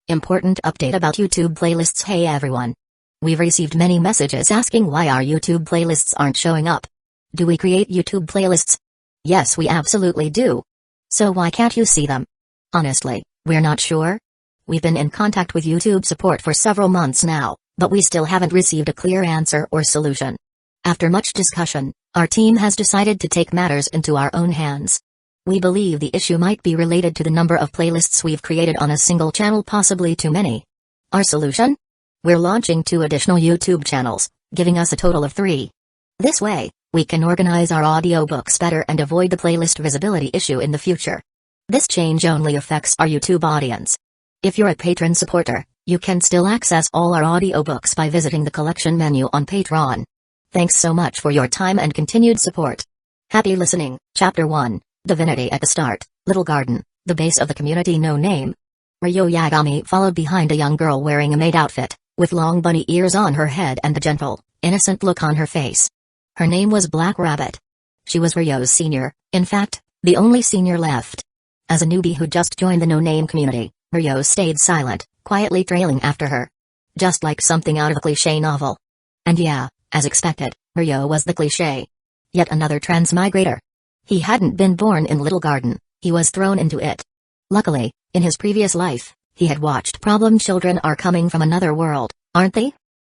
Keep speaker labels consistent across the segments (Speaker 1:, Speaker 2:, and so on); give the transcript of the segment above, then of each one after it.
Speaker 1: Important update about YouTube playlists. Hey everyone. We've received many messages asking why our YouTube playlists aren't showing up. Do we create YouTube playlists? Yes, we absolutely do. So why can't you see them? Honestly, we're not sure. We've been in contact with YouTube support for several months now, but we still haven't received a clear answer or solution. After much discussion, our team has decided to take matters into our own hands. We believe the issue might be related to the number of playlists we've created on a single channel, possibly too many. Our solution? We're launching 2 additional YouTube channels, giving us a total of 3. This way, we can organize our audiobooks better and avoid the playlist visibility issue in the future. This change only affects our YouTube audience. If you're a patron supporter, you can still access all our audiobooks by visiting the collection menu on Patreon. Thanks so much for your time and continued support. Happy listening. Chapter 1. Divinity at the start, Little Garden, the base of the community. No name. Ryo Yagami followed behind a young girl wearing a maid outfit, with long bunny ears on her head and a gentle, innocent look on her face. Her name was Black Rabbit. She was Ryo's senior, in fact, the only senior left. As a newbie who just joined the no-name community, Ryo stayed silent, quietly trailing after her. Just like something out of a cliché novel. And yeah, as expected, Ryo was the cliché. Yet another transmigrator. He hadn't been born in Little Garden, he was thrown into it. Luckily, in his previous life, he had watched problem children are coming from another world, aren't they?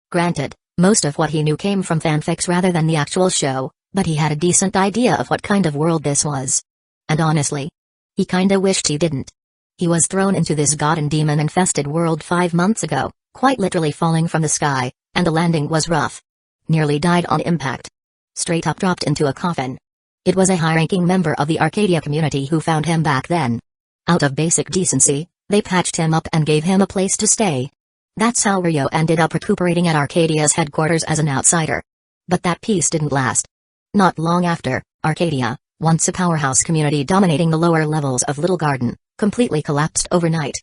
Speaker 1: Granted, most of what he knew came from fanfics rather than the actual show, but he had a decent idea of what kind of world this was. And honestly, he kinda wished he didn't. He was thrown into this god and demon-infested world 5 months ago, quite literally falling from the sky, and the landing was rough. Nearly died on impact. Straight up dropped into a coffin. It was a high-ranking member of the Arcadia community who found him back then. Out of basic decency, they patched him up and gave him a place to stay. That's how Ryo ended up recuperating at Arcadia's headquarters as an outsider. But that peace didn't last. Not long after, Arcadia, once a powerhouse community dominating the lower levels of Little Garden, completely collapsed overnight.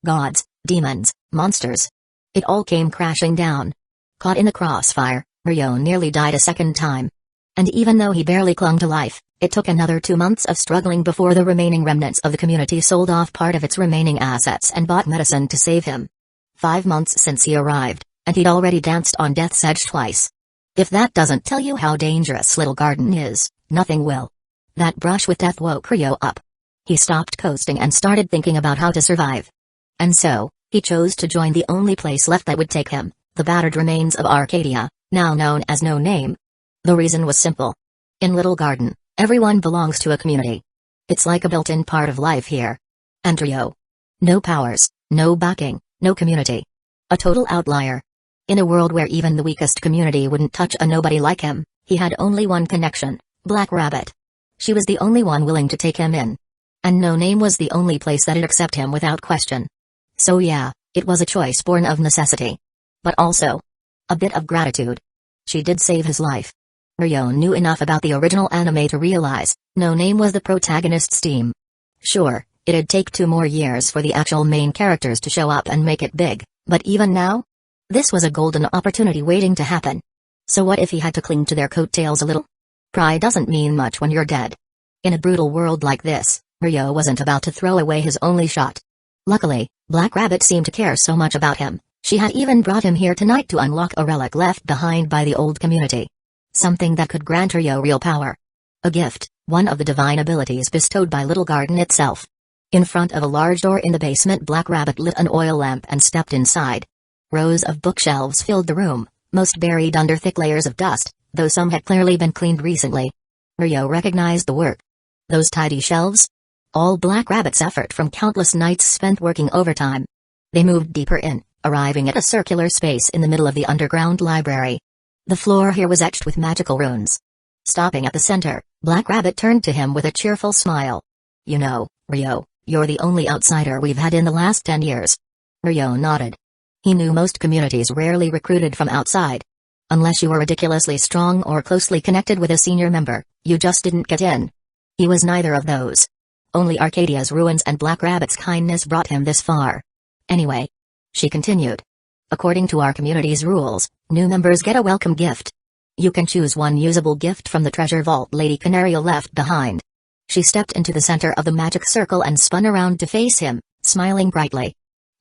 Speaker 1: Gods, demons, monsters. It all came crashing down. Caught in the crossfire, Ryo nearly died a second time. And even though he barely clung to life, it took another 2 months of struggling before the remaining remnants of the community sold off part of its remaining assets and bought medicine to save him. 5 months since he arrived, and he'd already danced on death's edge twice. If that doesn't tell you how dangerous Little Garden is, nothing will. That brush with death woke Ryo up. He stopped coasting and started thinking about how to survive. And so, he chose to join the only place left that would take him, the battered remains of Arcadia, now known as No Name. The reason was simple. In Little Garden, everyone belongs to a community. It's like a built-in part of life here. And Ryo. No powers, no backing, no community. A total outlier. In a world where even the weakest community wouldn't touch a nobody like him, he had only one connection, Black Rabbit. She was the only one willing to take him in. And No Name was the only place that'd accept him without question. So yeah, it was a choice born of necessity. But also, a bit of gratitude. She did save his life. Ryo knew enough about the original anime to realize, No Name was the protagonist's team. Sure, it'd take 2 more years for the actual main characters to show up and make it big, but even now? This was a golden opportunity waiting to happen. So what if he had to cling to their coattails a little? Pride doesn't mean much when you're dead. In a brutal world like this, Ryo wasn't about to throw away his only shot. Luckily, Black Rabbit seemed to care so much about him, she had even brought him here tonight to unlock a relic left behind by the old community. Something that could grant Ryo real power. A gift, one of the divine abilities bestowed by Little Garden itself. In front of a large door in the basement, Black Rabbit lit an oil lamp and stepped inside. Rows of bookshelves filled the room, most buried under thick layers of dust, though some had clearly been cleaned recently. Ryo recognized the work. Those tidy shelves? All Black Rabbit's effort from countless nights spent working overtime. They moved deeper in, arriving at a circular space in the middle of the underground library. The floor here was etched with magical runes. Stopping at the center, Black Rabbit turned to him with a cheerful smile. You know, Ryo, you're the only outsider we've had in the last 10 years. Ryo nodded. He knew most communities rarely recruited from outside. Unless you were ridiculously strong or closely connected with a senior member, you just didn't get in. He was neither of those. Only Arcadia's ruins and Black Rabbit's kindness brought him this far. Anyway, she continued. According to our community's rules, new members get a welcome gift. You can choose one usable gift from the treasure vault Lady Canario left behind. She stepped into the center of the magic circle and spun around to face him, smiling brightly.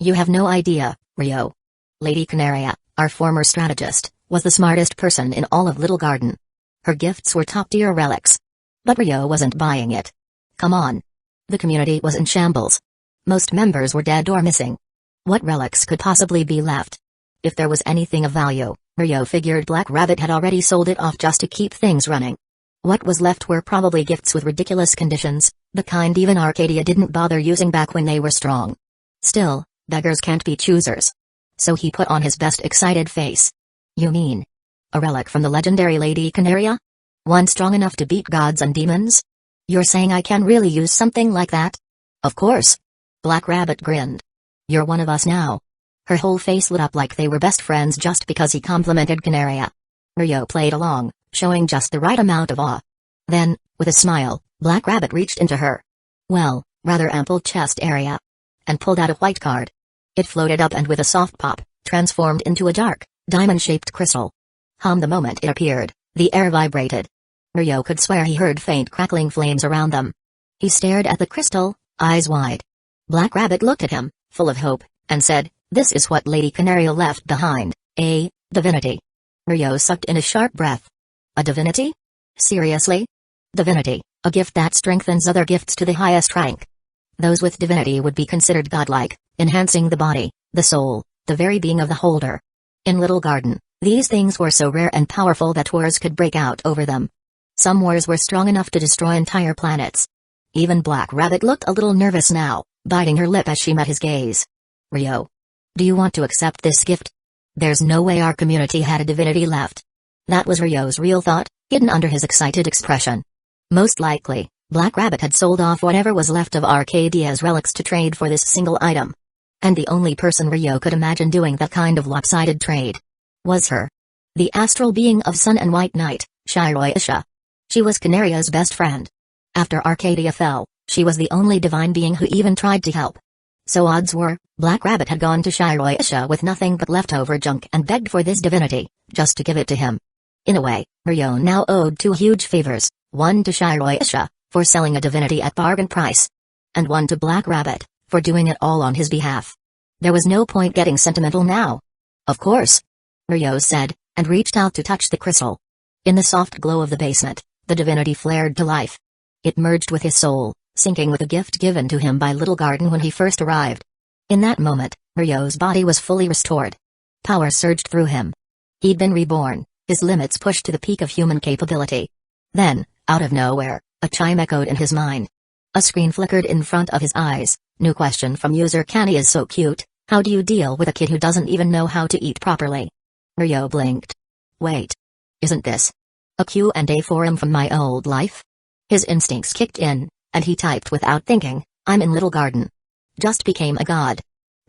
Speaker 1: You have no idea, Rio. Lady Canaria, our former strategist, was the smartest person in all of Little Garden. Her gifts were top-tier relics. But Rio wasn't buying it. Come on. The community was in shambles. Most members were dead or missing. What relics could possibly be left? If there was anything of value, Rio figured Black Rabbit had already sold it off just to keep things running. What was left were probably gifts with ridiculous conditions, the kind even Arcadia didn't bother using back when they were strong. Still, beggars can't be choosers. So he put on his best excited face. You mean? A relic from the legendary Lady Canaria? One strong enough to beat gods and demons? You're saying I can really use something like that? Of course. Black Rabbit grinned. You're one of us now. Her whole face lit up like they were best friends just because he complimented Canaria. Rio played along, showing just the right amount of awe. Then, with a smile, Black Rabbit reached into her, well, rather ample chest area, and pulled out a white card. It floated up and with a soft pop, transformed into a dark, diamond-shaped crystal. The moment it appeared, the air vibrated. Rio could swear he heard faint crackling flames around them. He stared at the crystal, eyes wide. Black Rabbit looked at him, full of hope, and said, "This is what Lady Canaria left behind, a divinity." Rio sucked in a sharp breath. A divinity? Seriously? Divinity, a gift that strengthens other gifts to the highest rank. Those with divinity would be considered godlike, enhancing the body, the soul, the very being of the holder. In Little Garden, these things were so rare and powerful that wars could break out over them. Some wars were strong enough to destroy entire planets. Even Black Rabbit looked a little nervous now, biting her lip as she met his gaze. Rio. Do you want to accept this gift? There's no way our community had a divinity left. That was Rio's real thought, hidden under his excited expression. Most likely, Black Rabbit had sold off whatever was left of Arcadia's relics to trade for this single item. And the only person Rio could imagine doing that kind of lopsided trade was her. The astral being of Sun and White Night, Shiroisha. She was Canaria's best friend. After Arcadia fell, she was the only divine being who even tried to help. So odds were, Black Rabbit had gone to Shiroisha with nothing but leftover junk and begged for this divinity, just to give it to him. In a way, Rio now owed two huge favors, one to Shiroisha, for selling a divinity at bargain price, and one to Black Rabbit, for doing it all on his behalf. There was no point getting sentimental now. Of course, Rio said, and reached out to touch the crystal. In the soft glow of the basement, the divinity flared to life. It merged with his soul, syncing with a gift given to him by Little Garden when he first arrived. In that moment, Rio's body was fully restored. Power surged through him. He'd been reborn, his limits pushed to the peak of human capability. Then, out of nowhere, a chime echoed in his mind. A screen flickered in front of his eyes. New question from user Canny is so cute, how do you deal with a kid who doesn't even know how to eat properly? Rio blinked. Wait. Isn't this a Q&A forum from my old life? His instincts kicked in, and he typed without thinking, I'm in Little Garden. Just became a god.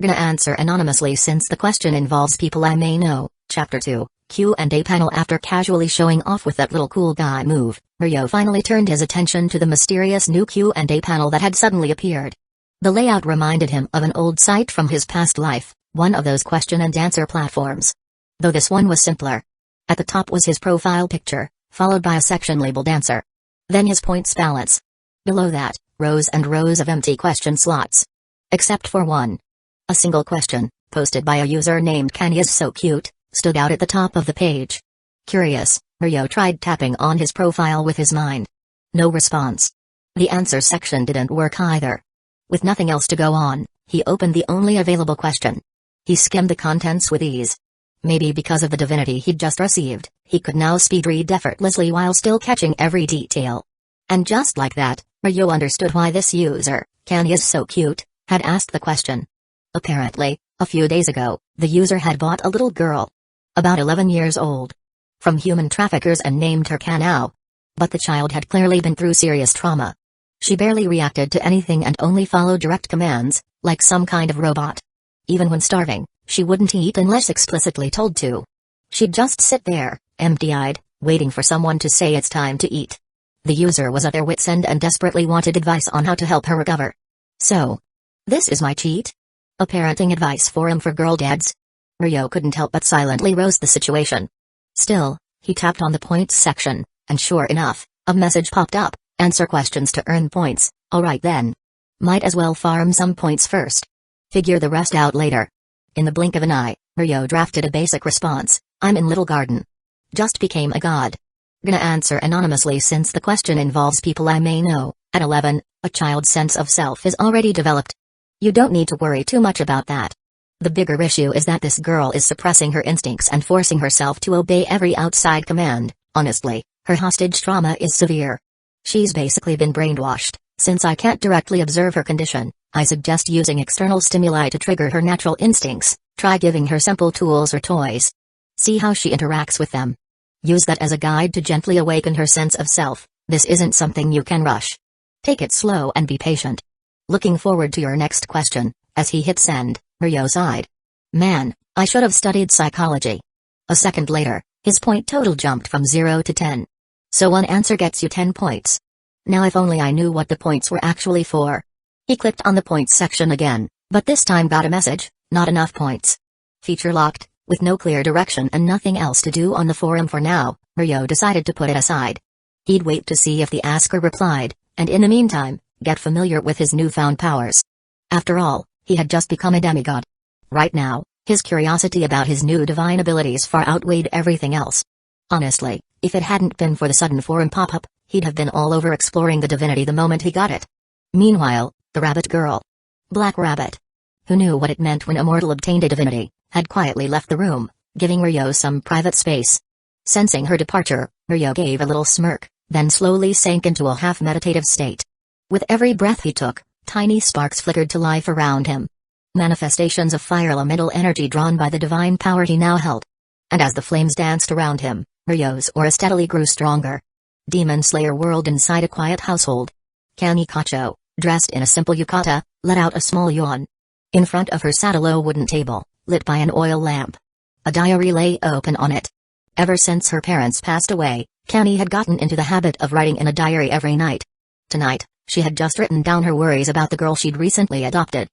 Speaker 1: Gonna answer anonymously since the question involves people I may know. Chapter 2, Q&A panel. After casually showing off with that little cool guy move, Rio finally turned his attention to the mysterious new Q&A panel that had suddenly appeared. The layout reminded him of an old site from his past life, one of those question and answer platforms. Though this one was simpler. At the top was his profile picture, followed by a section labeled answer. Then his points balance. Below that, rows and rows of empty question slots. Except for one. A single question, posted by a user named Canny is so cute, stood out at the top of the page. Curious, Rio tried tapping on his profile with his mind. No response. The answer section didn't work either. With nothing else to go on, he opened the only available question. He skimmed the contents with ease. Maybe because of the divinity he'd just received, he could now speed read effortlessly while still catching every detail. And just like that, Rio understood why this user, Canny is so cute, had asked the question. Apparently, a few days ago, the user had bought a little girl. About 11 years old. From human traffickers and named her Kanao. But the child had clearly been through serious trauma. She barely reacted to anything and only followed direct commands, like some kind of robot. Even when starving, she wouldn't eat unless explicitly told to. She'd just sit there, empty-eyed, waiting for someone to say it's time to eat. The user was at their wits' end and desperately wanted advice on how to help her recover. So, this is my cheat? A parenting advice forum for girl dads? Rio couldn't help but silently roast the situation. Still, he tapped on the points section, and sure enough, a message popped up. Answer questions to earn points. Alright then. Might as well farm some points first. Figure the rest out later. In the blink of an eye, Ryo drafted a basic response. I'm in Little Garden. Just became a god. Gonna answer anonymously since the question involves people I may know. At 11, a child's sense of self is already developed. You don't need to worry too much about that. The bigger issue is that this girl is suppressing her instincts and forcing herself to obey every outside command. Honestly, her hostage trauma is severe. She's basically been brainwashed. Since I can't directly observe her condition, I suggest using external stimuli to trigger her natural instincts. Try giving her simple tools or toys. See how she interacts with them. Use that as a guide to gently awaken her sense of self. This isn't something you can rush. Take it slow and be patient. Looking forward to your next question. As he hit send, Ryo sighed. Man, I should have studied psychology. A second later, his point total jumped from 0 to 10. So one answer gets you 10 points. Now if only I knew what the points were actually for. He clicked on the points section again, but this time got a message, not enough points. Feature locked, with no clear direction and nothing else to do on the forum for now, Ryo decided to put it aside. He'd wait to see if the asker replied, and in the meantime, get familiar with his newfound powers. After all, he had just become a demigod. Right now, his curiosity about his new divine abilities far outweighed everything else. Honestly, if it hadn't been for the sudden forum pop-up, he'd have been all over exploring the divinity the moment he got it. Meanwhile, the rabbit girl, Black Rabbit, who knew what it meant when a mortal obtained a divinity, had quietly left the room, giving Ryo some private space. Sensing her departure, Ryo gave a little smirk, then slowly sank into a half-meditative state. With every breath he took, tiny sparks flickered to life around him. Manifestations of fire elemental energy drawn by the divine power he now held. And as the flames danced around him, Ryo's aura steadily grew stronger. Demon Slayer whirled inside a quiet household. Kanikacho, dressed in a simple yukata, let out a small yawn. In front of her sat a low wooden table, lit by an oil lamp. A diary lay open on it. Ever since her parents passed away, Kani had gotten into the habit of writing in a diary every night. Tonight, she had just written down her worries about the girl she'd recently adopted.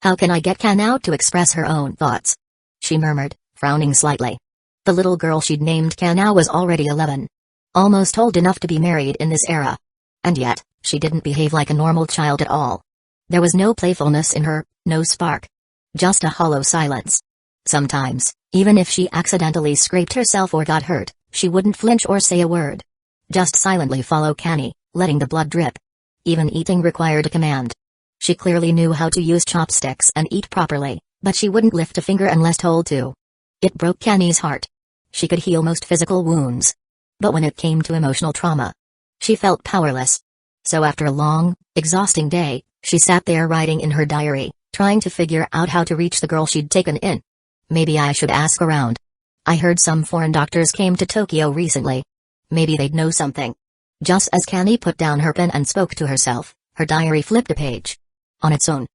Speaker 1: How can I get Kanao to express her own thoughts? She murmured, frowning slightly. The little girl she'd named Kanao was already 11. Almost old enough to be married in this era. And yet, she didn't behave like a normal child at all. There was no playfulness in her, no spark. Just a hollow silence. Sometimes, even if she accidentally scraped herself or got hurt, she wouldn't flinch or say a word. Just silently follow Kani, letting the blood drip. Even eating required a command. She clearly knew how to use chopsticks and eat properly, but she wouldn't lift a finger unless told to. It broke Kani's heart. She could heal most physical wounds. But when it came to emotional trauma, she felt powerless. So after a long, exhausting day, she sat there writing in her diary, trying to figure out how to reach the girl she'd taken in. Maybe I should ask around. I heard some foreign doctors came to Tokyo recently. Maybe they'd know something. Just as Kani put down her pen and spoke to herself, her diary flipped a page. On its own,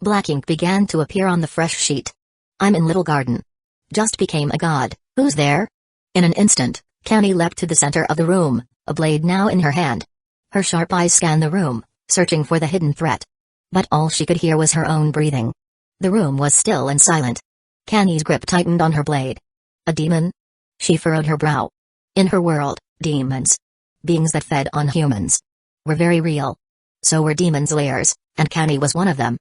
Speaker 1: black ink began to appear on the fresh sheet. I'm in Little Garden. Just became a god. Who's there? In an instant, Kani leapt to the center of the room, a blade now in her hand. Her sharp eyes scanned the room, searching for the hidden threat. But all she could hear was her own breathing. The room was still and silent. Kani's grip tightened on her blade. A demon? She furrowed her brow. In her world, demons, beings that fed on humans, were very real. So were demons' lairs, and Kani was one of them.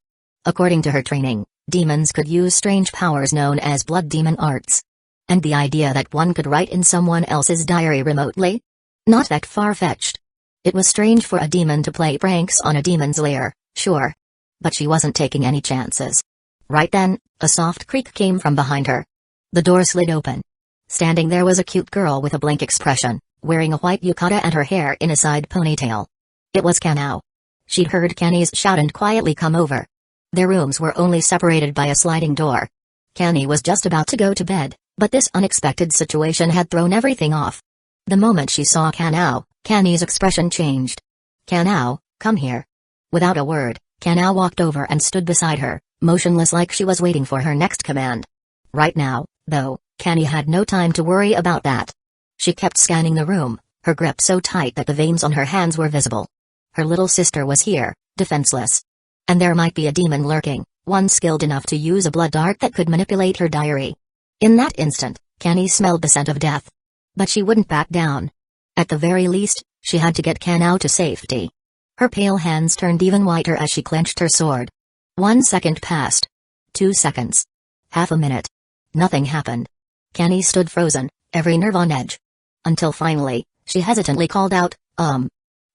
Speaker 1: According to her training, demons could use strange powers known as blood demon arts. And the idea that one could write in someone else's diary remotely? Not that far-fetched. It was strange for a demon to play pranks on a demon's lair, sure. But she wasn't taking any chances. Right then, a soft creak came from behind her. The door slid open. Standing there was a cute girl with a blank expression, wearing a white yukata and her hair in a side ponytail. It was Kanao. She'd heard Kani's shout and quietly come over. Their rooms were only separated by a sliding door. Kani was just about to go to bed, but this unexpected situation had thrown everything off. The moment she saw Kanao, Kani's expression changed. Kanao, come here. Without a word, Kanao walked over and stood beside her, motionless like she was waiting for her next command. Right now, though, Kani had no time to worry about that. She kept scanning the room, her grip so tight that the veins on her hands were visible. Her little sister was here, defenseless. And there might be a demon lurking, one skilled enough to use a blood dart that could manipulate her diary. In that instant, Kani smelled the scent of death. But she wouldn't back down. At the very least, she had to get Kanao to safety. Her pale hands turned even whiter as she clenched her sword. 1 second passed. 2 seconds. Half a minute. Nothing happened. Kenny stood frozen, every nerve on edge. Until finally, she hesitantly called out,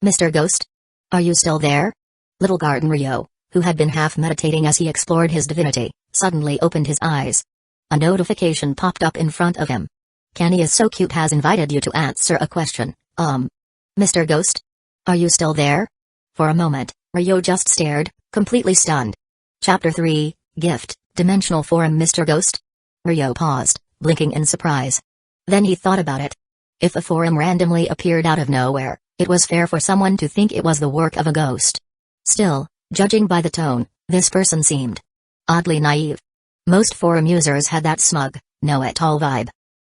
Speaker 1: Mr. Ghost? Are you still there? Little Garden Ryo, who had been half meditating as he explored his divinity, suddenly opened his eyes. A notification popped up in front of him. Kenny is so cute has invited you to answer a question. Mr. Ghost? Are you still there? For a moment, Ryo just stared, completely stunned. Chapter 3, Gift, Dimensional Forum. Mr. Ghost? Ryo paused, blinking in surprise. Then he thought about it. If a forum randomly appeared out of nowhere, it was fair for someone to think it was the work of a ghost. Still, judging by the tone, this person seemed oddly naive. Most forum users had that smug, know-it-all vibe.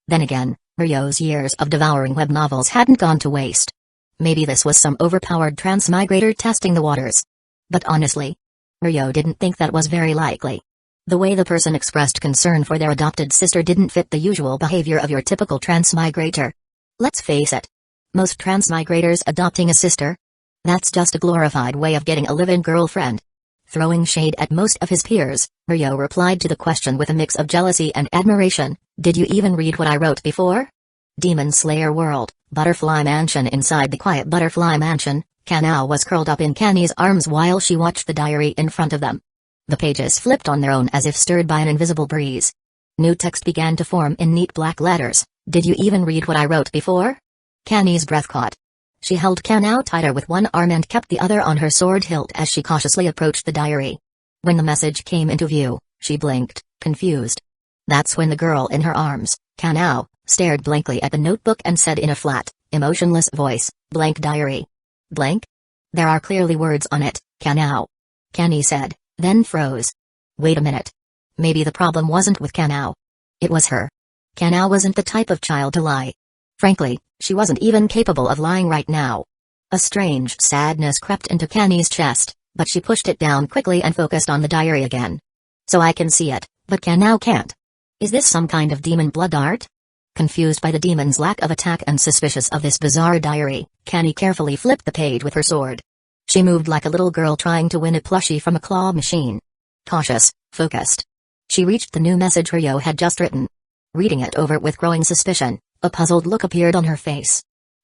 Speaker 1: Then again, Ryo's years of devouring web novels hadn't gone to waste. Maybe this was some overpowered transmigrator testing the waters. But honestly, Ryo didn't think that was very likely. The way the person expressed concern for their adopted sister didn't fit the usual behavior of your typical transmigrator. Let's face it. Most transmigrators adopting a sister? That's just a glorified way of getting a live-in girlfriend. Throwing shade at most of his peers, Ryo replied to the question with a mix of jealousy and admiration. Did you even read what I wrote before? Demon Slayer World, Butterfly Mansion. Inside the quiet Butterfly Mansion, Kanao was curled up in Kenny's arms while she watched the diary in front of them. The pages flipped on their own as if stirred by an invisible breeze. New text began to form in neat black letters. Did you even read what I wrote before? Kenny's breath caught. She held Kanao tighter with one arm and kept the other on her sword hilt as she cautiously approached the diary. When the message came into view, she blinked, confused. That's when the girl in her arms, Kanao, stared blankly at the notebook and said in a flat, emotionless voice, "Blank diary." Blank? There are clearly words on it, Kanao. Kenny said, then froze. Wait a minute. Maybe the problem wasn't with Kanao. It was her. Kanao wasn't the type of child to lie. Frankly, she wasn't even capable of lying right now. A strange sadness crept into Kenny's chest, but she pushed it down quickly and focused on the diary again. So I can see it, but Kanao can't. Is this some kind of demon blood art? Confused by the demon's lack of attack and suspicious of this bizarre diary, Kenny carefully flipped the page with her sword. She moved like a little girl trying to win a plushie from a claw machine. Cautious, focused. She reached the new message Ryo had just written. Reading it over with growing suspicion, a puzzled look appeared on her face.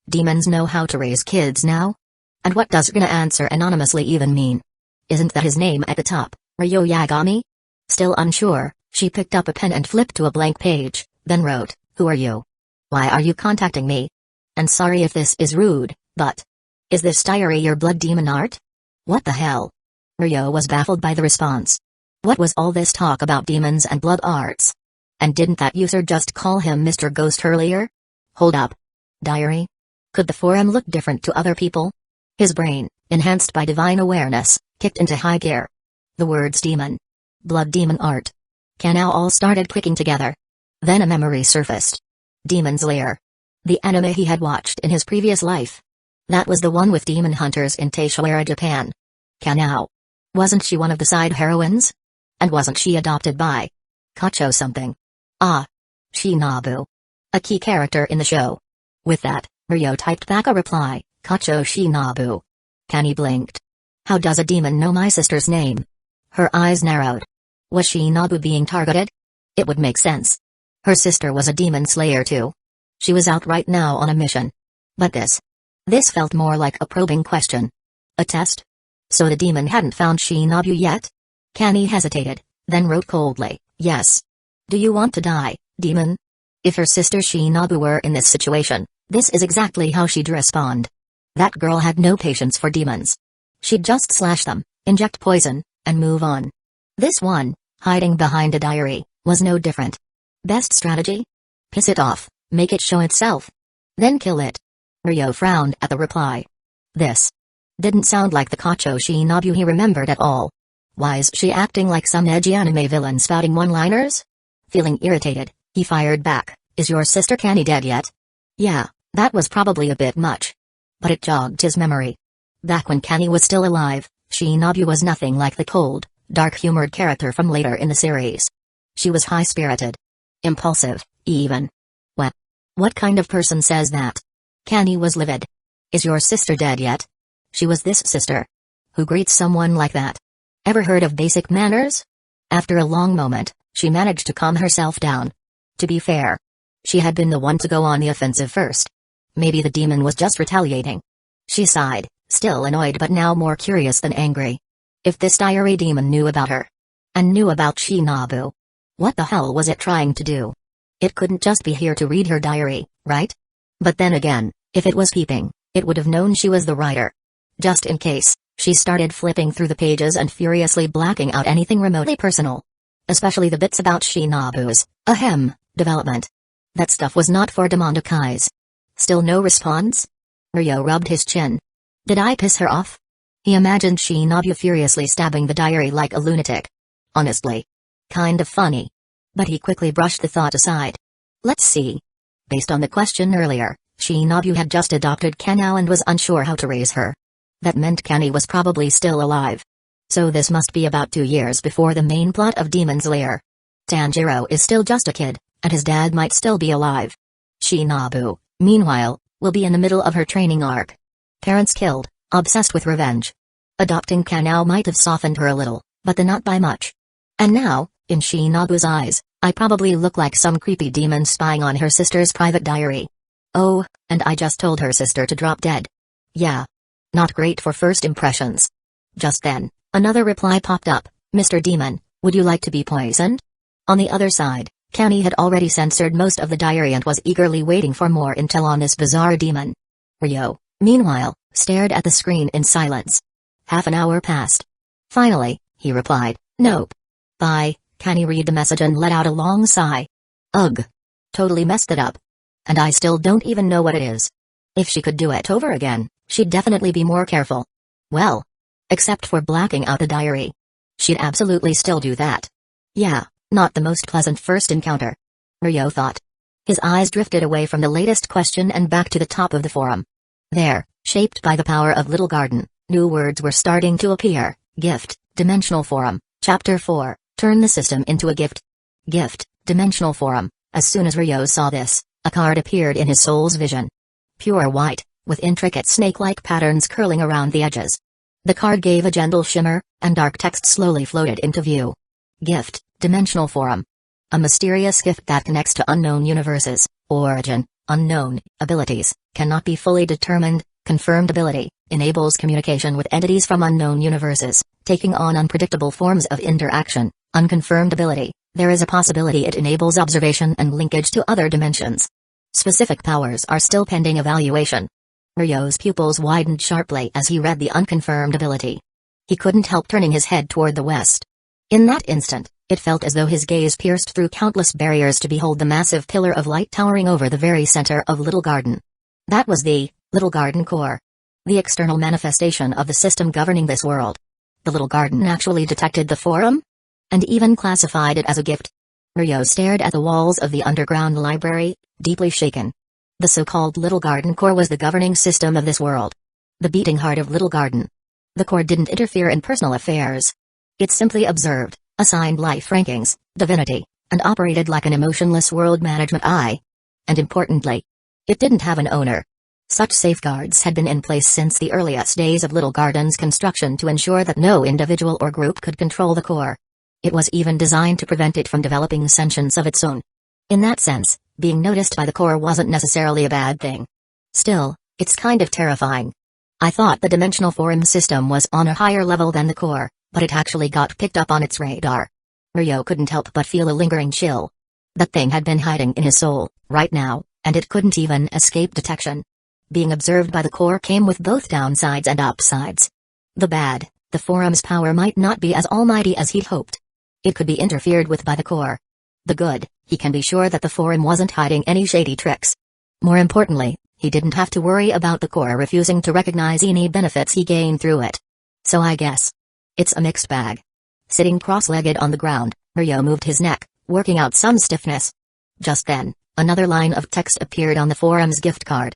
Speaker 1: Demons know how to raise kids now? And what does gonna answer anonymously even mean? Isn't that his name at the top, Ryo Yagami? Still unsure, she picked up a pen and flipped to a blank page, then wrote, "Who are you? Why are you contacting me? And sorry if this is rude, but is this diary your blood demon art? What the hell?" Ryo was baffled by the response. What was all this talk about demons and blood arts? And didn't that user just call him Mr. Ghost earlier? Hold up. Diary? Could the forum look different to other people? His brain, enhanced by divine awareness, kicked into high gear. The words demon, blood demon art. Kanao all started clicking together. Then a memory surfaced. Demon's Lair. The anime he had watched in his previous life. That was the one with demon hunters in Taishawara, Japan. Kanao. Wasn't she one of the side heroines? And wasn't she adopted by Kacho something? Ah. Shinobu. A key character in the show. With that, Ryo typed back a reply, Kacho Shinobu. Kenny blinked. How does a demon know my sister's name? Her eyes narrowed. Was Shinobu being targeted? It would make sense. Her sister was a demon slayer too. She was out right now on a mission. But this felt more like a probing question. A test? So the demon hadn't found Shinobu yet? Kenny hesitated, then wrote coldly, yes. Do you want to die, demon? If her sister Shinobu were in this situation, this is exactly how she'd respond. That girl had no patience for demons. She'd just slash them, inject poison, and move on. This one, hiding behind a diary, was no different. Best strategy? Piss it off, make it show itself. Then kill it. Ryo frowned at the reply. This didn't sound like the Kacho Shinobu he remembered at all. Why is she acting like some edgy anime villain spouting one-liners? Feeling irritated, he fired back, is your sister Kenny dead yet? Yeah, that was probably a bit much. But it jogged his memory. Back when Kenny was still alive, Shinobu was nothing like the cold, dark-humored character from later in the series. She was high-spirited. Impulsive, even. What kind of person says that? Kenny was livid. Is your sister dead yet? She was this sister. Who greets someone like that? Ever heard of basic manners? After a long moment, she managed to calm herself down. To be fair, she had been the one to go on the offensive first. Maybe the demon was just retaliating. She sighed, still annoyed but now more curious than angry. If this diary demon knew about her, and knew about Shinobu, what the hell was it trying to do? It couldn't just be here to read her diary, right? But then again, if it was peeping, it would have known she was the writer. Just in case, she started flipping through the pages and furiously blacking out anything remotely personal. Especially the bits about Shinobu's, development. That stuff was not for demonic eyes. Still no response? Ryo rubbed his chin. Did I piss her off? He imagined Shinobu furiously stabbing the diary like a lunatic. Honestly. Kind of funny. But he quickly brushed the thought aside. Let's see. Based on the question earlier, Shinobu had just adopted Kanao and was unsure how to raise her. That meant Kani was probably still alive. So this must be about 2 years before the main plot of Demon's Lair. Tanjiro is still just a kid, and his dad might still be alive. Shinobu, meanwhile, will be in the middle of her training arc. Parents killed, obsessed with revenge. Adopting Kanao might have softened her a little, but not by much. And now, in Shinobu's eyes, I probably look like some creepy demon spying on her sister's private diary. Oh, and I just told her sister to drop dead. Yeah. Not great for first impressions. Just then, another reply popped up. Mr. Demon, would you like to be poisoned? On the other side, Kani had already censored most of the diary and was eagerly waiting for more intel on this bizarre demon. Ryo, meanwhile, stared at the screen in silence. Half an hour passed. Finally, he replied, nope. Bye. Kani read the message and let out a long sigh. Ugh. Totally messed it up. And I still don't even know what it is. If she could do it over again, she'd definitely be more careful. Well, except for blacking out the diary. She'd absolutely still do that. Yeah, not the most pleasant first encounter. Ryo thought. His eyes drifted away from the latest question and back to the top of the forum. There, shaped by the power of Little Garden, new words were starting to appear. Gift, Dimensional Forum, Chapter 4, Turn the System into a Gift. Gift, Dimensional Forum. As soon as Ryo saw this, a card appeared in his soul's vision. Pure white, with intricate snake-like patterns curling around the edges. The card gave a gentle shimmer, and dark text slowly floated into view. Gift, Dimensional Forum. A mysterious gift that connects to unknown universes. Origin, unknown. Abilities, cannot be fully determined. Confirmed ability, enables communication with entities from unknown universes, taking on unpredictable forms of interaction. Unconfirmed ability, there is a possibility it enables observation and linkage to other dimensions. Specific powers are still pending evaluation. Ryo's pupils widened sharply as he read the unconfirmed ability. He couldn't help turning his head toward the west. In that instant, it felt as though his gaze pierced through countless barriers to behold the massive pillar of light towering over the very center of Little Garden. That was the Little Garden core. The external manifestation of the system governing this world. The Little Garden actually detected the forum? And even classified it as a gift. Ryo stared at the walls of the underground library, deeply shaken. The so-called Little Garden core was the governing system of this world. The beating heart of Little Garden. The core didn't interfere in personal affairs. It simply observed, assigned life rankings, divinity, and operated like an emotionless world management eye. And importantly, it didn't have an owner. Such safeguards had been in place since the earliest days of Little Garden's construction to ensure that no individual or group could control the core. It was even designed to prevent it from developing sentience of its own. In that sense, being noticed by the core wasn't necessarily a bad thing. Still, it's kind of terrifying. I thought the Dimensional Forum system was on a higher level than the core, but it actually got picked up on its radar. Ryo couldn't help but feel a lingering chill. That thing had been hiding in his soul, right now, and it couldn't even escape detection. Being observed by the core came with both downsides and upsides. The bad, the forum's power might not be as almighty as he'd hoped. It could be interfered with by the core. The good, he can be sure that the forum wasn't hiding any shady tricks. More importantly, he didn't have to worry about the core refusing to recognize any benefits he gained through it. So I guess it's a mixed bag. Sitting cross-legged on the ground, Ryo moved his neck, working out some stiffness. Just then, another line of text appeared on the forum's gift card.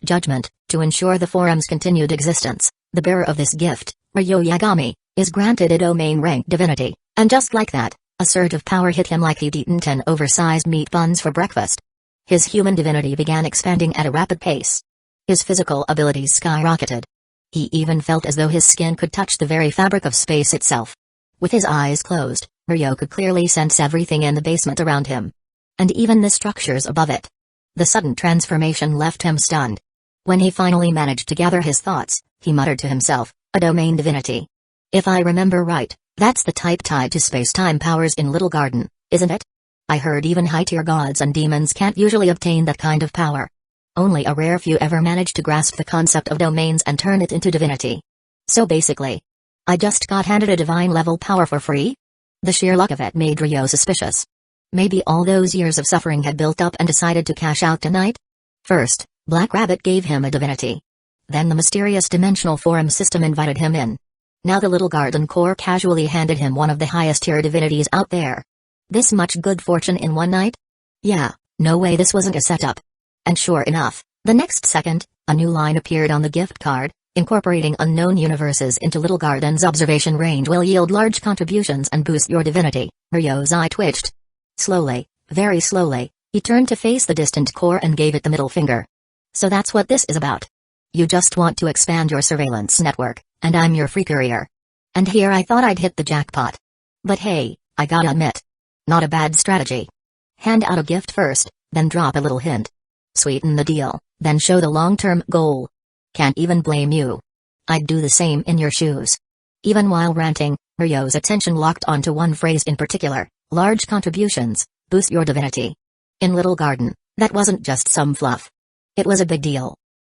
Speaker 1: Judgment, to ensure the forum's continued existence, the bearer of this gift, Ryo Yagami, is granted a domain rank divinity, and just like that, a surge of power hit him like he'd eaten 10 oversized meat buns for breakfast. His human divinity began expanding at a rapid pace. His physical abilities skyrocketed. He even felt as though his skin could touch the very fabric of space itself. With his eyes closed, Ryo could clearly sense everything in the basement around him. And even the structures above it. The sudden transformation left him stunned. When he finally managed to gather his thoughts, he muttered to himself, a domain divinity. If I remember right, that's the type tied to space-time powers in Little Garden, isn't it? I heard even high-tier gods and demons can't usually obtain that kind of power. Only a rare few ever manage to grasp the concept of domains and turn it into divinity. So basically, I just got handed a divine-level power for free? The sheer luck of it made Ryo suspicious. Maybe all those years of suffering had built up and decided to cash out tonight? First, Black Rabbit gave him a divinity. Then the mysterious dimensional forum system invited him in. Now the Little Garden Core casually handed him one of the highest-tier divinities out there. This much good fortune in one night? Yeah, no way this wasn't a setup. And sure enough, the next second, a new line appeared on the gift card. Incorporating unknown universes into Little Garden's observation range will yield large contributions and boost your divinity. Ryo's eye twitched. Slowly, very slowly, he turned to face the distant core and gave it the middle finger. So that's what this is about. You just want to expand your surveillance network, and I'm your free courier. And here I thought I'd hit the jackpot. But hey, I gotta admit. Not a bad strategy. Hand out a gift first, then drop a little hint. Sweeten the deal, then show the long-term goal. Can't even blame you. I'd do the same in your shoes. Even while ranting, Ryo's attention locked onto one phrase in particular, large contributions, boost your divinity. In Little Garden, that wasn't just some fluff. It was a big deal.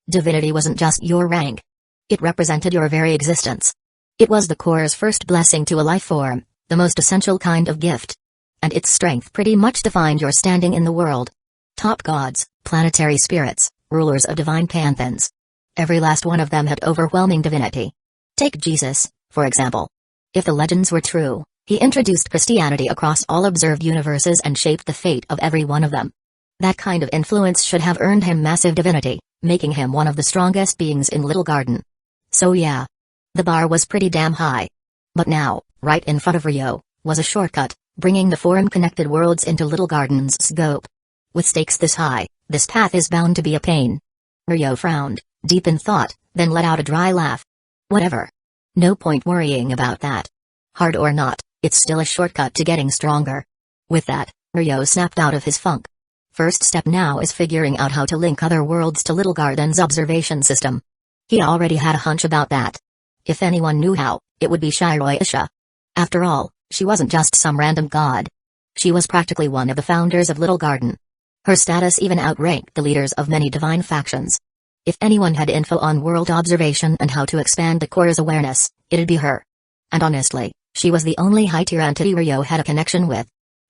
Speaker 1: Divinity wasn't just your rank. It represented your very existence. It was the core's first blessing to a life form, the most essential kind of gift. And its strength pretty much defined your standing in the world. Top gods, planetary spirits, rulers of divine pantheons. Every last one of them had overwhelming divinity. Take Jesus, for example. If the legends were true, he introduced Christianity across all observed universes and shaped the fate of every one of them. That kind of influence should have earned him massive divinity, making him one of the strongest beings in Little Garden. So yeah. The bar was pretty damn high. But now, right in front of Ryo, was a shortcut, bringing the forum-connected worlds into Little Garden's scope. With stakes this high, this path is bound to be a pain. Ryo frowned, deep in thought, then let out a dry laugh. Whatever. No point worrying about that. Hard or not, it's still a shortcut to getting stronger. With that, Ryo snapped out of his funk. First step now is figuring out how to link other worlds to Little Garden's observation system. He already had a hunch about that. If anyone knew how, it would be Shiroisha. After all, she wasn't just some random god. She was practically one of the founders of Little Garden. Her status even outranked the leaders of many divine factions. If anyone had info on world observation and how to expand the core's awareness, it'd be her. And honestly, she was the only high-tier entity Ryo had a connection with.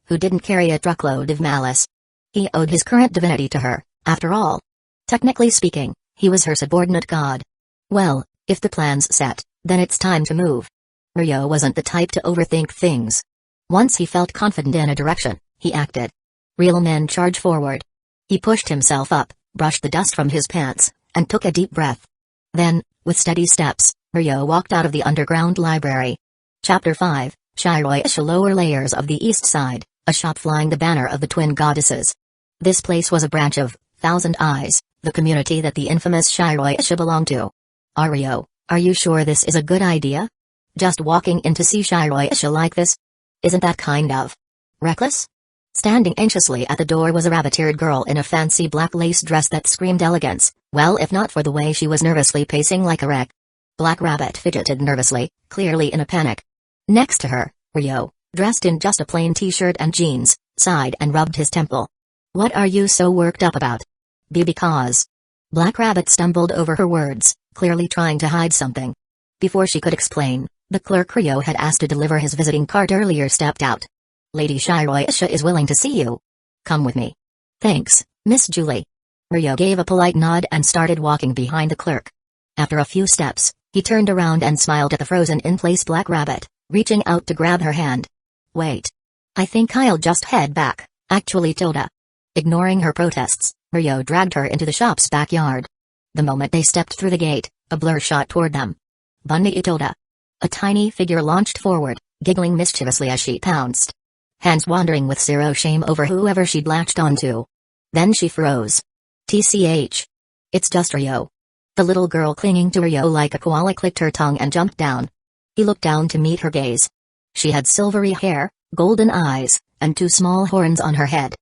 Speaker 1: Who didn't carry a truckload of malice. He owed his current divinity to her, after all. Technically speaking, he was her subordinate god. Well, if the plan's set, then it's time to move. Ryo wasn't the type to overthink things. Once he felt confident in a direction, he acted. Real men charge forward. He pushed himself up, brushed the dust from his pants, and took a deep breath. Then, with steady steps, Ryo walked out of the underground library. Chapter 5, Shiroisha Lower Layers of the East Side, a shop flying the banner of the Twin Goddesses. This place was a branch of Thousand Eyes, the community that the infamous Shiroisha belonged to. Ryo, are you sure this is a good idea? Just walking in to see Shiroisha like this? Isn't that kind of reckless? Standing anxiously at the door was a rabbit-eared girl in a fancy black lace dress that screamed elegance, well if not for the way she was nervously pacing like a wreck. Black Rabbit fidgeted nervously, clearly in a panic. Next to her, Ryo, dressed in just a plain t-shirt and jeans, sighed and rubbed his temple. What are you so worked up about? Because. Black Rabbit stumbled over her words, clearly trying to hide something. Before she could explain, the clerk Ryo had asked to deliver his visiting card earlier stepped out. Lady Shiroisha is willing to see you. Come with me. Thanks, Miss Julie. Ryo gave a polite nod and started walking behind the clerk. After a few steps, he turned around and smiled at the frozen-in-place Black Rabbit, reaching out to grab her hand. Wait. I think I'll just head back, actually Tilda. Ignoring her protests, Ryo dragged her into the shop's backyard. The moment they stepped through the gate, a blur shot toward them. Bunny Tilda. A tiny figure launched forward, giggling mischievously as she pounced. Hands wandering with zero shame over whoever she'd latched onto. Then she froze. TCH. It's just Ryo. The little girl clinging to Ryo like a koala clicked her tongue and jumped down. He looked down to meet her gaze. She had silvery hair, golden eyes, and 2 small horns on her head.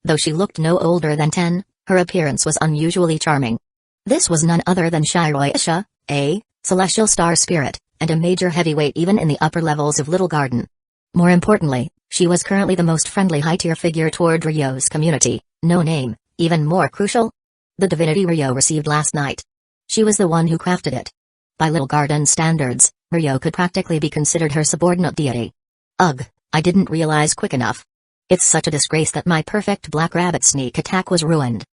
Speaker 1: Though she looked no older than 10, her appearance was unusually charming. This was none other than Shiroisha, a celestial star spirit, and a major heavyweight even in the upper levels of Little Garden. More importantly, she was currently the most friendly high-tier figure toward Ryo's community. No name, even more crucial? The divinity Ryo received last night. She was the one who crafted it. By Little Garden standards, Ryo could practically be considered her subordinate deity. Ugh, I didn't realize quick enough. It's such a disgrace that my perfect black rabbit sneak attack was ruined.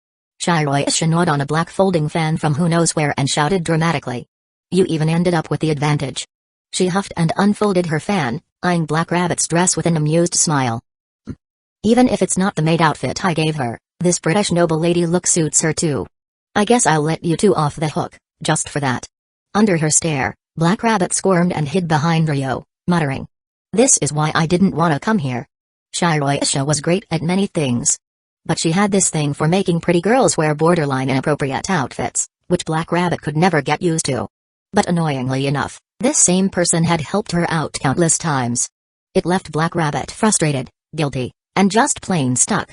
Speaker 1: Shiroisha gnawed on a black folding fan from who knows where and shouted dramatically. You even ended up with the advantage. She huffed and unfolded her fan, eyeing Black Rabbit's dress with an amused smile. Even if it's not the maid outfit I gave her, this British noble lady look suits her too. I guess I'll let you two off the hook, just for that. Under her stare, Black Rabbit squirmed and hid behind Ryo, muttering. This is why I didn't want to come here. Shiroisha was great at many things. But she had this thing for making pretty girls wear borderline inappropriate outfits, which Black Rabbit could never get used to. But annoyingly enough, this same person had helped her out countless times. It left Black Rabbit frustrated, guilty, and just plain stuck.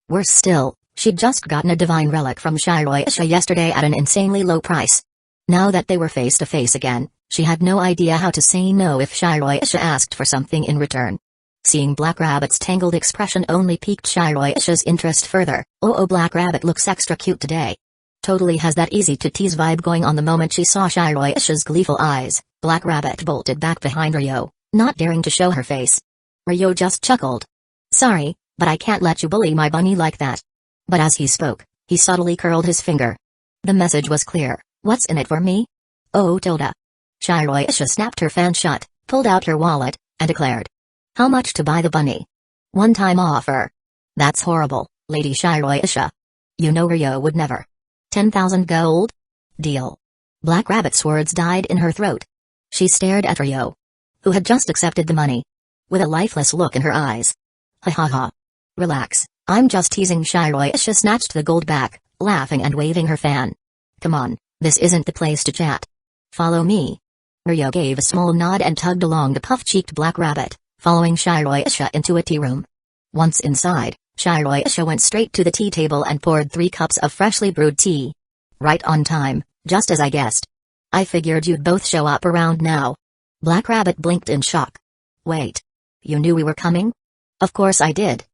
Speaker 1: Worse still, she'd just gotten a divine relic from Shiroisha yesterday at an insanely low price. Now that they were face to face again, she had no idea how to say no if Shiroisha asked for something in return. Seeing Black Rabbit's tangled expression only piqued Shiroisha's interest further. Oh, Black Rabbit looks extra cute today. Totally has that easy-to-tease vibe going on. The moment she saw Shiroisha's gleeful eyes, Black Rabbit bolted back behind Ryo, not daring to show her face. Ryo just chuckled. Sorry, but I can't let you bully my bunny like that. But as he spoke, he subtly curled his finger. The message was clear. What's in it for me? Oh, Tilda. Shiroisha snapped her fan shut, pulled out her wallet, and declared. How much to buy the bunny? One-time offer. That's horrible, Lady Shiroisha. You know Ryo would never. 10,000 gold? Deal. Black Rabbit's words died in her throat. She stared at Ryo, who had just accepted the money, with a lifeless look in her eyes. Ha ha ha. Relax, I'm just teasing. Shiroisha snatched the gold back, laughing and waving her fan. Come on, this isn't the place to chat. Follow me. Ryo gave a small nod and tugged along the puff-cheeked Black Rabbit, following Shiroisha into a tea room. Once inside, Shiroisha went straight to the tea table and poured 3 cups of freshly brewed tea. Right on time, just as I guessed. I figured you'd both show up around now. Black Rabbit blinked in shock. Wait. You knew we were coming? Of course I did.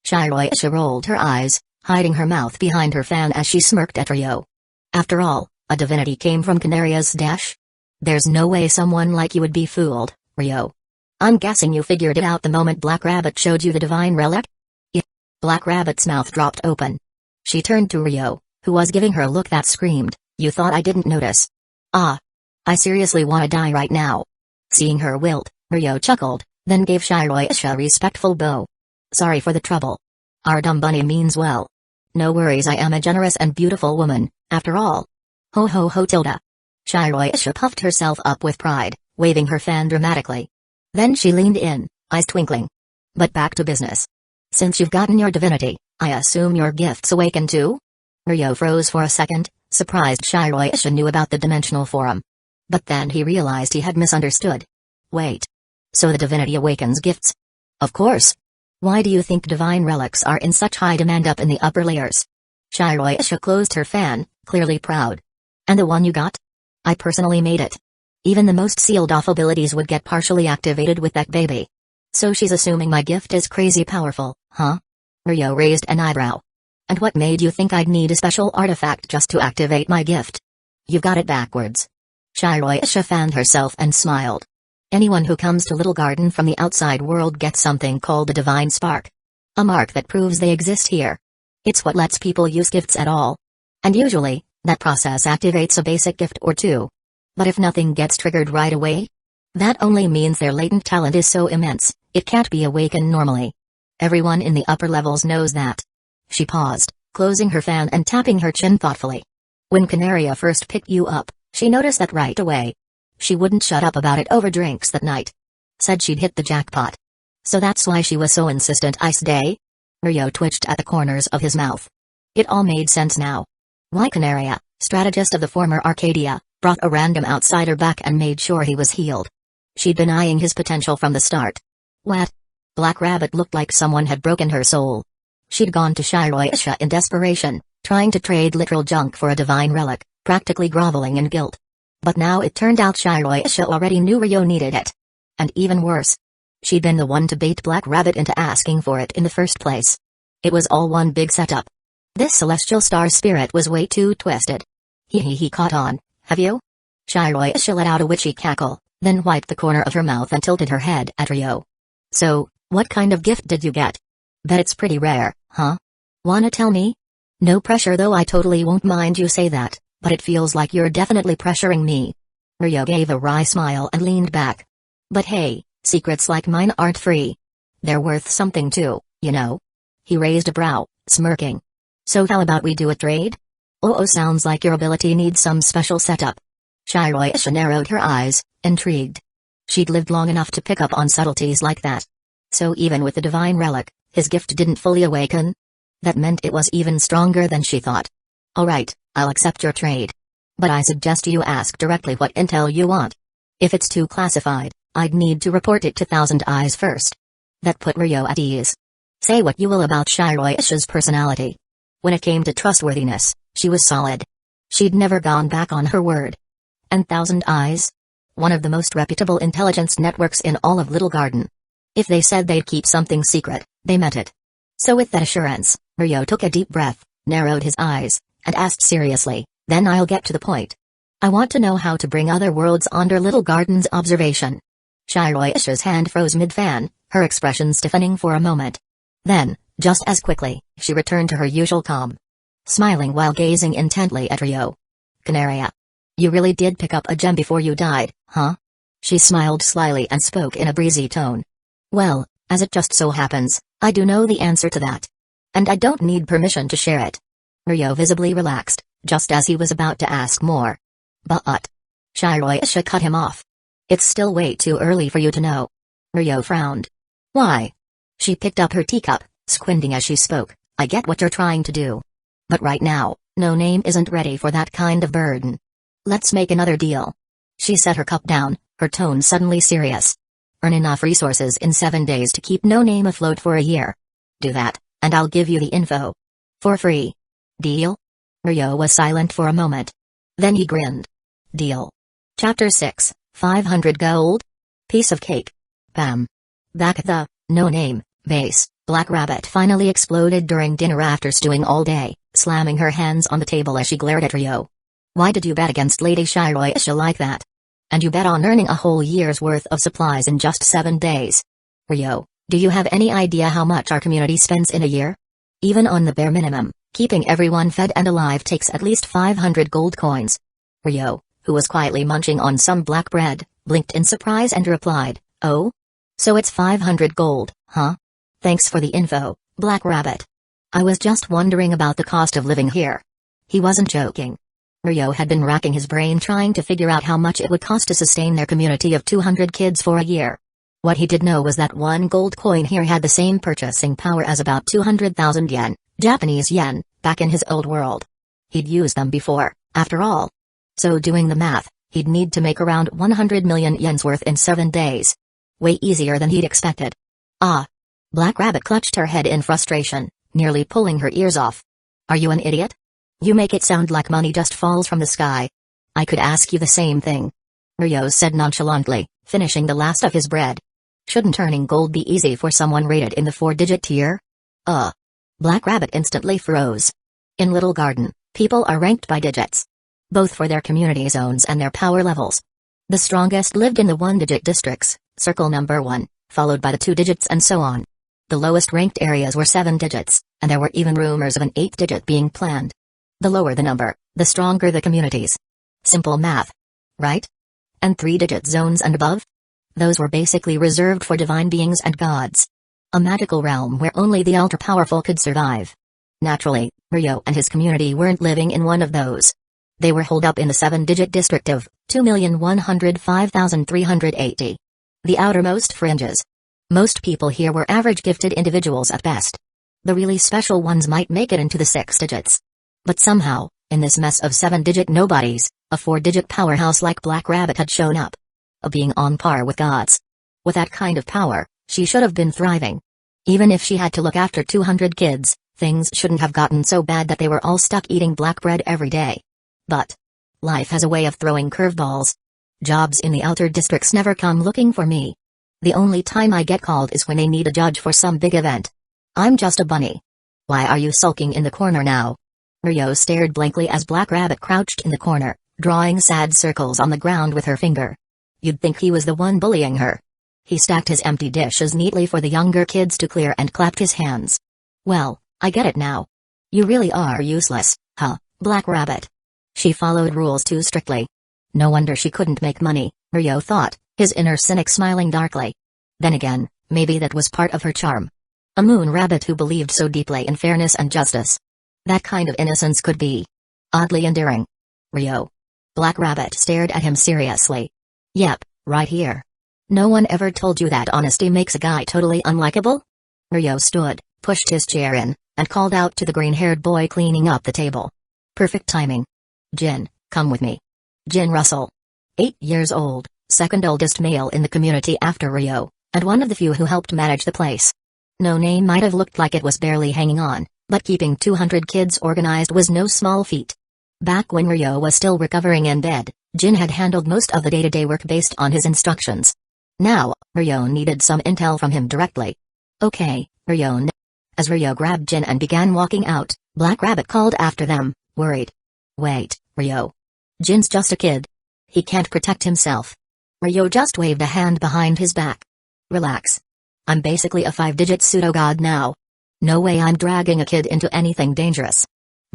Speaker 1: Shiroisha rolled her eyes, hiding her mouth behind her fan as she smirked at Ryo. After all, a divinity came from Canaria's dash? There's no way someone like you would be fooled, Ryo. I'm guessing you figured it out the moment Black Rabbit showed you the divine relic? Yeah. Black Rabbit's mouth dropped open. She turned to Ryo, who was giving her a look that screamed, you thought I didn't notice? Ah. I seriously want to die right now. Seeing her wilt, Ryo chuckled, then gave Shiroisha a respectful bow. Sorry for the trouble. Our dumb bunny means well. No worries, I am a generous and beautiful woman, after all. Ho ho ho Tilda. Shiroisha puffed herself up with pride, waving her fan dramatically. Then she leaned in, eyes twinkling. But back to business. Since you've gotten your divinity, I assume your gifts awaken too? Ryo froze for a second, surprised Shiroisha knew about the dimensional forum. But then he realized he had misunderstood. Wait. So the divinity awakens gifts? Of course. Why do you think divine relics are in such high demand up in the upper layers? Shiroisha closed her fan, clearly proud. And the one you got? I personally made it. Even the most sealed-off abilities would get partially activated with that baby. So she's assuming my gift is crazy powerful, huh? Ryo raised an eyebrow. And what made you think I'd need a special artifact just to activate my gift? You've got it backwards. Shiroisha fanned herself and smiled. Anyone who comes to Little Garden from the outside world gets something called the Divine Spark. A mark that proves they exist here. It's what lets people use gifts at all. And usually, that process activates a basic gift or two. But if nothing gets triggered right away? That only means their latent talent is so immense, it can't be awakened normally. Everyone in the upper levels knows that. She paused, closing her fan and tapping her chin thoughtfully. When Canaria first picked you up, she noticed that right away. She wouldn't shut up about it over drinks that night. Said she'd hit the jackpot. So that's why she was so insistent. Ice day? Ryo twitched at the corners of his mouth. It all made sense now. Why Canaria, strategist of the former Arcadia, brought a random outsider back and made sure he was healed. She'd been eyeing his potential from the start. What? Black Rabbit looked like someone had broken her soul. She'd gone to Shiroisha in desperation, trying to trade literal junk for a divine relic, practically groveling in guilt. But now it turned out Shiroisha already knew Ryo needed it. And even worse, she'd been the one to bait Black Rabbit into asking for it in the first place. It was all one big setup. This celestial star spirit was way too twisted. He caught on, have you? Shiroisha let out a witchy cackle, then wiped the corner of her mouth and tilted her head at Ryo. So, what kind of gift did you get? Bet it's pretty rare, huh? Wanna tell me? No pressure though, I totally won't mind you say that, but it feels like you're definitely pressuring me. Ryo gave a wry smile and leaned back. But hey, secrets like mine aren't free. They're worth something too, you know? He raised a brow, smirking. So how about we do a trade? Oh, sounds like your ability needs some special setup. Shiroisha narrowed her eyes, intrigued. She'd lived long enough to pick up on subtleties like that. So even with the divine relic, his gift didn't fully awaken? That meant it was even stronger than she thought. Alright, I'll accept your trade. But I suggest you ask directly what intel you want. If it's too classified, I'd need to report it to Thousand Eyes first. That put Ryo at ease. Say what you will about Shiroisha's personality. When it came to trustworthiness, she was solid. She'd never gone back on her word. And Thousand Eyes? One of the most reputable intelligence networks in all of Little Garden. If they said they'd keep something secret, they meant it. So with that assurance, Ryo took a deep breath, narrowed his eyes, and asked seriously, then I'll get to the point. I want to know how to bring other worlds under Little Garden's observation. Shiroisha's hand froze mid-fan, her expression stiffening for a moment. Then, just as quickly, she returned to her usual calm. Smiling while gazing intently at Ryo. Canaria. You really did pick up a gem before you died, huh? She smiled slyly and spoke in a breezy tone. Well, as it just so happens, I do know the answer to that. And I don't need permission to share it. Ryo visibly relaxed, just as he was about to ask more. But Shiroisha cut him off. It's still way too early for you to know. Ryo frowned. Why? She picked up her teacup, squinting as she spoke. I get what you're trying to do. But right now, No Name isn't ready for that kind of burden. Let's make another deal. She set her cup down, her tone suddenly serious. Earn enough resources in 7 days to keep No Name afloat for a year. Do that, and I'll give you the info. For free. Deal? Ryo was silent for a moment. Then he grinned. Deal. Chapter 6, 500 gold? Piece of cake. Bam. Back at the No Name base, Black Rabbit finally exploded during dinner after stewing all day, slamming her hands on the table as she glared at Ryo. Why did you bet against Lady Shiroisha like that? And you bet on earning a whole year's worth of supplies in just 7 days. Ryo, do you have any idea how much our community spends in a year? Even on the bare minimum, keeping everyone fed and alive takes at least 500 gold coins. Ryo, who was quietly munching on some black bread, blinked in surprise and replied, oh? So it's 500 gold, huh? Thanks for the info, Black Rabbit. I was just wondering about the cost of living here. He wasn't joking. Ryo had been racking his brain trying to figure out how much it would cost to sustain their community of 200 kids for a year. What he did know was that one gold coin here had the same purchasing power as about 200,000 yen, Japanese yen, back in his old world. He'd used them before, after all. So doing the math, he'd need to make around 100 million yen's worth in 7 days. Way easier than he'd expected. Ah. Black Rabbit clutched her head in frustration, nearly pulling her ears off. Are you an idiot? You make it sound like money just falls from the sky. I could ask you the same thing. Ryo said nonchalantly, finishing the last of his bread. Shouldn't earning gold be easy for someone rated in the 4-digit tier? Black Rabbit instantly froze. In Little Garden, people are ranked by digits. Both for their community zones and their power levels. The strongest lived in the 1-digit districts, circle number 1, followed by the 2 digits and so on. The lowest ranked areas were 7 digits, and there were even rumors of an 8-digit being planned. The lower the number, the stronger the communities. Simple math. Right? And 3-digit zones and above? Those were basically reserved for divine beings and gods. A magical realm where only the ultra-powerful could survive. Naturally, Ryo and his community weren't living in one of those. They were holed up in the 7-digit district of 2,105,380. The outermost fringes. Most people here were average gifted individuals at best. The really special ones might make it into the 6 digits. But somehow, in this mess of 7-digit nobodies, a 4-digit powerhouse like Black Rabbit had shown up. A being on par with gods. With that kind of power, She should have been thriving. Even if she had to look after 200 kids, things shouldn't have gotten so bad that they were all stuck eating black bread every day. But life has a way of throwing curveballs. Jobs in the outer districts never come looking for me. The only time I get called is when they need a judge for some big event. I'm just a bunny. Why are you sulking in the corner now? Rio stared blankly as Black Rabbit crouched in the corner, drawing sad circles on the ground with her finger. You'd think he was the one bullying her. He stacked his empty dishes neatly for the younger kids to clear and clapped his hands. Well, I get it now. You really are useless, huh, Black Rabbit? She followed rules too strictly. No wonder she couldn't make money, Rio thought, his inner cynic smiling darkly. Then again, maybe that was part of her charm. A moon rabbit who believed so deeply in fairness and justice. That kind of innocence could be oddly endearing. Rio. Black Rabbit stared at him seriously. Yep, right here. No one ever told you that honesty makes a guy totally unlikable? Rio stood, pushed his chair in, and called out to the green-haired boy cleaning up the table. Perfect timing. Jin, come with me. Jin Russell. 8 years old, second oldest male in the community after Rio, and one of the few who helped manage the place. No name might have looked like it was barely hanging on, but keeping 200 kids organized was no small feat. Back when Rio was still recovering in bed, Jin had handled most of the day-to-day work based on his instructions. Now, Rio needed some intel from him directly. Okay, Rio. As Rio grabbed Jin and began walking out, Black Rabbit called after them, worried. Wait, Rio. Jin's just a kid. He can't protect himself. Rio just waved a hand behind his back. Relax. I'm basically a 5-digit pseudo-god now. No way I'm dragging a kid into anything dangerous.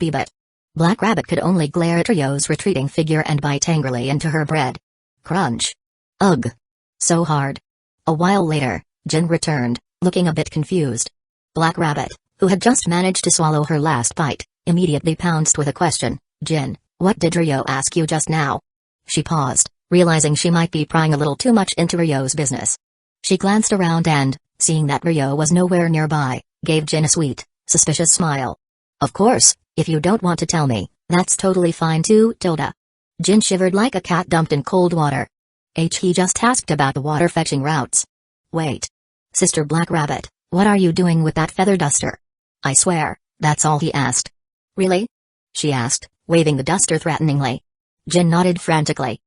Speaker 1: Beebit. Black Rabbit could only glare at Rio's retreating figure and bite angrily into her bread. Crunch. Ugh. So hard. A while later, Jin returned, looking a bit confused. Black Rabbit, who had just managed to swallow her last bite, immediately pounced with a question. Jin, what did Rio ask you just now? She paused, realizing she might be prying a little too much into Rio's business. She glanced around and, seeing that Rio was nowhere nearby, gave Jin a sweet, suspicious smile. Of course, if you don't want to tell me, that's totally fine too, Tilda. Jin shivered like a cat dumped in cold water. He just asked about the water-fetching routes. Wait. Sister Black Rabbit, what are you doing with that feather duster? I swear, that's all he asked. Really? She asked, waving the duster threateningly. Jin nodded frantically.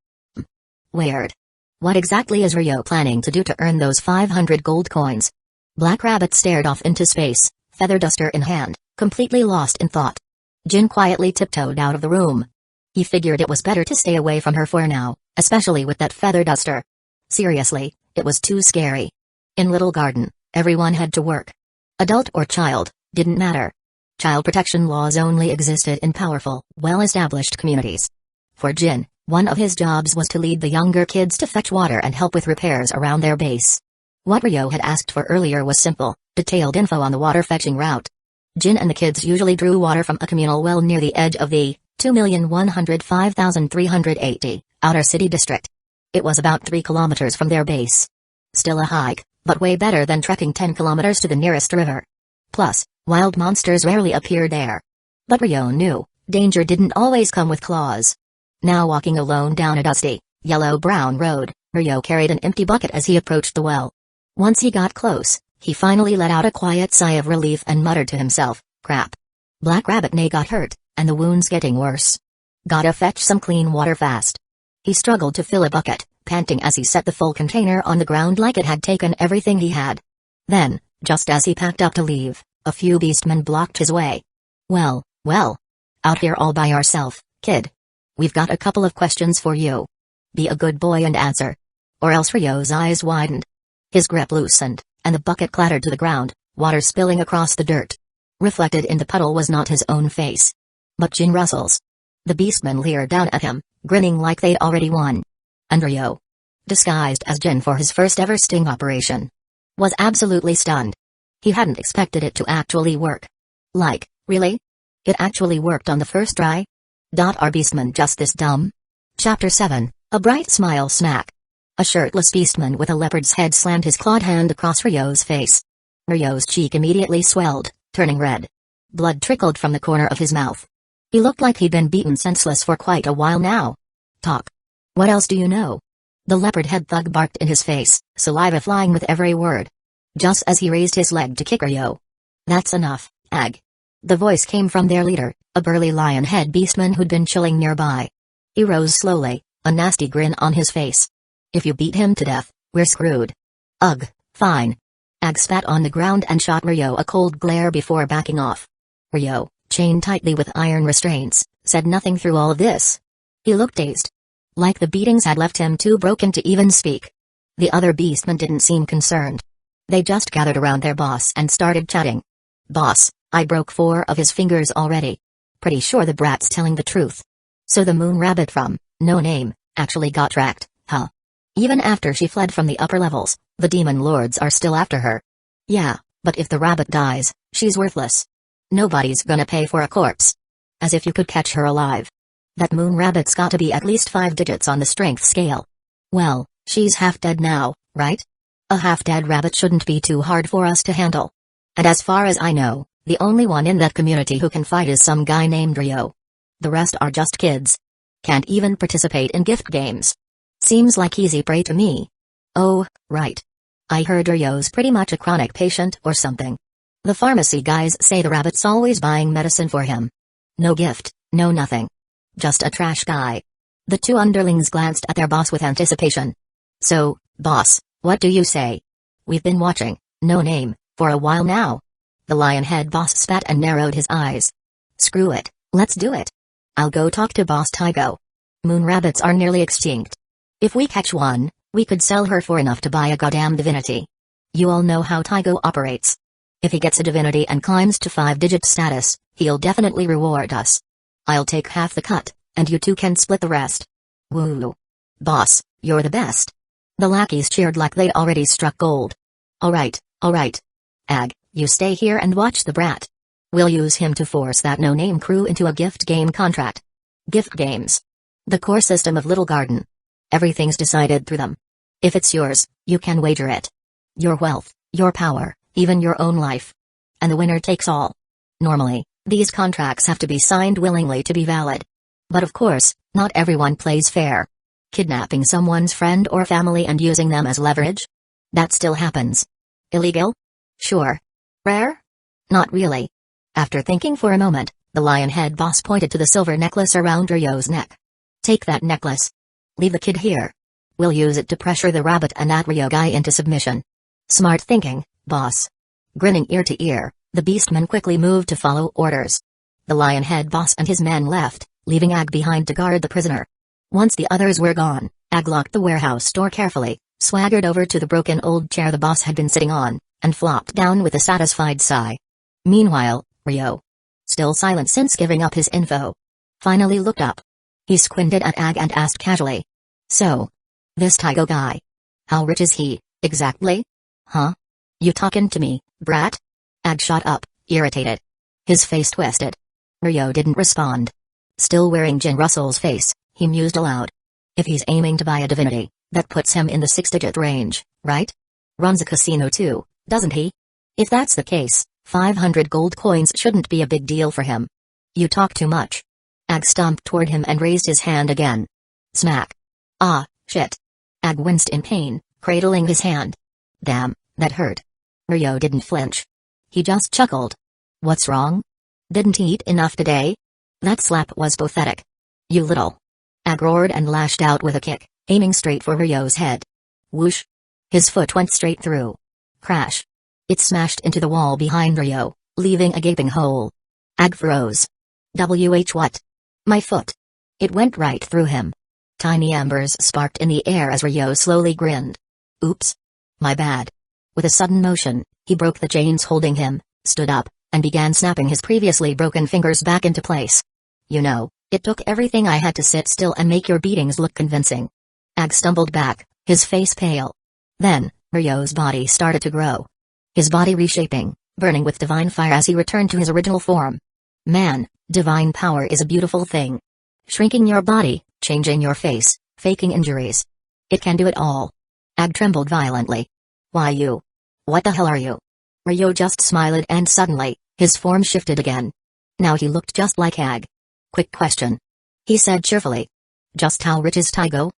Speaker 1: Weird. What exactly is Rio planning to do to earn those 500 gold coins? Black Rabbit stared off into space, feather duster in hand, completely lost in thought. Jin quietly tiptoed out of the room. He figured it was better to stay away from her for now, especially with that feather duster. Seriously, it was too scary. In Little Garden, everyone had to work. Adult or child, didn't matter. Child protection laws only existed in powerful, well-established communities. For Jin, one of his jobs was to lead the younger kids to fetch water and help with repairs around their base. What Rio had asked for earlier was simple, detailed info on the water-fetching route. Jin and the kids usually drew water from a communal well near the edge of the 2,105,380 outer city district. It was about 3 kilometers from their base. Still a hike, but way better than trekking 10 kilometers to the nearest river. Plus, wild monsters rarely appeared there. But Rio knew, danger didn't always come with claws. Now walking alone down a dusty, yellow-brown road, Rio carried an empty bucket as he approached the well. Once he got close, he finally let out a quiet sigh of relief and muttered to himself, crap. Black Rabbit Nay got hurt, and the wound's getting worse. Gotta fetch some clean water fast. He struggled to fill a bucket, panting as he set the full container on the ground like it had taken everything he had. Then, just as he packed up to leave, a few beastmen blocked his way. Well. Out here all by yourself, kid. We've got a couple of questions for you. Be a good boy and answer. Or else. Rio's eyes widened. His grip loosened, and the bucket clattered to the ground, water spilling across the dirt. Reflected in the puddle was not his own face, but Jin Russell's. The beastmen leered down at him, grinning like they'd already won. And Rio, disguised as Jin for his first ever sting operation, was absolutely stunned. He hadn't expected it to actually work. Like, really? It actually worked on the first try? Are beastmen just this dumb? Chapter 7, A Bright Smile Snack. A shirtless beastman with a leopard's head slammed his clawed hand across Rio's face. Rio's cheek immediately swelled, turning red. Blood trickled from the corner of his mouth. He looked like he'd been beaten senseless for quite a while now. Talk. What else do you know? The leopard head thug barked in his face, saliva flying with every word. just as he raised his leg to kick Ryo. "That's enough, Ag." The voice came from their leader, a burly lion-head beastman who'd been chilling nearby. He rose slowly, a nasty grin on his face. "If you beat him to death, we're screwed." "Ugh, fine." Ag spat on the ground and shot Ryo a cold glare before backing off. Ryo, chained tightly with iron restraints, said nothing through all of this. He looked dazed. Like the beatings had left him too broken to even speak. The other beastmen didn't seem concerned. They just gathered around their boss and started chatting. "Boss, I broke 4 of his fingers already. Pretty sure the brat's telling the truth. So the moon rabbit from No Name actually got tracked, huh? Even after she fled from the upper levels, the demon lords are still after her." "Yeah, but if the rabbit dies, she's worthless. Nobody's gonna pay for a corpse. As if you could catch her alive. That moon rabbit's got to be at least 5 digits on the strength scale. Well, she's half dead now, right? A half-dead rabbit shouldn't be too hard for us to handle. And as far as I know, the only one in that community who can fight is some guy named Ryo. The rest are just kids. Can't even participate in gift games. Seems like easy prey to me." "Oh, right. I heard Ryo's pretty much a chronic patient or something. The pharmacy guys say the rabbit's always buying medicine for him. No gift, no nothing. Just a trash guy." The 2 underlings glanced at their boss with anticipation. "So, boss, what do you say? We've been watching No Name for a while now." The lion-head boss spat and narrowed his eyes. "Screw it, let's do it. I'll go talk to Boss Tygo. Moon rabbits are nearly extinct. If we catch one, we could sell her for enough to buy a goddamn divinity. You all know how Tygo operates. If he gets a divinity and climbs to 5-digit status, he'll definitely reward us. I'll take half the cut, and you 2 can split the rest." "Woo. Boss, you're the best." The lackeys cheered like they'd already struck gold. All right. Ag, you stay here and watch the brat. We'll use him to force that no-name crew into a gift game contract." Gift games. The core system of Little Garden. Everything's decided through them. If it's yours, you can wager it. Your wealth, your power, even your own life. And the winner takes all. Normally, these contracts have to be signed willingly to be valid. But of course, not everyone plays fair. Kidnapping someone's friend or family and using them as leverage? That still happens. Illegal? Sure. Rare? Not really. After thinking for a moment, the lion-head boss pointed to the silver necklace around Ryo's neck. "Take that necklace. Leave the kid here. We'll use it to pressure the rabbit and that Ryo guy into submission." "Smart thinking, boss." Grinning ear to ear, the beastmen quickly moved to follow orders. The lion-head boss and his men left, leaving Ag behind to guard the prisoner. Once the others were gone, Ag locked the warehouse door carefully, swaggered over to the broken old chair the boss had been sitting on, and flopped down with a satisfied sigh. Meanwhile, Ryo, still silent since giving up his info, finally looked up. He squinted at Ag and asked casually. "So, this Tygo guy. How rich is he, exactly? Huh? You talking to me, brat?" Ag shot up, irritated. His face twisted. Ryo didn't respond. Still wearing Jin Russell's face, he mused aloud. If he's aiming to buy a divinity, that puts him in the 6-digit range, right? Runs a casino too, doesn't he? If that's the case, 500 gold coins shouldn't be a big deal for him. You talk too much. Ag stomped toward him and raised his hand again. Smack. Ah, shit. Ag winced in pain, cradling his hand. Damn, that hurt. Ryo didn't flinch. He just chuckled. What's wrong? Didn't he eat enough today? That slap was pathetic. You little. Ag roared and lashed out with a kick, aiming straight for Ryo's head. Whoosh. His foot went straight through. Crash. It smashed into the wall behind Ryo, leaving a gaping hole. Ag froze. What? My foot. It went right through him. Tiny embers sparked in the air as Ryo slowly grinned. Oops. My bad. With a sudden motion, he broke the chains holding him, stood up, and began snapping his previously broken fingers back into place. You know, it took everything I had to sit still and make your beatings look convincing. Ag stumbled back, his face pale. Then, Ryo's body started to grow. His body reshaping, burning with divine fire as he returned to his original form. Man, divine power is a beautiful thing. Shrinking your body, changing your face, faking injuries. It can do it all. Ag trembled violently. Why you? What the hell are you? Ryo just smiled and suddenly, his form shifted again. Now he looked just like Ag. Quick question. He said cheerfully. Just how rich is Tygo?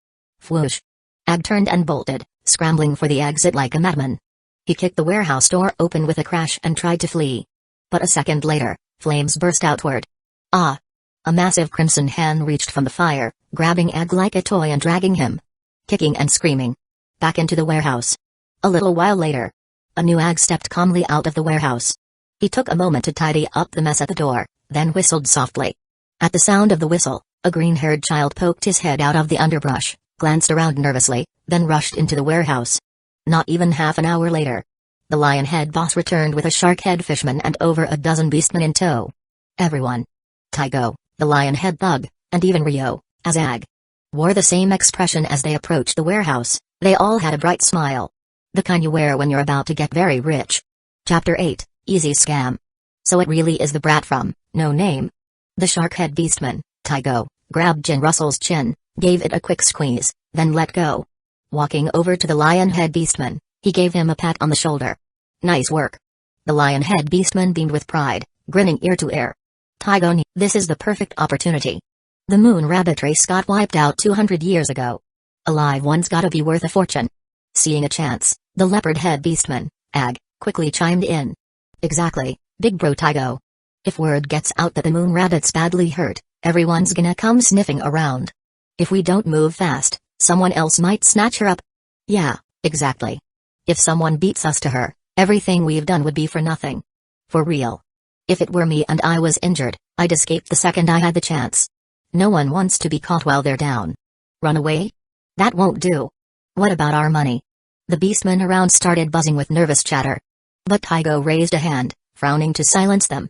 Speaker 1: Whoosh. Ag turned and bolted, scrambling for the exit like a madman. He kicked the warehouse door open with a crash and tried to flee. But a second later, flames burst outward. Ah! A massive crimson hand reached from the fire, grabbing Egg like a toy and dragging him, kicking and screaming, back into the warehouse. A little while later, a new Egg stepped calmly out of the warehouse. He took a moment to tidy up the mess at the door, then whistled softly. At the sound of the whistle, a green-haired child poked his head out of the underbrush, glanced around nervously, then rushed into the warehouse. Not even half an hour later, the Lionhead boss returned with a shark-head fishman and over a dozen beastmen in tow. Everyone, Tygo, the Lionhead thug, and even Ryo, as Egg, wore the same expression as they approached the warehouse. They all had a bright smile. The kind you wear when you're about to get very rich. Chapter 8, Easy Scam. So it really is the brat from No Name. The shark-head beastman, Tygo, grabbed Jin Russell's chin, gave it a quick squeeze, then let go. Walking over to the Lionhead beastman, he gave him a pat on the shoulder. Nice work. The Lionhead beastman beamed with pride, grinning ear to ear. Tygo, this is the perfect opportunity. The moon rabbit race got wiped out 200 years ago. A live one's gotta be worth a fortune. Seeing a chance, the leopard-head beastman, Egg, quickly chimed in. Exactly, big bro Tygo. If word gets out that the moon rabbit's badly hurt, everyone's gonna come sniffing around. If we don't move fast, someone else might snatch her up. Yeah, exactly. If someone beats us to her, everything we've done would be for nothing. For real. If it were me and I was injured, I'd escape the second I had the chance. No one wants to be caught while they're down. Run away? That won't do. What about our money? The beastmen around started buzzing with nervous chatter. But Tygo raised a hand, frowning to silence them.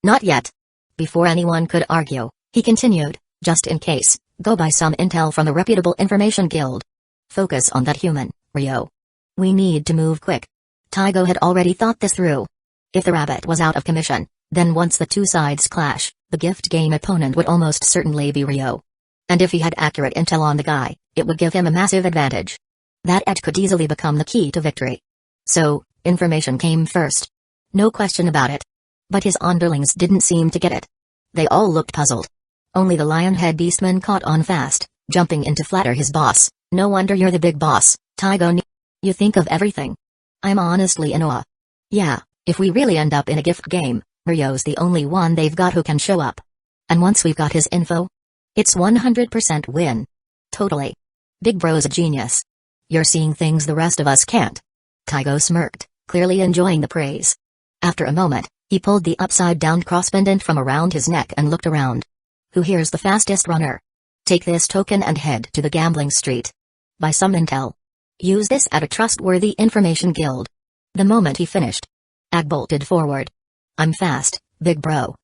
Speaker 1: Not yet. Before anyone could argue, he continued, just in case, go buy some intel from a reputable information guild. Focus on that human, Ryo. We need to move quick. Tygo had already thought this through. If the rabbit was out of commission, then once the two sides clash, the gift game opponent would almost certainly be Ryo. And if he had accurate intel on the guy, it would give him a massive advantage. That edge could easily become the key to victory. So, information came first. No question about it. But his underlings didn't seem to get it. They all looked puzzled. Only the Lionhead beastman caught on fast, jumping in to flatter his boss. No wonder you're the big boss, Tygo. You think of everything. I'm honestly in awe. Yeah, if we really end up in a gift game, Ryo's the only one they've got who can show up. And once we've got his info, it's 100% win. Totally. Big bro's a genius. You're seeing things the rest of us can't. Tygo smirked, clearly enjoying the praise. After a moment, he pulled the upside-down cross pendant from around his neck and looked around. Who here's the fastest runner? Take this token and head to the gambling street. Buy some intel. Use this at a trustworthy information guild. The moment he finished, Egg bolted forward. I'm fast, big bro.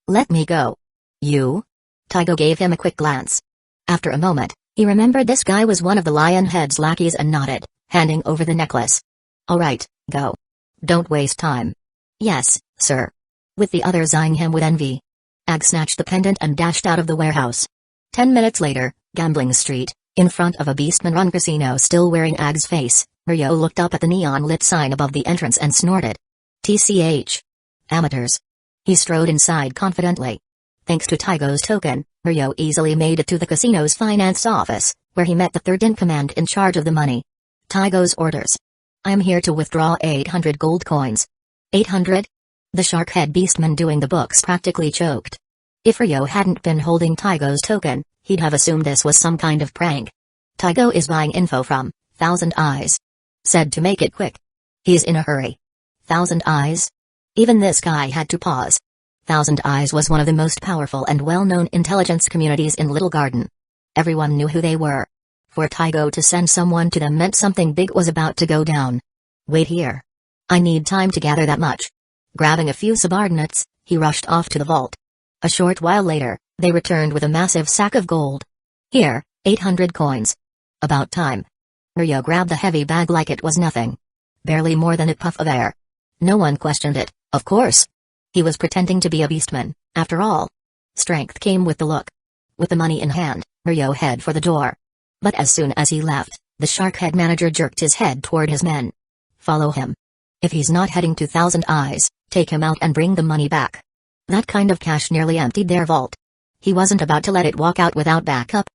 Speaker 1: Let me go. You? Tygo gave him a quick glance. After a moment, he remembered this guy was one of the Lionhead's lackeys and nodded, handing over the necklace. All right, go. Don't waste time. Yes, sir. With the others eyeing him with envy, Egg snatched the pendant and dashed out of the warehouse. 10 minutes later, Gambling Street, in front of a beastman-run casino still wearing Egg's face, Ryo looked up at the neon-lit sign above the entrance and snorted. TCH. Amateurs. He strode inside confidently. Thanks to Tygo's token, Ryo easily made it to the casino's finance office, where he met the third-in-command in charge of the money. Tygo's orders. I'm here to withdraw 800 gold coins. 800? The shark-head beastman doing the books practically choked. If Ryo hadn't been holding Tygo's token, he'd have assumed this was some kind of prank. Tygo is buying info from Thousand Eyes. Said to make it quick. He's in a hurry. Thousand Eyes? Even this guy had to pause. Thousand Eyes was one of the most powerful and well-known intelligence communities in Little Garden. Everyone knew who they were. For Tygo to send someone to them meant something big was about to go down. Wait here. I need time to gather that much. Grabbing a few subordinates, he rushed off to the vault. A short while later, they returned with a massive sack of gold. Here, 800 coins. About time. Ryo grabbed the heavy bag like it was nothing. Barely more than a puff of air. No one questioned it, of course. He was pretending to be a beastman, after all. Strength came with the look. With the money in hand, Ryo headed for the door. But as soon as he left, the shark-head manager jerked his head toward his men. Follow him. If he's not heading to Thousand Eyes, take him out and bring the money back. That kind of cash nearly emptied their vault. He wasn't about to let it walk out without backup.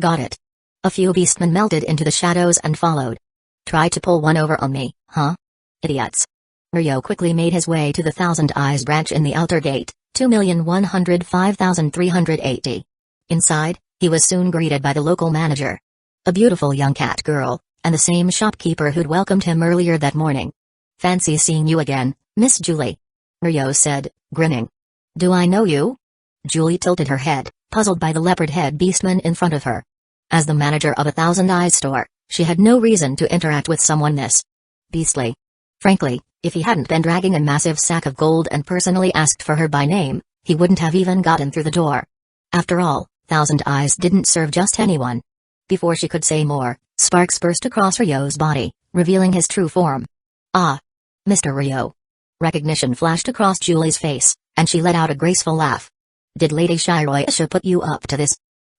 Speaker 1: Got it. A few beastmen melted into the shadows and followed. Try to pull one over on me, huh? Idiots. Ryo quickly made his way to the Thousand Eyes branch in the outer gate, 2,105,380. Inside, he was soon greeted by the local manager, a beautiful young cat girl, and the same shopkeeper who'd welcomed him earlier that morning. "Fancy seeing you again, Miss Julie," Ryo said, grinning. "Do I know you?" Julie tilted her head, puzzled by the leopard-head beastman in front of her. As the manager of a Thousand Eyes store, she had no reason to interact with someone this beastly. Frankly, if he hadn't been dragging a massive sack of gold and personally asked for her by name, he wouldn't have even gotten through the door. After all, Thousand Eyes didn't serve just anyone. Before she could say more, sparks burst across Ryo's body, revealing his true form. "Ah! Mr. Ryo." Recognition flashed across Julie's face, and she let out a graceful laugh. "Did Lady Shiroisha put you up to this?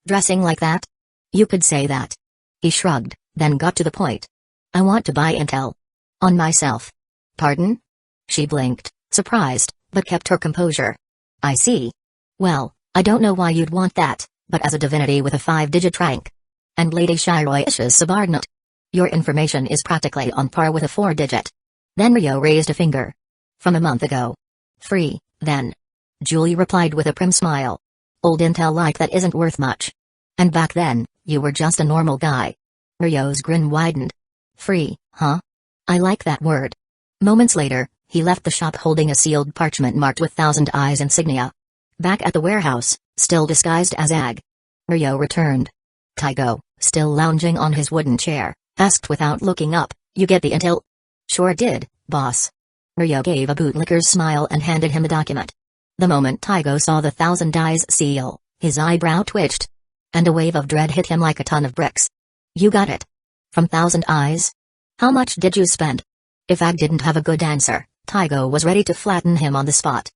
Speaker 1: Dressing like that?" "You could say that." He shrugged, then got to the point. "I want to buy intel. On myself." "Pardon?" She blinked, surprised, but kept her composure. "I see. Well, I don't know why you'd want that, but as a divinity with a 5-digit rank, and Lady Shiroisha's subordinate, your information is practically on par with a 4-digit. Then Ryo raised a finger. "From a month ago. Free, then." Julie replied with a prim smile. "Old intel like that isn't worth much. And back then, you were just a normal guy." Ryo's grin widened. "Free, huh? I like that word." Moments later, he left the shop holding a sealed parchment marked with Thousand Eyes insignia. Back at the warehouse, still disguised as Ag, Ryo returned. Taigo, still lounging on his wooden chair, asked without looking up, "You get the intel?" "Sure did, boss." Ryo gave a bootlicker's smile and handed him the document. The moment Taigo saw the Thousand Eyes seal, his eyebrow twitched, and a wave of dread hit him like a ton of bricks. "You got it? From Thousand Eyes? How much did you spend?" If Ag didn't have a good answer, Taigo was ready to flatten him on the spot.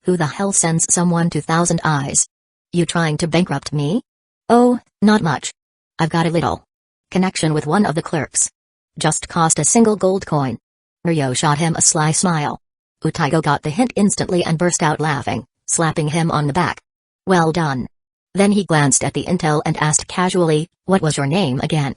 Speaker 1: "Who the hell sends someone to Thousand Eyes? You trying to bankrupt me?" "Oh, not much. I've got a little connection with one of the clerks. Just cost a single gold coin." Ryo shot him a sly smile. Taigo got the hint instantly and burst out laughing, slapping him on the back. "Well done." Then he glanced at the intel and asked casually, "What was your name again?"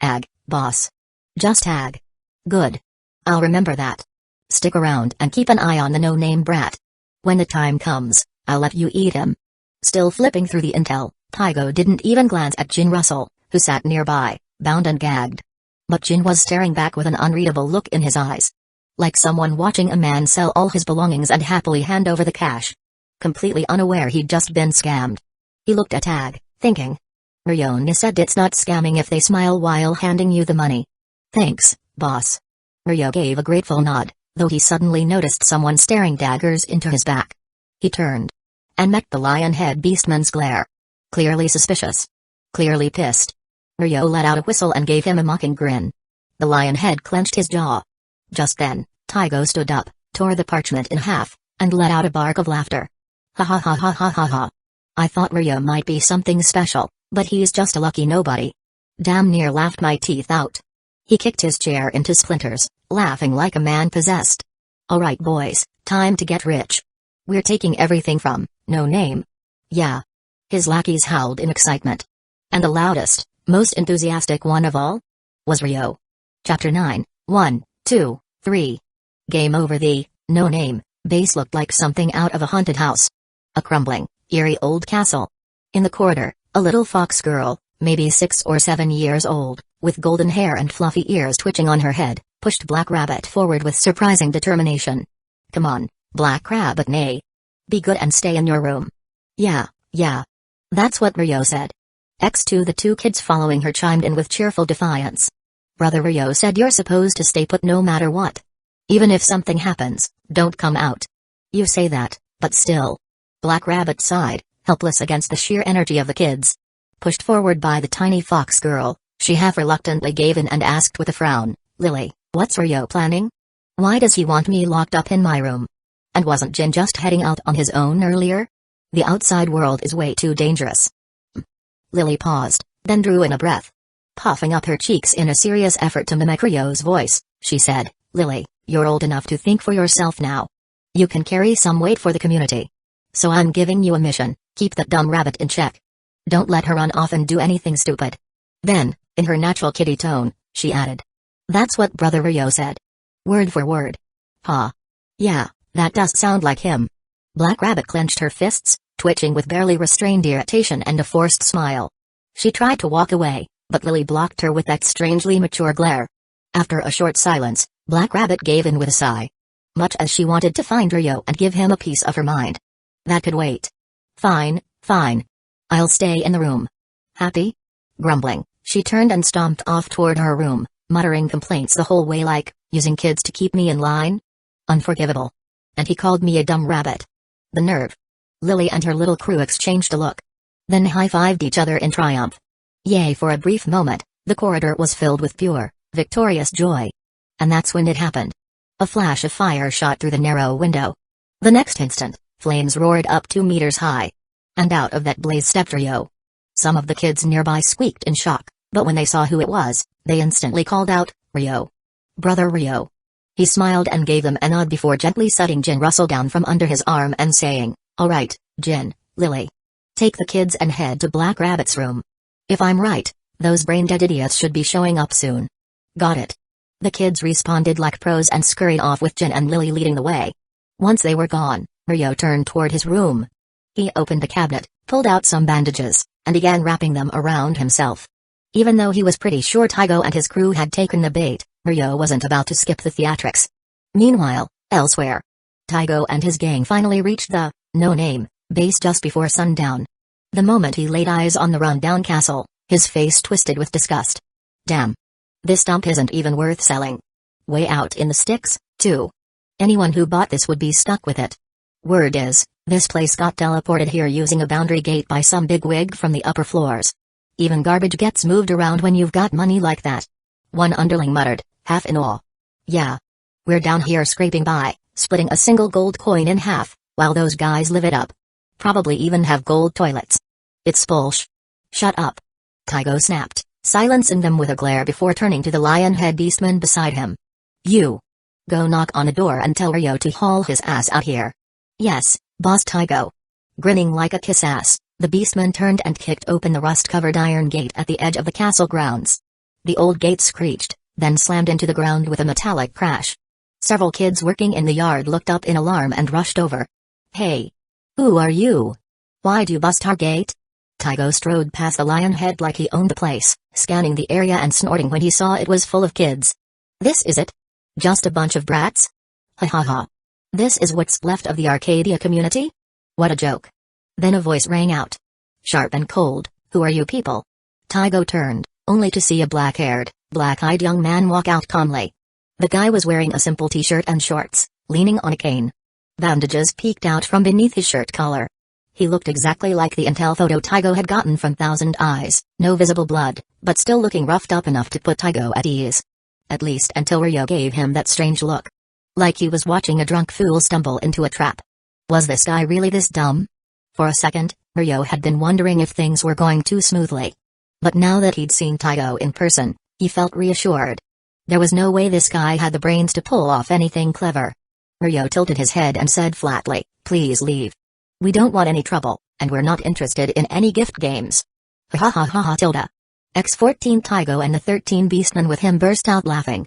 Speaker 1: "Ag, boss." "Just Ag. Good. I'll remember that. Stick around and keep an eye on the no-name brat. When the time comes, I'll let you eat him." Still flipping through the intel, Taigo didn't even glance at Jin Russell, who sat nearby, bound and gagged. But Jin was staring back with an unreadable look in his eyes. Like someone watching a man sell all his belongings and happily hand over the cash. Completely unaware he'd just been scammed. He looked at Ag, thinking. Ryo said it's not scamming if they smile while handing you the money. "Thanks, boss." Ryo gave a grateful nod, though he suddenly noticed someone staring daggers into his back. He turned. And met the lion-head beastman's glare. Clearly suspicious. Clearly pissed. Ryo let out a whistle and gave him a mocking grin. The lion-head clenched his jaw. Just then, Taigo stood up, tore the parchment in half, and let out a bark of laughter. "Ha ha ha ha ha ha ha. I thought Ryo might be something special, but he's just a lucky nobody." Damn near laughed my teeth out. He kicked his chair into splinters, laughing like a man possessed. "Alright boys, time to get rich. We're taking everything from No Name." "Yeah." His lackeys howled in excitement. And the loudest, most enthusiastic one of all? Was Ryo. Chapter 9, 1, 2, 3. Game over. The No Name base looked like something out of a haunted house. A crumbling, eerie old castle. In the corridor, a little fox girl, maybe 6 or 7 years old, with golden hair and fluffy ears twitching on her head, pushed Black Rabbit forward with surprising determination. "Come on, Black Rabbit, nay. Be good and stay in your room." Yeah. That's what Ryo said. X2 The two kids following her chimed in with cheerful defiance. "Brother Ryo said you're supposed to stay put no matter what. Even if something happens, don't come out." "You say that, but still." Black Rabbit sighed, helpless against the sheer energy of the kids. Pushed forward by the tiny fox girl, she half reluctantly gave in and asked with a frown, "Lily, what's Ryo planning? Why does he want me locked up in my room? And wasn't Jin just heading out on his own earlier? The outside world is way too dangerous." Lily paused, then drew in a breath. Puffing up her cheeks in a serious effort to mimic Ryo's voice, she said, "Lily, you're old enough to think for yourself now. You can carry some weight for the community. So I'm giving you a mission, keep that dumb rabbit in check. Don't let her run off and do anything stupid." Then, in her natural kitty tone, she added. "That's what Brother Ryo said." Word for word. Ha. Yeah, that does sound like him. Black Rabbit clenched her fists, twitching with barely restrained irritation and a forced smile. She tried to walk away, but Lily blocked her with that strangely mature glare. After a short silence, Black Rabbit gave in with a sigh. Much as she wanted to find Ryo and give him a piece of her mind. That could wait. Fine, fine. I'll stay in the room. Happy? Grumbling, she turned and stomped off toward her room, muttering complaints the whole way like, using kids to keep me in line? Unforgivable. And he called me a dumb rabbit. The nerve. Lily and her little crew exchanged a look. Then high-fived each other in triumph. Yay, for a brief moment, the corridor was filled with pure, victorious joy. And that's when it happened. A flash of fire shot through the narrow window. The next instant, flames roared up 2 meters high. And out of that blaze stepped Ryo. Some of the kids nearby squeaked in shock, but when they saw who it was, they instantly called out, Ryo. Brother Ryo. He smiled and gave them a nod before gently setting Jin Russell down from under his arm and saying, All right, Jin, Lily. Take the kids and head to Black Rabbit's room. If I'm right, those brain-dead idiots should be showing up soon. Got it. The kids responded like pros and scurried off with Jin and Lily leading the way. Once they were gone, Ryo turned toward his room. He opened a cabinet, pulled out some bandages, and began wrapping them around himself. Even though he was pretty sure Taigo and his crew had taken the bait, Ryo wasn't about to skip the theatrics. Meanwhile, elsewhere, Taigo and his gang finally reached the no-name base just before sundown. The moment he laid eyes on the run-down castle, his face twisted with disgust. Damn. This dump isn't even worth selling. Way out in the sticks, too. Anyone who bought this would be stuck with it. Word is, this place got teleported here using a boundary gate by some bigwig from the upper floors. Even garbage gets moved around when you've got money like that. One underling muttered, half in awe. Yeah. We're down here scraping by, splitting a single gold coin in half, while those guys live it up. Probably even have gold toilets. It's bullsh. Shut up. Taigo snapped, silencing them with a glare before turning to the lion-head beastman beside him. You. Go knock on a door and tell Ryo to haul his ass out here. Yes, Boss Taigo. Grinning like a kiss-ass, the beastman turned and kicked open the rust-covered iron gate at the edge of the castle grounds. The old gate screeched, then slammed into the ground with a metallic crash. Several kids working in the yard looked up in alarm and rushed over. Hey. Who are you? Why'd you bust our gate? Taigo strode past the lion head like he owned the place, scanning the area and snorting when he saw it was full of kids. This is it? Just a bunch of brats? Ha ha ha. This is what's left of the Arcadia community? What a joke. Then a voice rang out. Sharp and cold, who are you people? Taigo turned, only to see a black-haired, black-eyed young man walk out calmly. The guy was wearing a simple t-shirt and shorts, leaning on a cane. Bandages peeked out from beneath his shirt collar. He looked exactly like the intel photo Taigo had gotten from Thousand Eyes, no visible blood, but still looking roughed up enough to put Taigo at ease. At least until Ryo gave him that strange look. Like he was watching a drunk fool stumble into a trap. Was this guy really this dumb? For a second, Ryo had been wondering if things were going too smoothly. But now that he'd seen Taigo in person, he felt reassured. There was no way this guy had the brains to pull off anything clever. Ryo tilted his head and said flatly, please leave. We don't want any trouble, and we're not interested in any gift games. Ha ha ha ha tilde. X-14 Taigo and the 13 beastmen with him burst out laughing.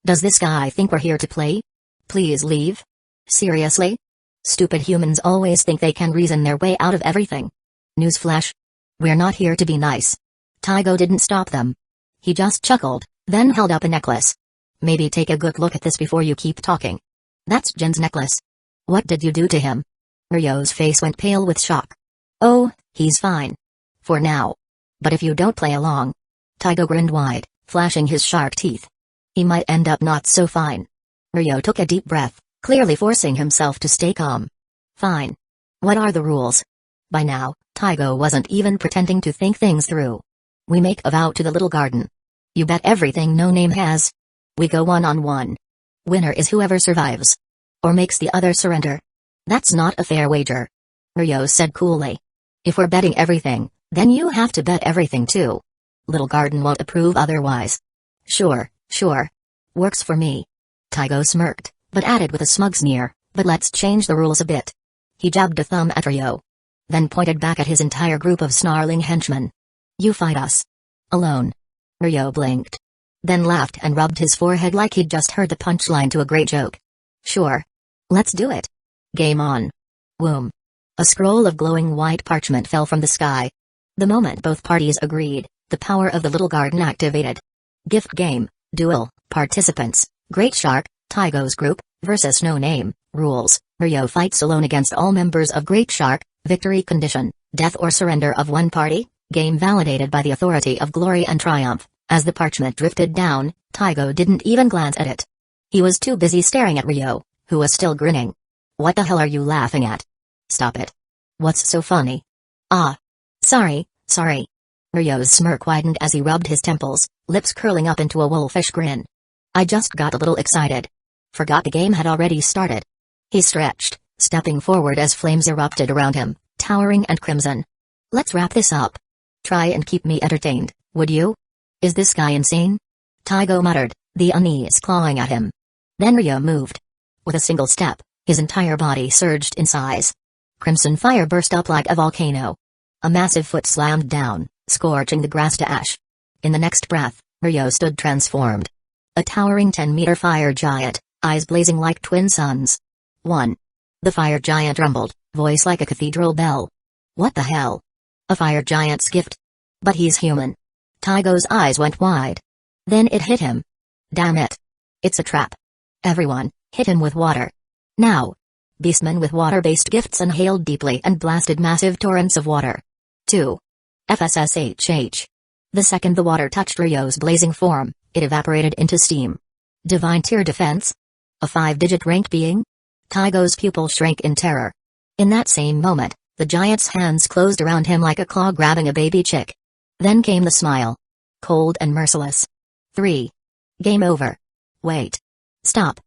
Speaker 1: Does this guy think we're here to play? Please leave? Seriously? Stupid humans always think they can reason their way out of everything. Newsflash. We're not here to be nice. Taigo didn't stop them. He just chuckled, then held up a necklace. Maybe take a good look at this before you keep talking. That's Jin's necklace. What did you do to him? Ryo's face went pale with shock. Oh, he's fine. For now. But if you don't play along. Taigo grinned wide, flashing his shark teeth. He might end up not so fine. Ryo took a deep breath, clearly forcing himself to stay calm. Fine. What are the rules? By now, Taigo wasn't even pretending to think things through. We make a vow to the little garden. You bet everything No Name has. We go one-on-one. Winner is whoever survives. Or makes the other surrender. That's not a fair wager. Ryo said coolly. If we're betting everything, then you have to bet everything too. Little garden won't approve otherwise. Sure, sure. Works for me. Taigo smirked, but added with a smug sneer, but let's change the rules a bit. He jabbed a thumb at Ryo. Then pointed back at his entire group of snarling henchmen. You fight us. Alone. Ryo blinked. then laughed and rubbed his forehead like he'd just heard the punchline to a great joke. Sure. Let's do it. Game on. Whoom. A scroll of glowing white parchment fell from the sky. The moment both parties agreed, the power of the little garden activated. Gift game, duel, participants, Great Shark, Tygo's group, versus No Name, rules, Ryo fights alone against all members of Great Shark, victory condition, death or surrender of one party, game validated by the authority of glory and triumph. As the parchment drifted down, Tygo didn't even glance at it. He was too busy staring at Ryo, who was still grinning. What the hell are you laughing at? Stop it. What's so funny? Ah. Sorry. Ryo's smirk widened as he rubbed his temples, lips curling up into a wolfish grin. I just got a little excited. Forgot the game had already started. He stretched, stepping forward as flames erupted around him, towering and crimson. Let's wrap this up. Try and keep me entertained, would you? Is this guy insane? Tygo muttered, the unease clawing at him. Then Ryo moved. With a single step, his entire body surged in size. Crimson fire burst up like a volcano. A massive foot slammed down, scorching the grass to ash. In the next breath, Ryo stood transformed. A towering 10-meter fire giant, eyes blazing like twin suns. 1. The fire giant rumbled, voice like a cathedral bell. What the hell? A fire giant's gift? But he's human. Tygo's eyes went wide. Then it hit him. Damn it. It's a trap. Everyone, hit him with water. Now. Beastmen with water-based gifts inhaled deeply and blasted massive torrents of water. 2. FSSHH. The second the water touched Ryo's blazing form, it evaporated into steam. Divine tier defense? A 5-digit rank being? Tygo's pupil shrank in terror. In that same moment, the giant's hands closed around him like a claw grabbing a baby chick. Then came the smile. Cold and merciless. 3. Game over. Wait. Stop.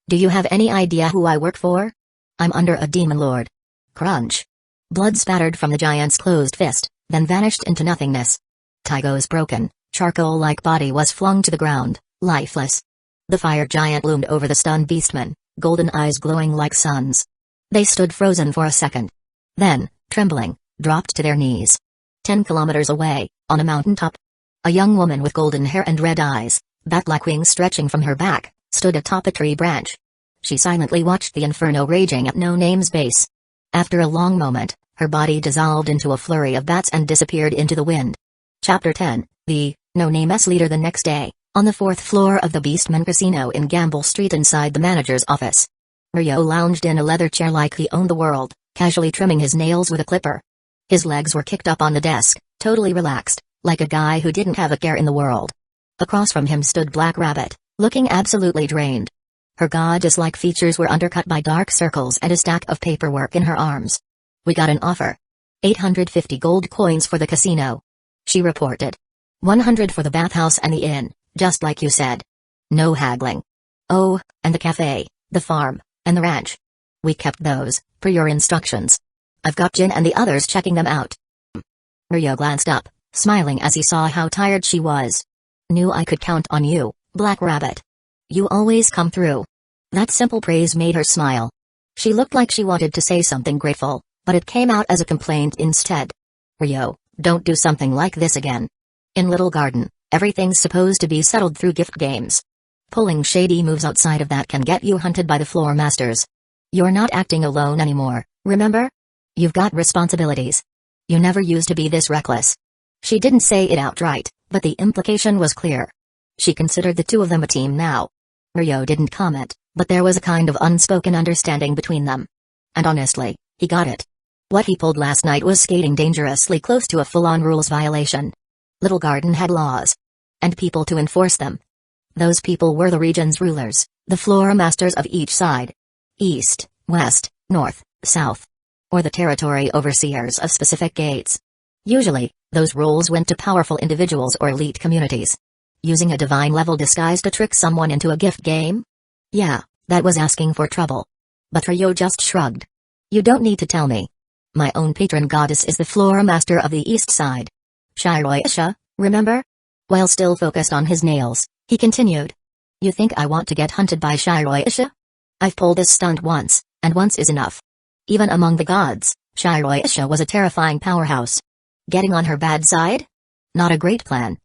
Speaker 1: Do you have any idea who I work for? I'm under a demon lord. Crunch. Blood spattered from the giant's closed fist, then vanished into nothingness. Tygo's broken, charcoal-like body was flung to the ground, lifeless. The fire giant loomed over the stunned beastmen, golden eyes glowing like suns. They stood frozen for a second. Then, trembling, dropped to their knees. 10 kilometers away, on a mountaintop, a young woman with golden hair and red eyes, bat-like wings stretching from her back, stood atop a tree branch. She silently watched the inferno raging at No Name's base. After a long moment, her body dissolved into a flurry of bats and disappeared into the wind. Chapter 10, the No Name's leader. The next day, on the 4th floor of the Beastman Casino in Gamble Street inside the manager's office. Ryo lounged in a leather chair like he owned the world, casually trimming his nails with a clipper. His legs were kicked up on the desk, totally relaxed, like a guy who didn't have a care in the world. Across from him stood Black Rabbit, looking absolutely drained. Her goddess-like features were undercut by dark circles and a stack of paperwork in her arms. We got an offer. 850 gold coins for the casino. She reported. 100 for the bathhouse and the inn, just like you said. No haggling. Oh, and the cafe, the farm, and the ranch. We kept those, per your instructions. I've got Jin and the others checking them out. Ryo glanced up, smiling as he saw how tired she was. Knew I could count on you, Black Rabbit. You always come through. That simple praise made her smile. She looked like she wanted to say something grateful, but it came out as a complaint instead. Ryo, don't do something like this again. In Little Garden, everything's supposed to be settled through gift games. Pulling shady moves outside of that can get you hunted by the floor masters. You're not acting alone anymore, remember? You've got responsibilities. You never used to be this reckless. She didn't say it outright, but the implication was clear. She considered the two of them a team now. Ryo didn't comment, but there was a kind of unspoken understanding between them. And honestly, he got it. What he pulled last night was skating dangerously close to a full-on rules violation. Little Garden had laws. And people to enforce them. Those people were the region's rulers, the floor masters of each side. East, west, north, south. Or the territory overseers of specific gates. Usually, those roles went to powerful individuals or elite communities. Using a divine-level disguise to trick someone into a gift game? Yeah, that was asking for trouble. But Ryo just shrugged. You don't need to tell me. My own patron goddess is the floor master of the east side. Shiroisha, remember? While still focused on his nails, he continued. You think I want to get hunted by Shiroisha? I've pulled this stunt once, and once is enough. Even among the gods, Shiroisha was a terrifying powerhouse. Getting on her bad side? Not a great plan.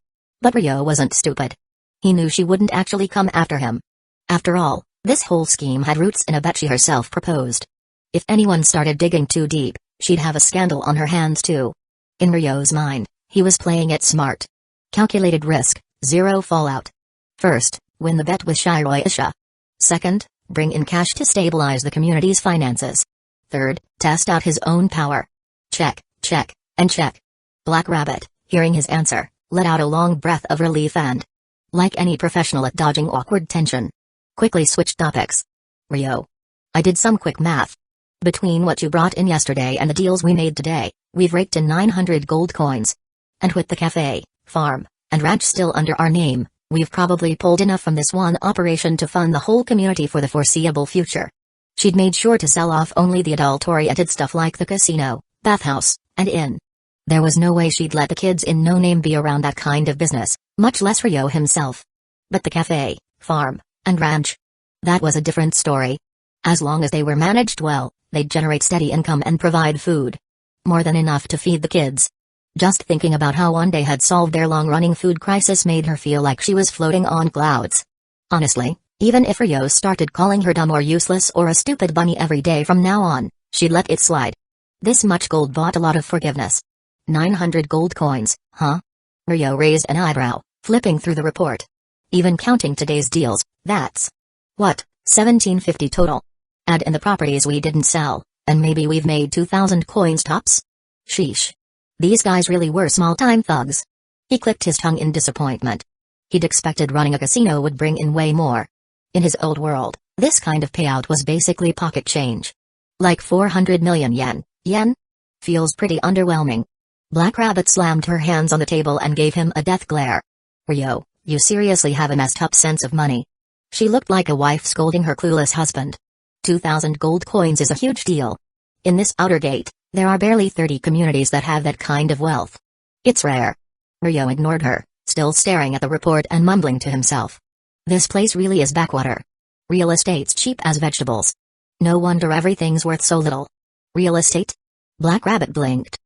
Speaker 1: But Ryo wasn't stupid. He knew she wouldn't actually come after him. After all, this whole scheme had roots in a bet she herself proposed. If anyone started digging too deep, she'd have a scandal on her hands too. In Ryo's mind, he was playing it smart. Calculated risk, zero fallout. First, win the bet with Shiroisha. Second, bring in cash to stabilize the community's finances. Third, test out his own power. Check, check, and check. Black Rabbit, hearing his answer, let out a long breath of relief and, like any professional at dodging awkward tension, quickly switched topics. Ryo. I did some quick math. Between what you brought in yesterday and the deals we made today, we've raked in 900 gold coins. And with the cafe, farm, and ranch still under our name, we've probably pulled enough from this one operation to fund the whole community for the foreseeable future. She'd made sure to sell off only the adult-oriented stuff like the casino, bathhouse, and inn. There was no way she'd let the kids in no name be around that kind of business, much less Ryo himself. But the cafe, farm, and ranch? That was a different story. As long as they were managed well, they'd generate steady income and provide food. More than enough to feed the kids. Just thinking about how one day had solved their long-running food crisis made her feel like she was floating on clouds. Honestly, even if Ryo started calling her dumb or useless or a stupid bunny every day from now on, she'd let it slide. This much gold bought a lot of forgiveness. 900 gold coins, huh? Ryo raised an eyebrow, flipping through the report. Even counting today's deals, that's... what, 1750 total? Add in the properties we didn't sell, and maybe we've made 2,000 coins tops? Sheesh. These guys really were small-time thugs. He clicked his tongue in disappointment. He'd expected running a casino would bring in way more. In his old world, this kind of payout was basically pocket change. Like 400 million yen. Yen? Feels pretty underwhelming. Black Rabbit slammed her hands on the table and gave him a death glare. Ryo, you seriously have a messed up sense of money. She looked like a wife scolding her clueless husband. 2,000 gold coins is a huge deal. In this outer gate, there are barely 30 communities that have that kind of wealth. It's rare. Ryo ignored her, still staring at the report and mumbling to himself. This place really is backwater. Real estate's cheap as vegetables. No wonder everything's worth so little. Real estate? Black Rabbit blinked.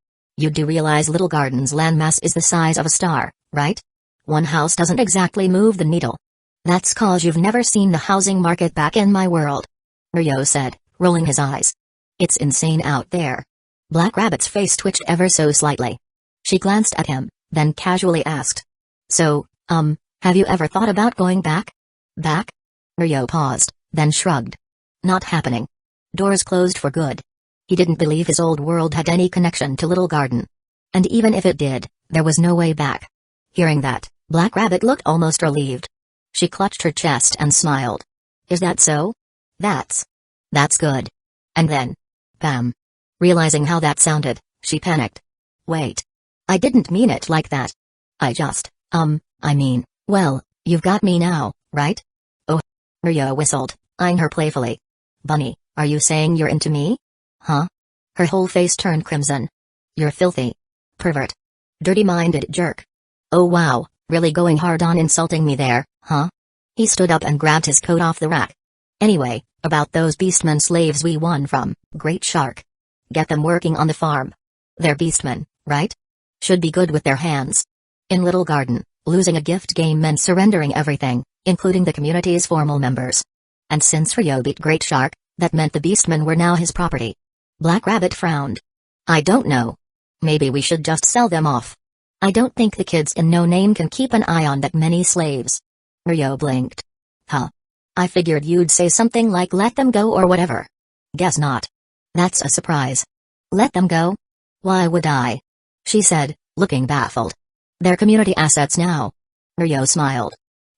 Speaker 1: You do realize Little Garden's landmass is the size of a star, right? One house doesn't exactly move the needle. That's 'cause you've never seen the housing market back in my world, Ryo said, rolling his eyes. It's insane out there. Black Rabbit's face twitched ever so slightly. She glanced at him, then casually asked. So, have you ever thought about going back? Back? Ryo paused, then shrugged. Not happening. Doors closed for good. He didn't believe his old world had any connection to Little Garden. And even if it did, there was no way back. Hearing that, Black Rabbit looked almost relieved. She clutched her chest and smiled. Is that so? That's good. And then, bam. Realizing how that sounded, she panicked. Wait. I didn't mean it like that. Well, you've got me now, right? Oh. Ryo whistled, eyeing her playfully. Bunny, are you saying you're into me? Huh? Her whole face turned crimson. You're filthy. Pervert. Dirty-minded jerk. Oh wow, really going hard on insulting me there, huh? He stood up and grabbed his coat off the rack. Anyway, about those beastmen slaves we won from, Great Shark. Get them working on the farm. They're beastmen, right? Should be good with their hands. In Little Garden, losing a gift game meant surrendering everything, including the community's formal members. And since Ryo beat Great Shark, that meant the beastmen were now his property. Black Rabbit frowned. I don't know. Maybe we should just sell them off. I don't think the kids in No Name can keep an eye on that many slaves. Ryo blinked. Huh. I figured you'd say something like let them go or whatever. Guess not. That's a surprise. Let them go? Why would I? She said, looking baffled. They're community assets now. Ryo smiled.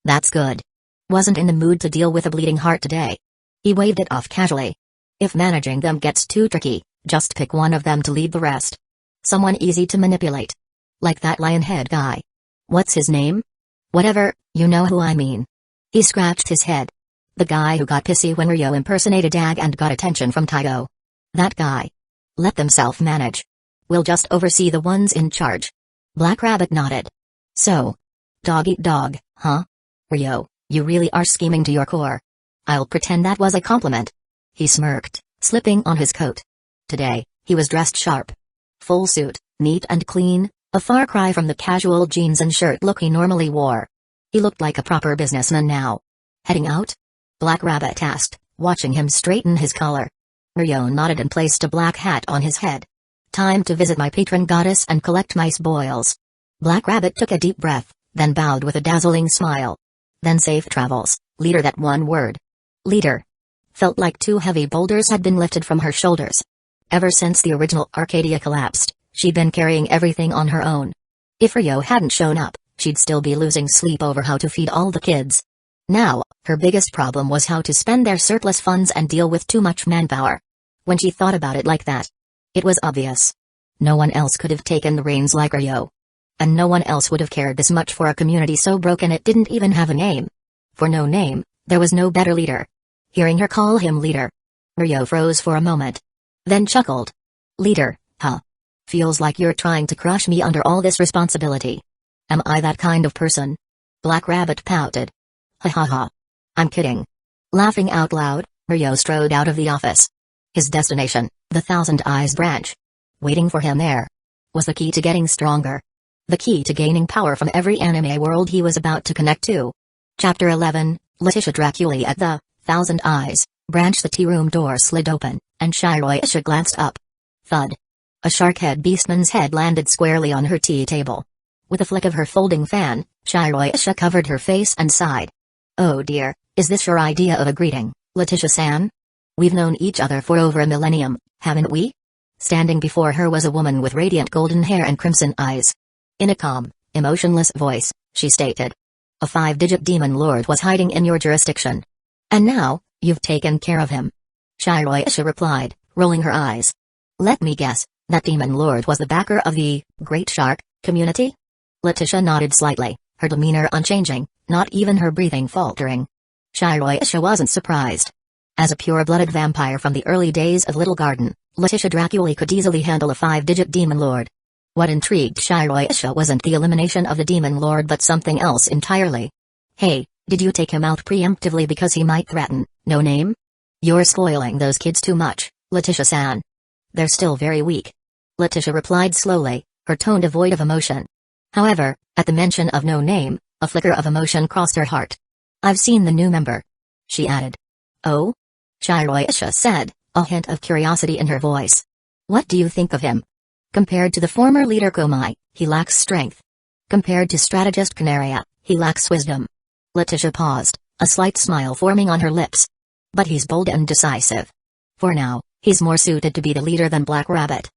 Speaker 1: That's good. Wasn't in the mood to deal with a bleeding heart today. He waved it off casually. If managing them gets too tricky, just pick one of them to lead the rest. Someone easy to manipulate. Like that lion-head guy. What's his name? Whatever, you know who I mean. He scratched his head. The guy who got pissy when Ryo impersonated Dag and got attention from Taigo. That guy. Let them self-manage. We'll just oversee the ones in charge. Black Rabbit nodded. So. Dog eat dog, huh? Ryo, you really are scheming to your core. I'll pretend that was a compliment. He smirked, slipping on his coat. Today, he was dressed sharp. Full suit, neat and clean, A far cry from the casual jeans and shirt look he normally wore. He looked like a proper businessman now. Heading out? Black Rabbit asked, watching him straighten his collar. Ryo nodded and placed a black hat on his head. Time to visit my patron goddess and collect mice boils. Black Rabbit took a deep breath, then bowed with a dazzling smile. Then safe travels, leader. That one word. Leader. Felt like 2 heavy boulders had been lifted from her shoulders. Ever since the original Arcadia collapsed, she'd been carrying everything on her own. If Ryo hadn't shown up, she'd still be losing sleep over how to feed all the kids. Now, her biggest problem was how to spend their surplus funds and deal with too much manpower. When she thought about it like that, it was obvious. No one else could have taken the reins like Ryo. And no one else would have cared this much for a community so broken it didn't even have a name. For no name, there was no better leader. Hearing her call him leader, Ryo froze for a moment. Then chuckled. Leader, huh? Feels like you're trying to crush me under all this responsibility. Am I that kind of person? Black Rabbit pouted. Ha ha ha. I'm kidding. Laughing out loud, Ryo strode out of the office. His destination, the Thousand Eyes branch. Waiting for him there was the key to getting stronger. The key to gaining power from every anime world he was about to connect to. Chapter 11, Letitia Dracula at the Thousand Eyes branch. The tea room door slid open, and Shiroisha glanced up. Thud. A shark-head beastman's head landed squarely on her tea table. With a flick of her folding fan, Shiroisha covered her face and sighed. Oh dear, is this your idea of a greeting, Letitia-san? We've known each other for over a millennium, haven't we? Standing before her was a woman with radiant golden hair and crimson eyes. In a calm, emotionless voice, she stated. A 5-digit demon lord was hiding in your jurisdiction. And now, you've taken care of him. Shiroisha replied, rolling her eyes. Let me guess, that demon lord was the backer of the Great Shark community? Letitia nodded slightly, her demeanor unchanging, not even her breathing faltering. Shiroisha wasn't surprised. As a pure-blooded vampire from the early days of Little Garden, Letitia Dracula could easily handle a 5-digit demon lord. What intrigued Shiroisha wasn't the elimination of the demon lord but something else entirely. Hey, did you take him out preemptively because he might threaten No Name? You're spoiling those kids too much, Letitia-san. They're still very weak. Letitia replied slowly, her tone devoid of emotion. However, at the mention of No Name, a flicker of emotion crossed her heart. I've seen the new member, she added. Oh? Shiroisha said, a hint of curiosity in her voice. What do you think of him? Compared to the former leader Komai, he lacks strength. Compared to strategist Canaria, he lacks wisdom. Letitia paused, a slight smile forming on her lips. But he's bold and decisive. For now, he's more suited to be the leader than Black Rabbit.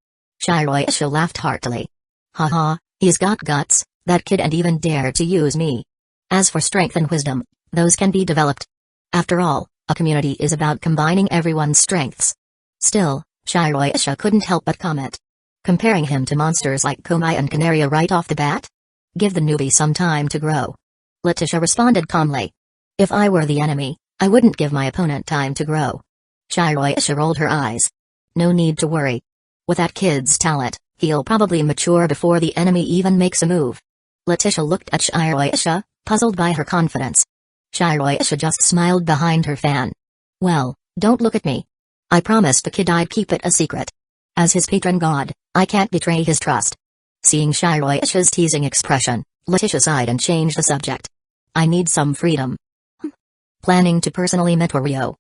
Speaker 1: Shiroisha laughed heartily. Haha, he's got guts, that kid, and even dared to use me. As for strength and wisdom, those can be developed. After all, a community is about combining everyone's strengths. Still, Shiroisha couldn't help but comment. Comparing him to monsters like Komai and Canaria right off the bat? Give the newbie some time to grow. Letitia responded calmly. If I were the enemy, I wouldn't give my opponent time to grow. Shiroisha rolled her eyes. No need to worry. With that kid's talent, he'll probably mature before the enemy even makes a move. Letitia looked at Shiroisha, puzzled by her confidence. Shiroisha just smiled behind her fan. Well, don't look at me. I promised the kid I'd keep it a secret. As his patron god, I can't betray his trust. Seeing Shiroisha's teasing expression, Letitia sighed and changed the subject. I need some freedom. Planning to personally mentor Ryo?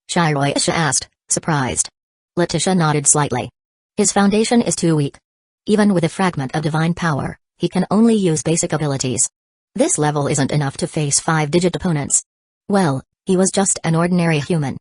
Speaker 1: Shiroisha asked, surprised. Letitia nodded slightly. His foundation is too weak. Even with a fragment of divine power, he can only use basic abilities. This level isn't enough to face 5-digit opponents. Well, he was just an ordinary human.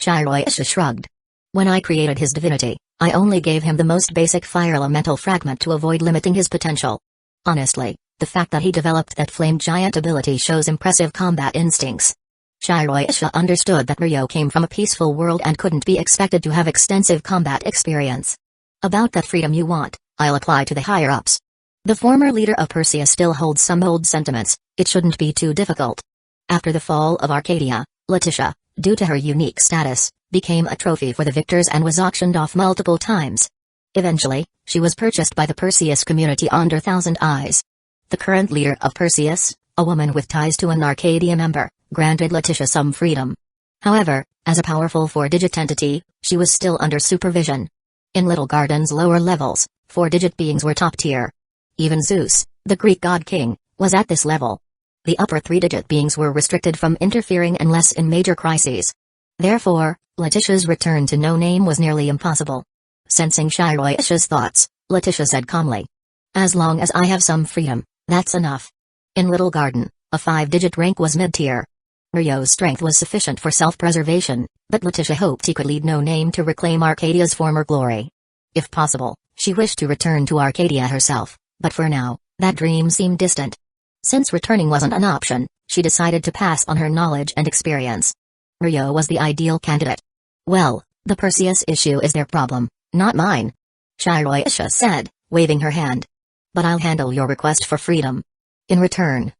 Speaker 1: Shiroisha shrugged. When I created his divinity, I only gave him the most basic fire elemental fragment to avoid limiting his potential. Honestly, the fact that he developed that flame giant ability shows impressive combat instincts. Shiroisha understood that Ryo came from a peaceful world and couldn't be expected to have extensive combat experience. About that freedom you want, I'll apply to the higher-ups. The former leader of Perseus still holds some old sentiments, it shouldn't be too difficult. After the fall of Arcadia, Letitia, due to her unique status, became a trophy for the victors and was auctioned off multiple times. Eventually, she was purchased by the Perseus community under Thousand Eyes. The current leader of Perseus, a woman with ties to an Arcadia member, granted Letitia some freedom. However, as a powerful 4-digit entity, she was still under supervision. In Little Garden's lower levels, 4-digit beings were top tier. Even Zeus, the Greek god king, was at this level. The upper three-digit beings were restricted from interfering unless in major crises. Therefore, Letitia's return to no name was nearly impossible. Sensing Shiroisha's thoughts, Letitia said calmly, "As long as I have some freedom, that's enough." In Little Garden, a 5-digit rank was mid-tier. Ryo's strength was sufficient for self-preservation, but Letitia hoped he could lead no name to reclaim Arcadia's former glory. If possible, she wished to return to Arcadia herself, but for now, that dream seemed distant. Since returning wasn't an option, she decided to pass on her knowledge and experience. Ryo was the ideal candidate. "Well, the Perseus issue is their problem, not mine," Shiroisha said, waving her hand. "But I'll handle your request for freedom. In return."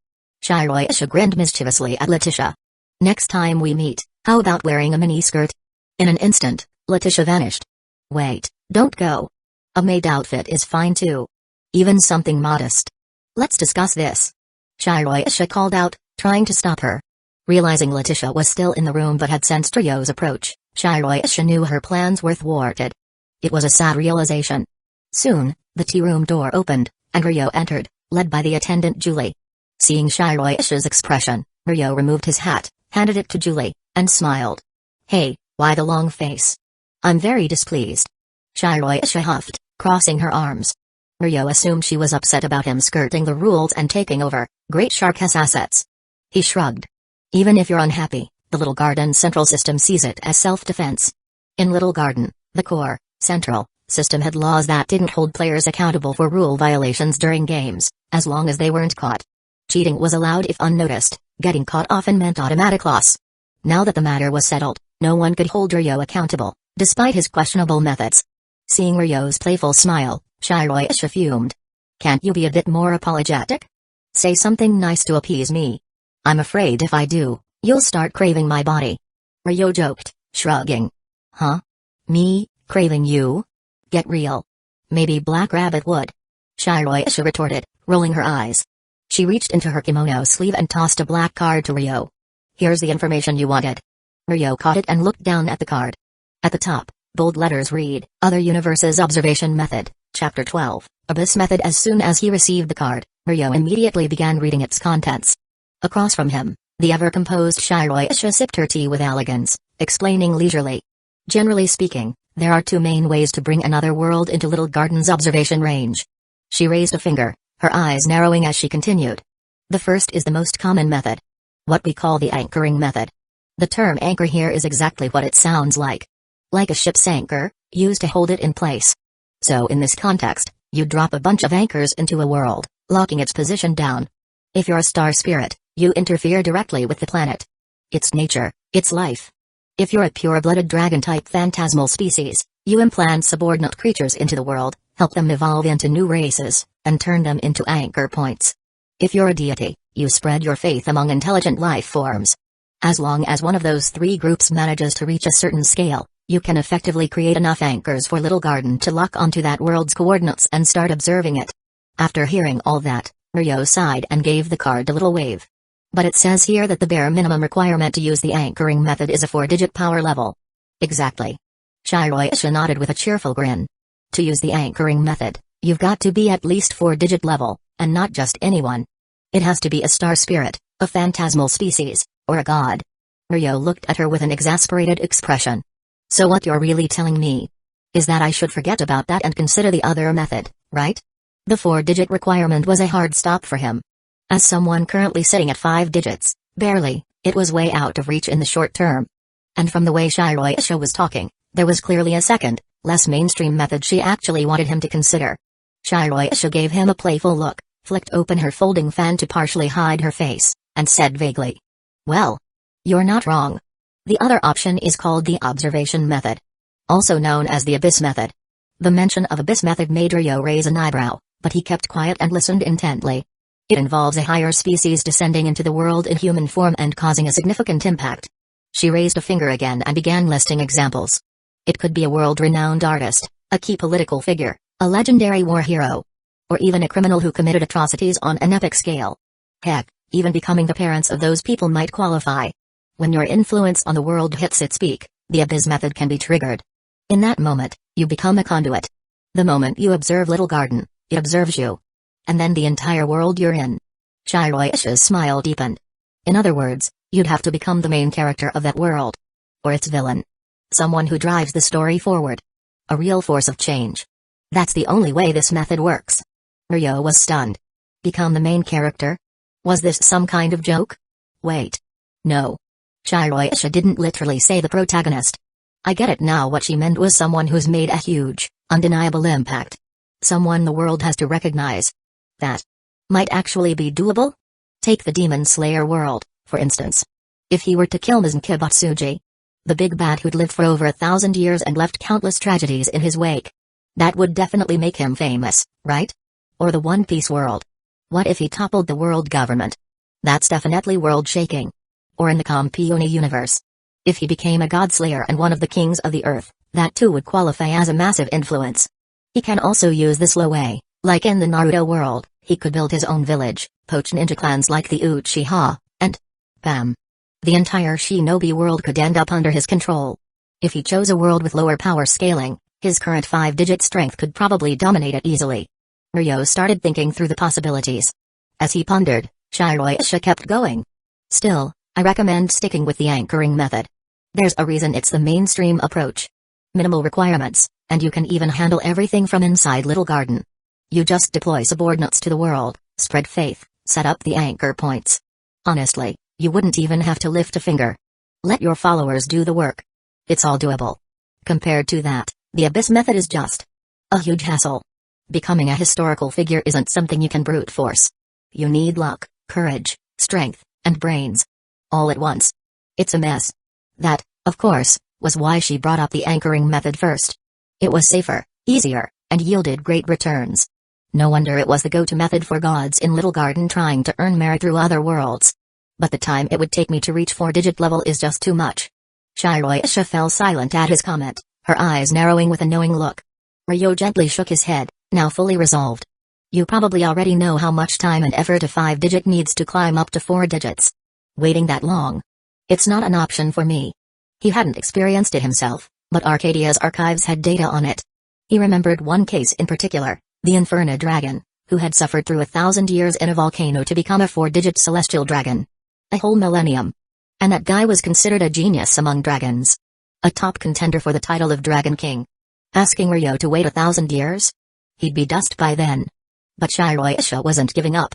Speaker 1: Shiroisha grinned mischievously at Letitia. "Next time we meet, how about wearing a miniskirt?" In an instant, Letitia vanished. "Wait, don't go. A maid outfit is fine too. Even something modest. Let's discuss this," Shiroisha called out, trying to stop her. Realizing Letitia was still in the room but had sensed Ryo's approach, Shiroisha knew her plans were thwarted. It was a sad realization. Soon, the tea room door opened, and Ryo entered, led by the attendant Julie. Seeing Shiroisha's expression, Ryo removed his hat, handed it to Julie, and smiled. "Hey, why the long face?" "I'm very displeased," Shiroisha huffed, crossing her arms. Ryo assumed she was upset about him skirting the rules and taking over Great Shark's assets. He shrugged. "Even if you're unhappy, the Little Garden Central System sees it as self-defense." In Little Garden, the core, Central, system had laws that didn't hold players accountable for rule violations during games, as long as they weren't caught. Cheating was allowed if unnoticed, getting caught often meant automatic loss. Now that the matter was settled, no one could hold Ryo accountable, despite his questionable methods. Seeing Ryo's playful smile, Shiroisha fumed. "Can't you be a bit more apologetic? Say something nice to appease me. I'm afraid if I do, you'll start craving my body." Ryo joked, shrugging. "Huh? Me, craving you? Get real. Maybe Black Rabbit would," Shiroisha retorted, rolling her eyes. She reached into her kimono sleeve and tossed a black card to Ryo. "Here's the information you wanted." Ryo caught it and looked down at the card. At the top, bold letters read, "Other Universes Observation Method, Chapter 12, Abyss Method." As soon as he received the card, Ryo immediately began reading its contents. Across from him, the ever-composed Shiroisha sipped her tea with elegance, explaining leisurely. "Generally speaking, there are two main ways to bring another world into Little Garden's observation range." She raised a finger, her eyes narrowing as she continued. "The first is the most common method. What we call the anchoring method. The term anchor here is exactly what it sounds like. Like a ship's anchor, used to hold it in place. So in this context, you drop a bunch of anchors into a world, locking its position down. If you're a star spirit, you interfere directly with the planet. Its nature, its life. If you're a pure-blooded dragon-type phantasmal species, you implant subordinate creatures into the world, help them evolve into new races, and turn them into anchor points. If you're a deity, you spread your faith among intelligent life forms. As long as one of those three groups manages to reach a certain scale, you can effectively create enough anchors for Little Garden to lock onto that world's coordinates and start observing it." After hearing all that, Ryo sighed and gave the card a little wave. "But it says here that the bare minimum requirement to use the anchoring method is a 4-digit power level." "Exactly." Shiroisha nodded with a cheerful grin. "To use the anchoring method, you've got to be at least 4-digit level, and not just anyone. It has to be a star spirit, a phantasmal species, or a god." Ryo looked at her with an exasperated expression. "So what you're really telling me is that I should forget about that and consider the other method, right?" The 4-digit requirement was a hard stop for him. As someone currently sitting at 5 digits, barely, it was way out of reach in the short term. And from the way Shiroisha was talking, there was clearly a second, less mainstream method she actually wanted him to consider. Shiroisha gave him a playful look, flicked open her folding fan to partially hide her face, and said vaguely, "Well, you're not wrong. The other option is called the observation method. Also known as the abyss method." The mention of abyss method made Ryo raise an eyebrow, but he kept quiet and listened intently. It involves a higher species descending into the world in human form and causing a significant impact. She raised a finger again and began listing examples. It could be a world-renowned artist, a key political figure, a legendary war hero, or even a criminal who committed atrocities on an epic scale. Heck, even becoming the parents of those people might qualify. When your influence on the world hits its peak, the abyss method can be triggered. In that moment, you become a conduit. The moment you observe Little Garden, it observes you. And then the entire world you're in. Shiroisha's smile deepened. In other words, you'd have to become the main character of that world. Or its villain. Someone who drives the story forward. A real force of change. That's the only way this method works. Ryo was stunned. Become the main character? Was this some kind of joke? Wait. No. Shiroisha didn't literally say the protagonist. I get it now. What she meant was someone who's made a huge, undeniable impact. Someone the world has to recognize. That might actually be doable? Take the Demon Slayer world, for instance. If he were to kill Mizukibatsuji, the big bad who'd lived for over 1,000 years and left countless tragedies in his wake. That would definitely make him famous, right? Or the One Piece world. What if he toppled the world government? That's definitely world-shaking. Or in the Compione universe. If he became a godslayer and one of the kings of the earth, that too would qualify as a massive influence. He can also use the slow way, like in the Naruto world, he could build his own village, poach ninja clans like the Uchiha, and bam. The entire shinobi world could end up under his control. If he chose a world with lower power scaling, his current 5-digit strength could probably dominate it easily. Ryo started thinking through the possibilities. As he pondered, Shiroisha kept going. Still, I recommend sticking with the anchoring method. There's a reason it's the mainstream approach. Minimal requirements, and you can even handle everything from inside Little Garden. You just deploy subordinates to the world, spread faith, set up the anchor points. Honestly, you wouldn't even have to lift a finger. Let your followers do the work. It's all doable. Compared to that, the Abyss method is just a huge hassle. Becoming a historical figure isn't something you can brute force. You need luck, courage, strength, and brains. All at once. It's a mess. That, of course, was why she brought up the anchoring method first. It was safer, easier, and yielded great returns. No wonder it was the go-to method for gods in Little Garden trying to earn merit through other worlds. But the time it would take me to reach 4-digit level is just too much. Shiroisha fell silent at his comment, her eyes narrowing with a knowing look. Ryo gently shook his head, now fully resolved. You probably already know how much time and effort a 5-digit needs to climb up to 4 digits. Waiting that long? It's not an option for me. He hadn't experienced it himself, but Arcadia's archives had data on it. He remembered one case in particular, the Inferno dragon, who had suffered through 1,000 years in a volcano to become a 4-digit celestial dragon. A whole millennium. And that guy was considered a genius among dragons. A top contender for the title of Dragon King. Asking Ryo to wait 1,000 years? He'd be dust by then. But Shiroisha wasn't giving up.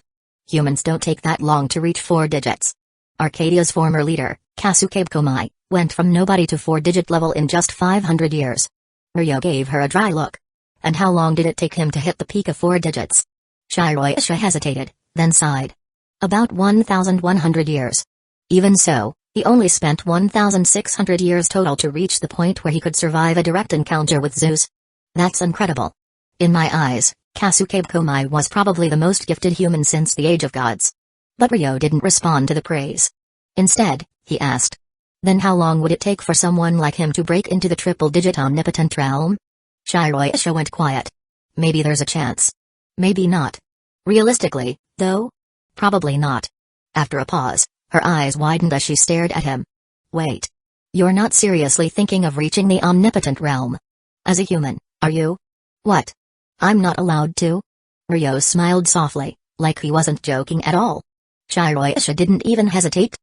Speaker 1: Humans don't take that long to reach 4 digits. Arcadia's former leader, Kasuke Komai, went from nobody to 4-digit level in just 500 years. Ryo gave her a dry look. And how long did it take him to hit the peak of 4 digits? Shiroisha hesitated, then sighed. About 1,100 years. Even so, he only spent 1,600 years total to reach the point where he could survive a direct encounter with Zeus. That's incredible. In my eyes, Kasuke Komai was probably the most gifted human since the Age of Gods. But Ryo didn't respond to the praise. Instead, he asked. Then how long would it take for someone like him to break into the triple-digit omnipotent realm? Shiroisha went quiet. Maybe there's a chance. Maybe not. Realistically, though? Probably not. After a pause, her eyes widened as she stared at him. Wait. You're not seriously thinking of reaching the omnipotent realm? As a human, are you? What? I'm not allowed to? Ryo smiled softly, like he wasn't joking at all. Shiroisha didn't even hesitate.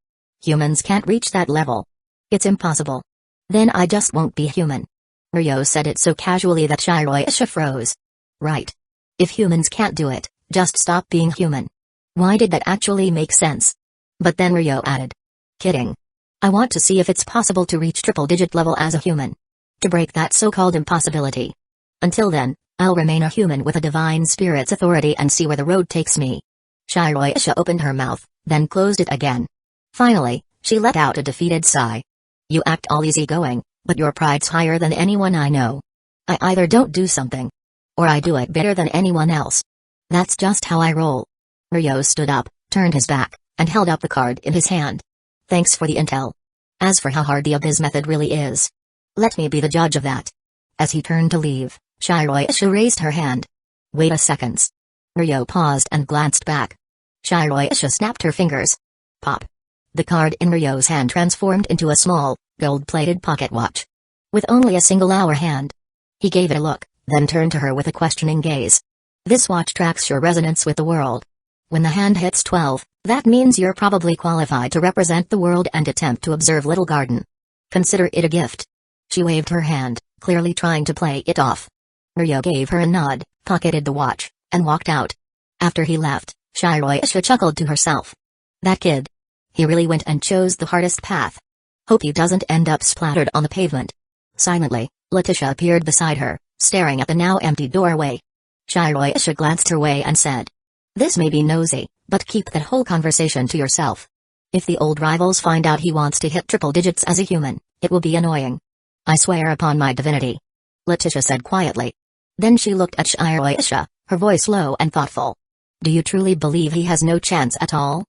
Speaker 1: Humans can't reach that level. It's impossible. Then I just won't be human. Ryo said it so casually that Shiroisha froze. Right. If humans can't do it, just stop being human. Why did that actually make sense? But then Ryo added. Kidding. I want to see if it's possible to reach triple-digit level as a human. To break that so-called impossibility. Until then, I'll remain a human with a divine spirit's authority and see where the road takes me. Shiroisha opened her mouth, then closed it again. Finally, she let out a defeated sigh. You act all easygoing, but your pride's higher than anyone I know. I either don't do something, or I do it better than anyone else. That's just how I roll. Ryo stood up, turned his back, and held up the card in his hand. Thanks for the intel. As for how hard the Abyss method really is, let me be the judge of that. As he turned to leave, Shiroisha raised her hand. Wait a second. Ryo paused and glanced back. Shiroisha snapped her fingers. Pop. The card in Ryo's hand transformed into a small, gold-plated pocket watch. With only a single hour hand. He gave it a look, then turned to her with a questioning gaze. This watch tracks your resonance with the world. When the hand hits 12, that means you're probably qualified to represent the world and attempt to observe Little Garden. Consider it a gift. She waved her hand, clearly trying to play it off. Ryo gave her a nod, pocketed the watch, and walked out. After he left, Shiroisha chuckled to herself. That kid. He really went and chose the hardest path. Hope he doesn't end up splattered on the pavement. Silently, Letitia appeared beside her, staring at the now empty doorway. Shiroisha glanced her way and said, "This may be nosy, but keep that whole conversation to yourself. If the old rivals find out he wants to hit triple digits as a human, it will be annoying." "I swear upon my divinity," Letitia said quietly. Then she looked at Shiroisha, her voice low and thoughtful. "Do you truly believe he has no chance at all?"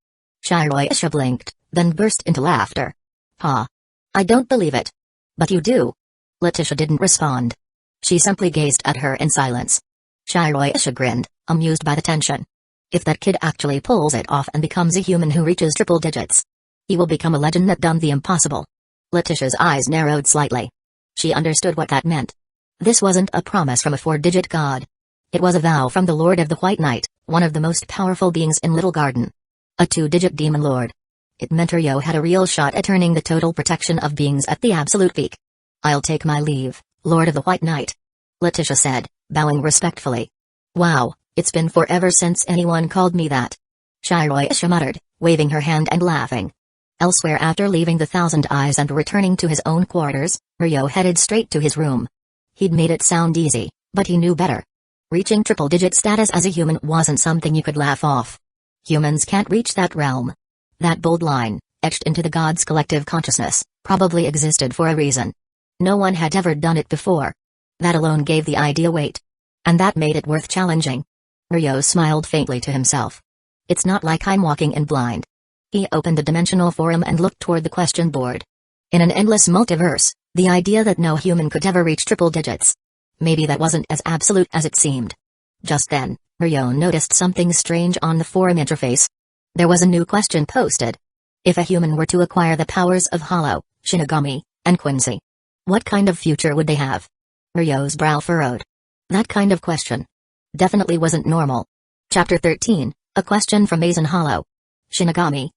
Speaker 1: Shiroisha blinked, then burst into laughter. "Ha! I don't believe it." "But you do." Letitia didn't respond. She simply gazed at her in silence. Shiroisha grinned, amused by the tension. If that kid actually pulls it off and becomes a human who reaches triple digits, he will become a legend that done the impossible. Letitia's eyes narrowed slightly. She understood what that meant. This wasn't a promise from a 4-digit god. It was a vow from the Lord of the White Knight, one of the most powerful beings in Little Garden. A 2-digit demon lord. It meant Ryo had a real shot at earning the total protection of beings at the absolute peak. "I'll take my leave, Lord of the White Knight," Letitia said, bowing respectfully. "Wow, it's been forever since anyone called me that," Shiroisha muttered, waving her hand and laughing. Elsewhere, after leaving the Thousand Eyes and returning to his own quarters, Ryo headed straight to his room. He'd made it sound easy, but he knew better. Reaching triple-digit status as a human wasn't something you could laugh off. Humans can't reach that realm. That bold line, etched into the gods' collective consciousness, probably existed for a reason. No one had ever done it before. That alone gave the idea weight. And that made it worth challenging. Ryo smiled faintly to himself. It's not like I'm walking in blind. He opened the dimensional forum and looked toward the question board. In an endless multiverse, the idea that no human could ever reach triple digits. Maybe that wasn't as absolute as it seemed. Just then, Ryo noticed something strange on the forum interface. There was a new question posted. If a human were to acquire the powers of Hollow, Shinigami, and Quincy, what kind of future would they have? Ryo's brow furrowed. That kind of question definitely wasn't normal. Chapter 13, a question from Mazen Hollow. Shinigami.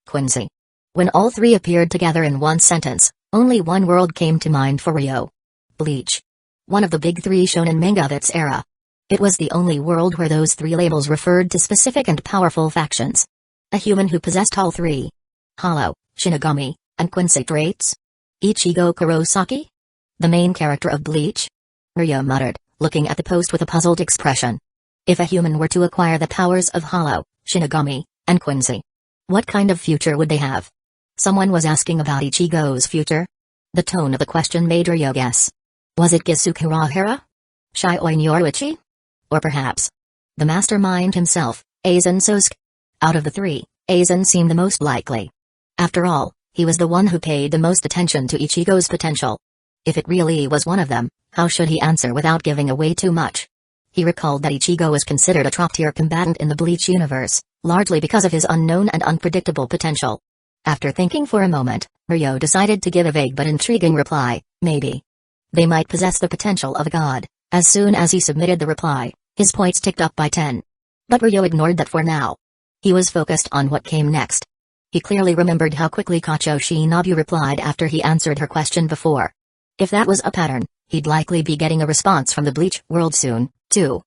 Speaker 1: Quincy. When all three appeared together in one sentence, only one world came to mind for Ryo. Bleach. One of the big three shonen manga of its era. It was the only world where those three labels referred to specific and powerful factions. A human who possessed all three. Hollow, Shinigami, and Quincy traits? Ichigo Kurosaki? The main character of Bleach? Ryo muttered, looking at the post with a puzzled expression. If a human were to acquire the powers of Hollow, Shinigami, and Quincy, what kind of future would they have? Someone was asking about Ichigo's future? The tone of the question made Ryo guess. Was it Gisukirahara? Shioi Nyoruichi? Or perhaps the mastermind himself, Aizen Sosuke? Out of the three, Aizen seemed the most likely. After all, he was the one who paid the most attention to Ichigo's potential. If it really was one of them, how should he answer without giving away too much? He recalled that Ichigo was considered a top-tier combatant in the Bleach universe, largely because of his unknown and unpredictable potential. After thinking for a moment, Ryo decided to give a vague but intriguing reply, maybe. They might possess the potential of a god. As soon as he submitted the reply, his points ticked up by 10. But Ryo ignored that for now. He was focused on what came next. He clearly remembered how quickly Kacho Shinobu replied after he answered her question before. If that was a pattern, he'd likely be getting a response from the Bleach world soon, too.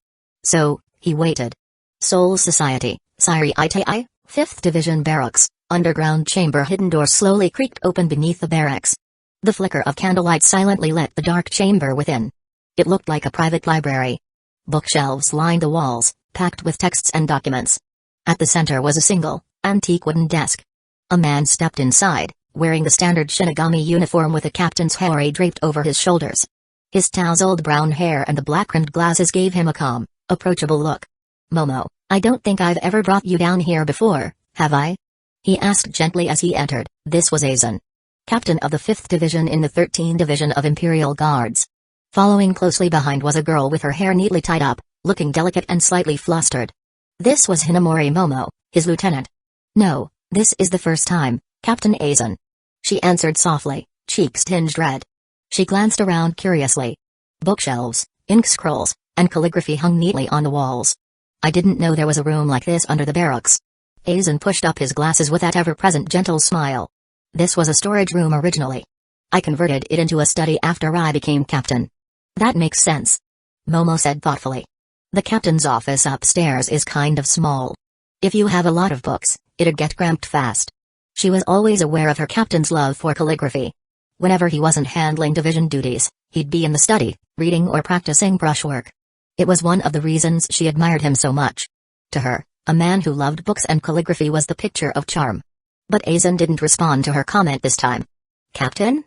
Speaker 1: So, he waited. Soul Society, Sairi Itai, 5th Division Barracks, underground chamber. Hidden door slowly creaked open beneath the barracks. The flicker of candlelight silently lit the dark chamber within. It looked like a private library. Bookshelves lined the walls, packed with texts and documents. At the center was a single, antique wooden desk. A man stepped inside, wearing the standard Shinigami uniform with a captain's hori draped over his shoulders. His tousled brown hair and the black-rimmed glasses gave him a calm, approachable look. "Momo, I don't think I've ever brought you down here before, have I?" he asked gently as he entered. This was Aizen, captain of the 5th Division in the 13th Division of Imperial Guards. Following closely behind was a girl with her hair neatly tied up, looking delicate and slightly flustered. This was Hinamori Momo, his lieutenant. "No, this is the first time, Captain Aizen," she answered softly, cheeks tinged red. She glanced around curiously. Bookshelves, ink scrolls, and calligraphy hung neatly on the walls. I didn't know there was a room like this under the barracks. Aizen pushed up his glasses with that ever-present gentle smile. This was a storage room originally. I converted it into a study after I became captain. That makes sense. Momo said thoughtfully. The captain's office upstairs is kind of small. If you have a lot of books, it'd get cramped fast. She was always aware of her captain's love for calligraphy. Whenever he wasn't handling division duties, he'd be in the study, reading or practicing brushwork. It was one of the reasons she admired him so much. To her, a man who loved books and calligraphy was the picture of charm. But Aizen didn't respond to her comment this time. "Captain?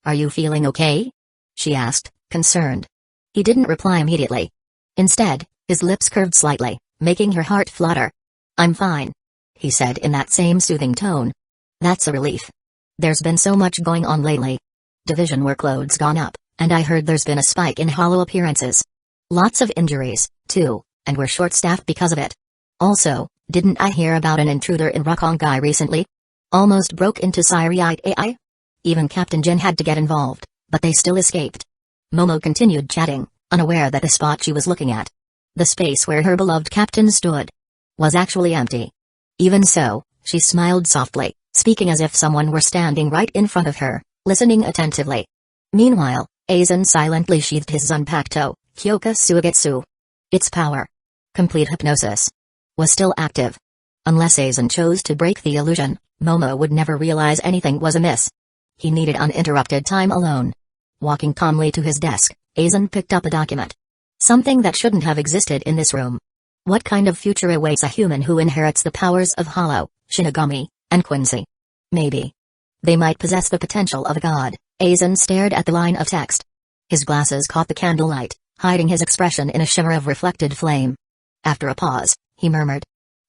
Speaker 1: Are you feeling okay?" she asked, concerned. He didn't reply immediately. Instead, his lips curved slightly, making her heart flutter. "I'm fine," he said in that same soothing tone. "That's a relief. There's been so much going on lately. Division workload's gone up, and I heard there's been a spike in hollow appearances. Lots of injuries, too, and we're short-staffed because of it. Also, didn't I hear about an intruder in Rakongai recently? Almost broke into Syriite AI? Even Captain Jin had to get involved, but they still escaped." Momo continued chatting, unaware that the spot she was looking at, the space where her beloved captain stood, was actually empty. Even so, she smiled softly, speaking as if someone were standing right in front of her, listening attentively. Meanwhile, Aizen silently sheathed his Zanpakuto, Kyoka Suigetsu. Its power, complete hypnosis, was still active. Unless Aizen chose to break the illusion, Momo would never realize anything was amiss. He needed uninterrupted time alone. Walking calmly to his desk, Aizen picked up a document. Something that shouldn't have existed in this room. What kind of future awaits a human who inherits the powers of Hollow, Shinigami, and Quincy? Maybe they might possess the potential of a god. Aizen stared at the line of text. His glasses caught the candlelight, hiding his expression in a shimmer of reflected flame. After a pause, he murmured.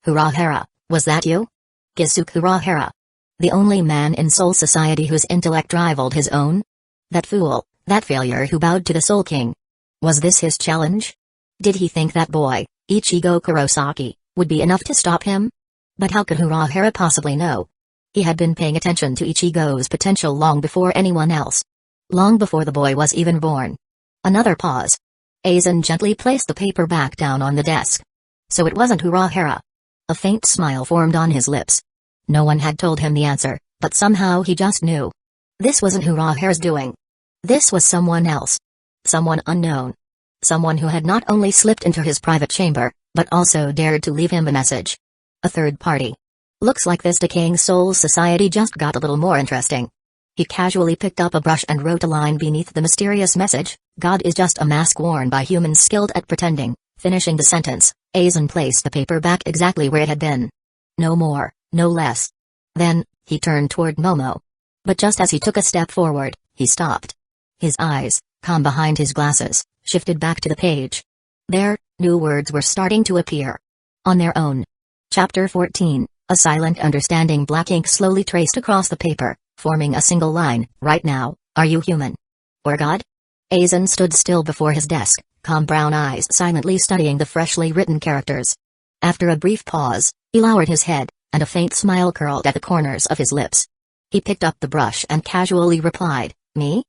Speaker 1: "Urahara, was that you? Gisuke Urahara. The only man in Soul Society whose intellect rivaled his own? That fool, that failure who bowed to the Soul King. Was this his challenge? Did he think that boy, Ichigo Kurosaki, would be enough to stop him? But how could Urahara possibly know? He had been paying attention to Ichigo's potential long before anyone else. Long before the boy was even born." Another pause. Aizen gently placed the paper back down on the desk. So it wasn't Urahara. A faint smile formed on his lips. No one had told him the answer, but somehow he just knew. This wasn't Urahara's doing. This was someone else. Someone unknown. Someone who had not only slipped into his private chamber, but also dared to leave him a message. A third party. Looks like this decaying Soul Society just got a little more interesting. He casually picked up a brush and wrote a line beneath the mysterious message. "God is just a mask worn by humans skilled at pretending." Finishing the sentence, Aizen placed the paper back exactly where it had been. No more, no less. Then, he turned toward Momo. But just as he took a step forward, he stopped. His eyes, calm behind his glasses, shifted back to the page. There, new words were starting to appear. On their own. Chapter 14, a silent understanding black ink slowly traced across the paper, forming a single line. "Right now, are you human? Or God?" Aizen stood still before his desk, calm brown eyes silently studying the freshly written characters. After a brief pause, he lowered his head, and a faint smile curled at the corners of his lips. He picked up the brush and casually replied, "Me?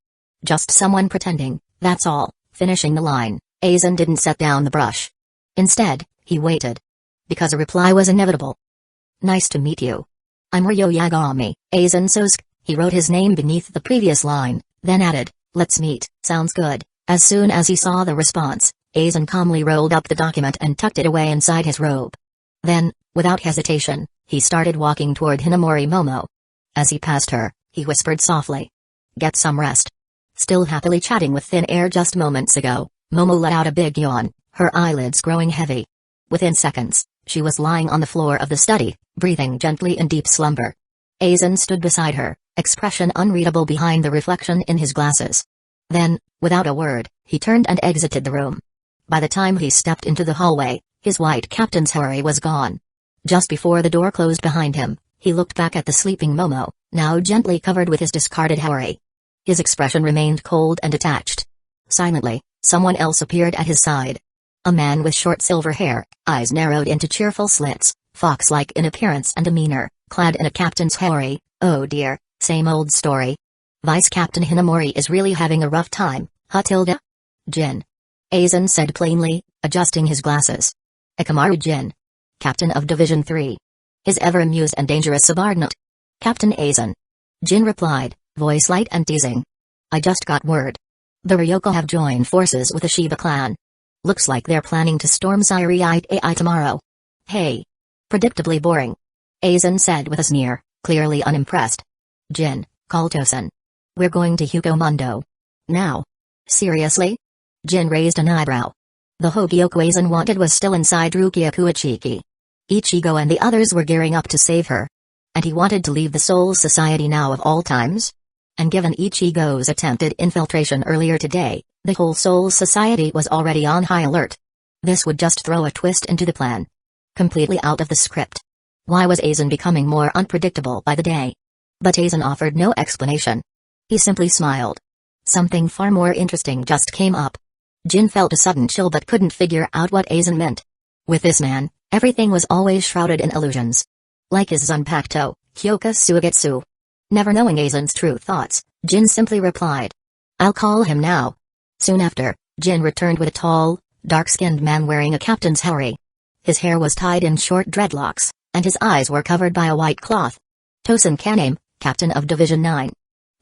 Speaker 1: Just someone pretending, that's all." Finishing the line, Aizen didn't set down the brush. Instead, he waited. Because a reply was inevitable. "Nice to meet you. I'm Ryo Yagami, Aizen Sosuke." He wrote his name beneath the previous line, then added, "Let's meet." "Sounds good." As soon as he saw the response, Aizen calmly rolled up the document and tucked it away inside his robe. Then, without hesitation, he started walking toward Hinamori Momo. As he passed her, he whispered softly, "Get some rest." Still happily chatting with thin air just moments ago, Momo let out a big yawn, her eyelids growing heavy. Within seconds, she was lying on the floor of the study, breathing gently in deep slumber. Aizen stood beside her, expression unreadable behind the reflection in his glasses. Then, without a word, he turned and exited the room. By the time he stepped into the hallway, his white captain's hurry was gone. Just before the door closed behind him, he looked back at the sleeping Momo, now gently covered with his discarded hurry. His expression remained cold and detached. Silently, someone else appeared at his side. A man with short silver hair, eyes narrowed into cheerful slits, fox-like in appearance and demeanor, clad in a captain's hurry. Oh dear, same old story. Vice Captain Hinamori is really having a rough time, huh Tilda? Jin. Aizen said plainly, adjusting his glasses. Ikamaru Jin. Captain of Division 3. His ever-amused and dangerous subordinate. Captain Aizen. Jin replied, voice light and teasing. I just got word. The Ryoko have joined forces with the Shiba clan. Looks like they're planning to storm Zyrite AI tomorrow. Hey. Predictably boring. Aizen said with a sneer, clearly unimpressed. Jin, call Tosen. We're going to Hugo now. Seriously? Jin raised an eyebrow. The Hogyoku Aizen wanted was still inside Rukia Kuachiki. Ichigo and the others were gearing up to save her. And he wanted to leave the Soul Society now of all times? And given Ichigo's attempted infiltration earlier today, the whole Soul Society was already on high alert. This would just throw a twist into the plan. Completely out of the script. Why was Aizen becoming more unpredictable by the day? But Aizen offered no explanation. He simply smiled. Something far more interesting just came up. Jin felt a sudden chill but couldn't figure out what Aizen meant. With this man, everything was always shrouded in illusions. Like his Zanpakuto, Hyoka Suigetsu. Never knowing Aizen's true thoughts, Jin simply replied. I'll call him now. Soon after, Jin returned with a tall, dark-skinned man wearing a captain's hari. His hair was tied in short dreadlocks, and his eyes were covered by a white cloth. Tosen Kaname, captain of Division 9.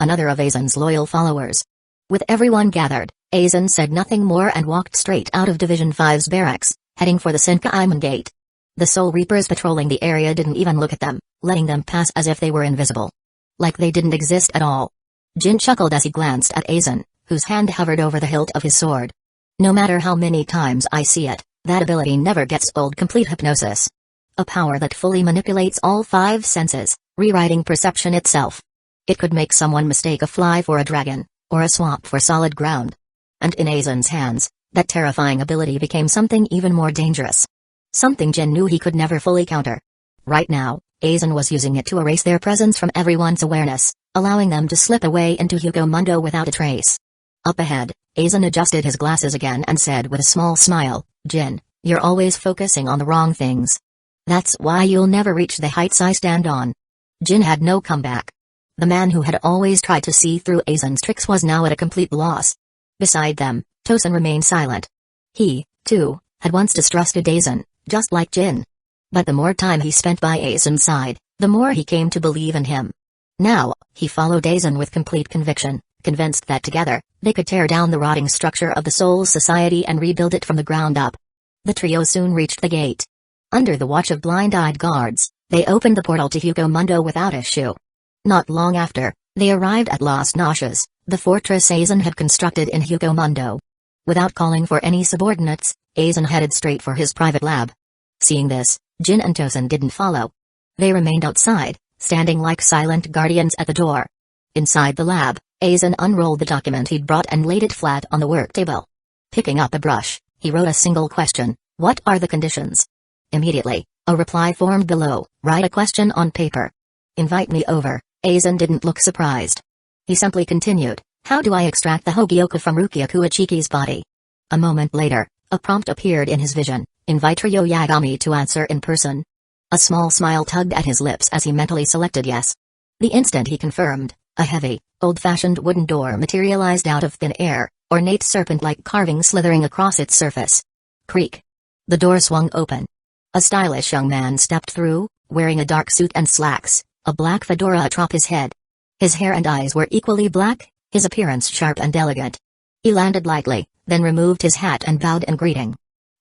Speaker 1: Another of Aizen's loyal followers. With everyone gathered, Aizen said nothing more and walked straight out of Division 5's barracks, heading for the Senkaiman Gate. The Soul Reapers patrolling the area didn't even look at them, letting them pass as if they were invisible. Like they didn't exist at all. Jin chuckled as he glanced at Aizen, whose hand hovered over the hilt of his sword. No matter how many times I see it, that ability never gets old. Complete hypnosis. A power that fully manipulates all 5 senses, rewriting perception itself. It could make someone mistake a fly for a dragon, or a swamp for solid ground. And in Aizen's hands, that terrifying ability became something even more dangerous. Something Jin knew he could never fully counter. Right now, Aizen was using it to erase their presence from everyone's awareness, allowing them to slip away into Hugo Mundo without a trace. Up ahead, Aizen adjusted his glasses again and said with a small smile, Jin, you're always focusing on the wrong things. That's why you'll never reach the heights I stand on. Jin had no comeback. The man who had always tried to see through Aizen's tricks was now at a complete loss. Beside them, Tosen remained silent. He, too, had once distrusted Aizen, just like Jin. But the more time he spent by Aizen's side, the more he came to believe in him. Now, he followed Aizen with complete conviction, convinced that together, they could tear down the rotting structure of the Soul Society and rebuild it from the ground up. The trio soon reached the gate. Under the watch of blind-eyed guards, they opened the portal to Hugo Mundo without issue. Not long after, they arrived at Las Noches, the fortress Aizen had constructed in Hugo Mundo. Without calling for any subordinates, Aizen headed straight for his private lab. Seeing this, Jin and Tosen didn't follow. They remained outside, standing like silent guardians at the door. Inside the lab, Aizen unrolled the document he'd brought and laid it flat on the work table. Picking up a brush, he wrote a single question, what are the conditions? Immediately, a reply formed below, write a question on paper. Invite me over. Aizen didn't look surprised. He simply continued, how do I extract the Hogyoku from Rukia Kuachiki's body? A moment later, a prompt appeared in his vision, invite Ryo Yagami to answer in person. A small smile tugged at his lips as he mentally selected yes. The instant he confirmed, a heavy, old-fashioned wooden door materialized out of thin air, ornate serpent-like carving slithering across its surface. Creak. The door swung open. A stylish young man stepped through, wearing a dark suit and slacks, a black fedora atop his head. His hair and eyes were equally black, his appearance sharp and elegant. He landed lightly, then removed his hat and bowed in greeting.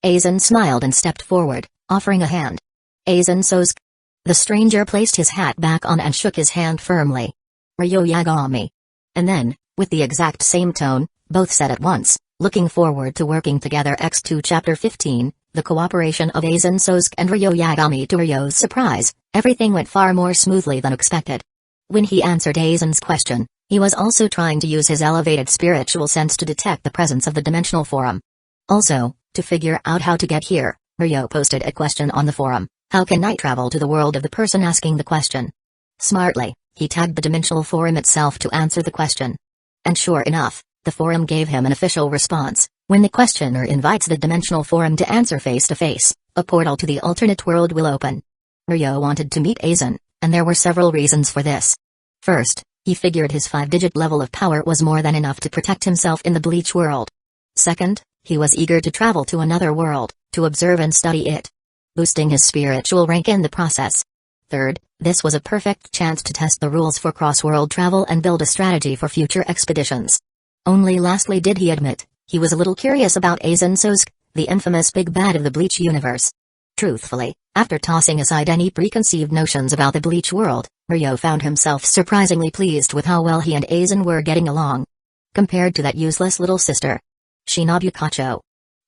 Speaker 1: Aizen smiled and stepped forward, offering a hand. Aizen Sosuke. The stranger placed his hat back on and shook his hand firmly. Ryo Yagami. And then, with the exact same tone, both said at once, looking forward to working together. X2 Chapter 15, The Cooperation of Aizen Sosuke and Ryo Yagami. To Ryo's surprise, everything went far more smoothly than expected. When he answered Aizen's question, he was also trying to use his elevated spiritual sense to detect the presence of the dimensional forum. Also, to figure out how to get here, Ryo posted a question on the forum, how can I travel to the world of the person asking the question? Smartly, he tagged the dimensional forum itself to answer the question. And sure enough, the forum gave him an official response. When the questioner invites the dimensional forum to answer face-to-face, a portal to the alternate world will open. Ryo wanted to meet Aizen, and there were several reasons for this. First, he figured his 5-digit level of power was more than enough to protect himself in the Bleach world. Second, he was eager to travel to another world, to observe and study it, boosting his spiritual rank in the process. Third, this was a perfect chance to test the rules for cross-world travel and build a strategy for future expeditions. Only lastly did he admit, he was a little curious about Aizen Sosuke, the infamous big bad of the Bleach universe. Truthfully, after tossing aside any preconceived notions about the Bleach world, Ryo found himself surprisingly pleased with how well he and Aizen were getting along. Compared to that useless little sister, Shinobu Kacho,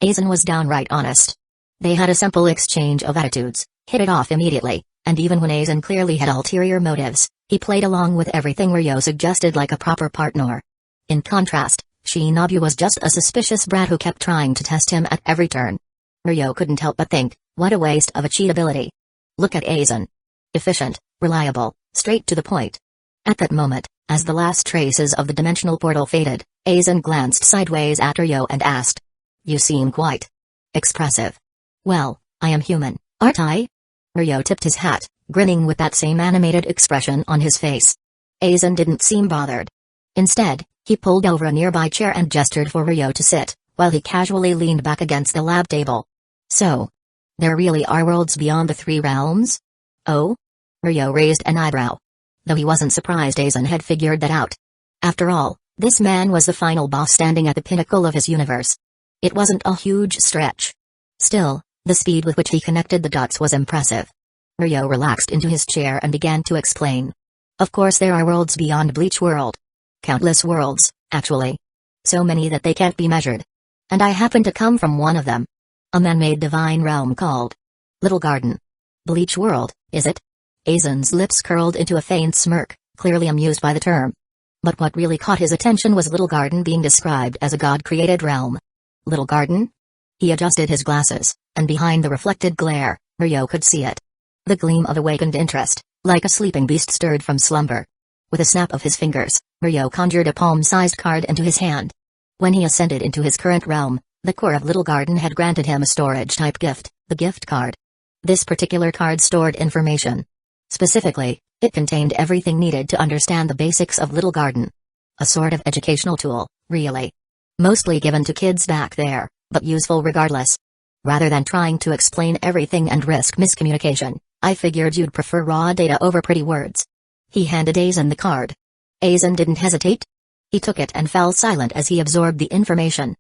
Speaker 1: Aizen was downright honest. They had a simple exchange of attitudes, hit it off immediately, and even when Aizen clearly had ulterior motives, he played along with everything Ryo suggested like a proper partner. In contrast, Shinobu was just a suspicious brat who kept trying to test him at every turn. Ryo couldn't help but think, what a waste of a cheat ability. Look at Aizen. Efficient, reliable, straight to the point. At that moment, as the last traces of the dimensional portal faded, Aizen glanced sideways at Ryo and asked, "You seem quite expressive." "Well, I am human, aren't I?" Ryo tipped his hat, grinning with that same animated expression on his face. Aizen didn't seem bothered. Instead, he pulled over a nearby chair and gestured for Ryo to sit, while he casually leaned back against the lab table. "So, there really are worlds beyond the three realms?" "Oh?" Ryo raised an eyebrow. Though he wasn't surprised Aizen had figured that out. After all, this man was the final boss standing at the pinnacle of his universe. It wasn't a huge stretch. Still, the speed with which he connected the dots was impressive. Ryo relaxed into his chair and began to explain. "Of course there are worlds beyond Bleach World. Countless worlds, actually. So many that they can't be measured. And I happen to come from one of them. A man-made divine realm called Little Garden. Bleach World, is it?" Aizen's lips curled into a faint smirk, clearly amused by the term. But what really caught his attention was Little Garden being described as a god-created realm. Little Garden? He adjusted his glasses, and behind the reflected glare, Ryo could see it. The gleam of awakened interest, like a sleeping beast stirred from slumber. With a snap of his fingers, Ryo conjured a palm-sized card into his hand. When he ascended into his current realm, the core of Little Garden had granted him a storage-type gift, the gift card. This particular card stored information. Specifically, it contained everything needed to understand the basics of Little Garden. A sort of educational tool, really. Mostly given to kids back there, but useful regardless. Rather than trying to explain everything and risk miscommunication, I figured you'd prefer raw data over pretty words. He handed Aizen the card. Aizen didn't hesitate. He took it and fell silent as he absorbed the information.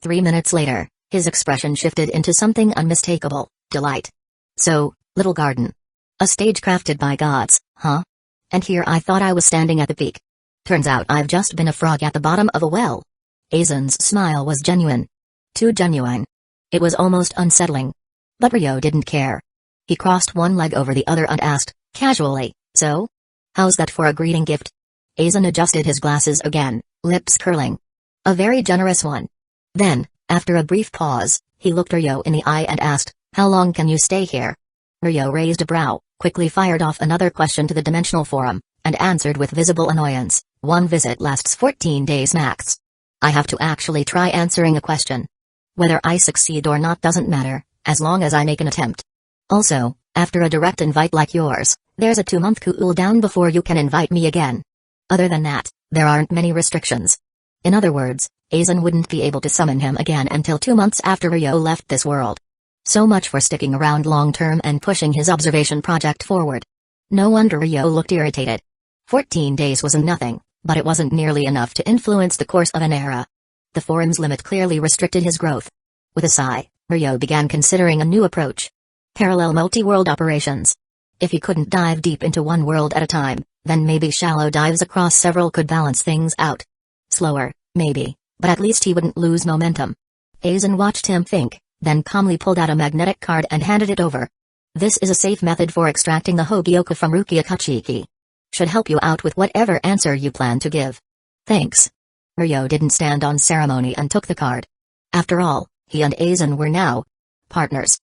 Speaker 1: 3 minutes later, his expression shifted into something unmistakable, delight. "So, Little Garden. A stage crafted by gods, huh? And here I thought I was standing at the peak. Turns out I've just been a frog at the bottom of a well." Aizen's smile was genuine. Too genuine. It was almost unsettling. But Ryo didn't care. He crossed one leg over the other and asked, casually, "So? How's that for a greeting gift?" Aizen adjusted his glasses again, lips curling. "A very generous one." Then, after a brief pause, he looked Ryo in the eye and asked, "How long can you stay here?" Ryo raised a brow, quickly fired off another question to the Dimensional Forum, and answered with visible annoyance, "One visit lasts 14 days max. I have to actually try answering a question. Whether I succeed or not doesn't matter, as long as I make an attempt. Also, after a direct invite like yours, there's a 2-month cool down before you can invite me again. Other than that, there aren't many restrictions." In other words, Aizen wouldn't be able to summon him again until 2 months after Ryo left this world. So much for sticking around long-term and pushing his observation project forward. No wonder Ryo looked irritated. 14 days wasn't nothing, but it wasn't nearly enough to influence the course of an era. The forum's limit clearly restricted his growth. With a sigh, Ryo began considering a new approach. Parallel multi-world operations. If he couldn't dive deep into one world at a time, then maybe shallow dives across several could balance things out. Slower, maybe, but at least he wouldn't lose momentum. Aizen watched him think, then calmly pulled out a magnetic card and handed it over. "This is a safe method for extracting the Hogyoku from Rukia Kachiki. Should help you out with whatever answer you plan to give." "Thanks." Ryo didn't stand on ceremony and took the card. After all, he and Aizen were now partners.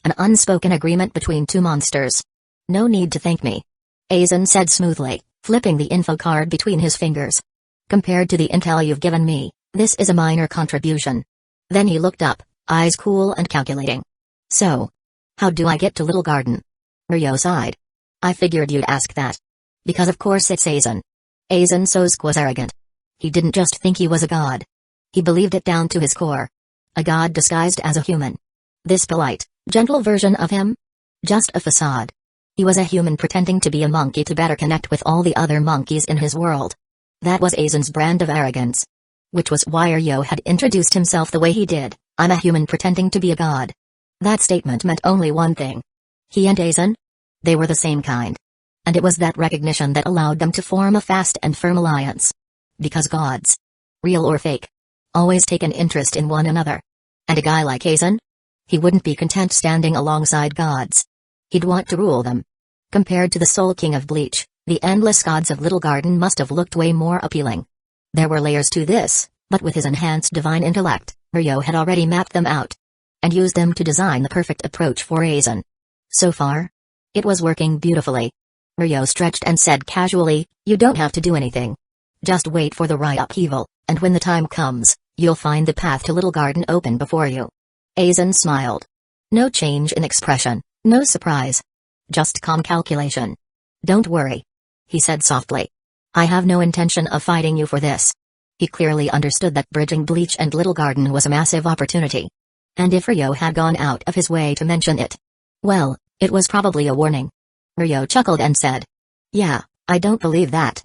Speaker 1: An unspoken agreement between two monsters. "No need to thank me," Aizen said smoothly, flipping the info card between his fingers. "Compared to the intel you've given me, this is a minor contribution." Then he looked up, eyes cool and calculating. "So, how do I get to Little Garden?" Ryo sighed. "I figured you'd ask that. Because of course it's Aizen." Aizen Sosuke was arrogant. He didn't just think he was a god. He believed it down to his core. A god disguised as a human. This polite, gentle version of him? Just a facade. He was a human pretending to be a monkey to better connect with all the other monkeys in his world. That was Aizen's brand of arrogance. Which was why Ryo had introduced himself the way he did, I'm a human pretending to be a god. That statement meant only one thing. He and Aizen? They were the same kind. And it was that recognition that allowed them to form a fast and firm alliance. Because gods, real or fake, always take an interest in one another. And a guy like Aizen? He wouldn't be content standing alongside gods. He'd want to rule them. Compared to the Soul King of Bleach, the endless gods of Little Garden must have looked way more appealing. There were layers to this, but with his enhanced divine intellect, Ryo had already mapped them out. And used them to design the perfect approach for Aizen. So far, it was working beautifully. Ryo stretched and said casually, you don't have to do anything. Just wait for the right upheaval, and when the time comes, you'll find the path to Little Garden open before you. Aizen smiled. No change in expression, no surprise. Just calm calculation. Don't worry, he said softly. I have no intention of fighting you for this. He clearly understood that bridging Bleach and Little Garden was a massive opportunity. And if Ryo had gone out of his way to mention it, well, it was probably a warning. Ryo chuckled and said, yeah, I don't believe that.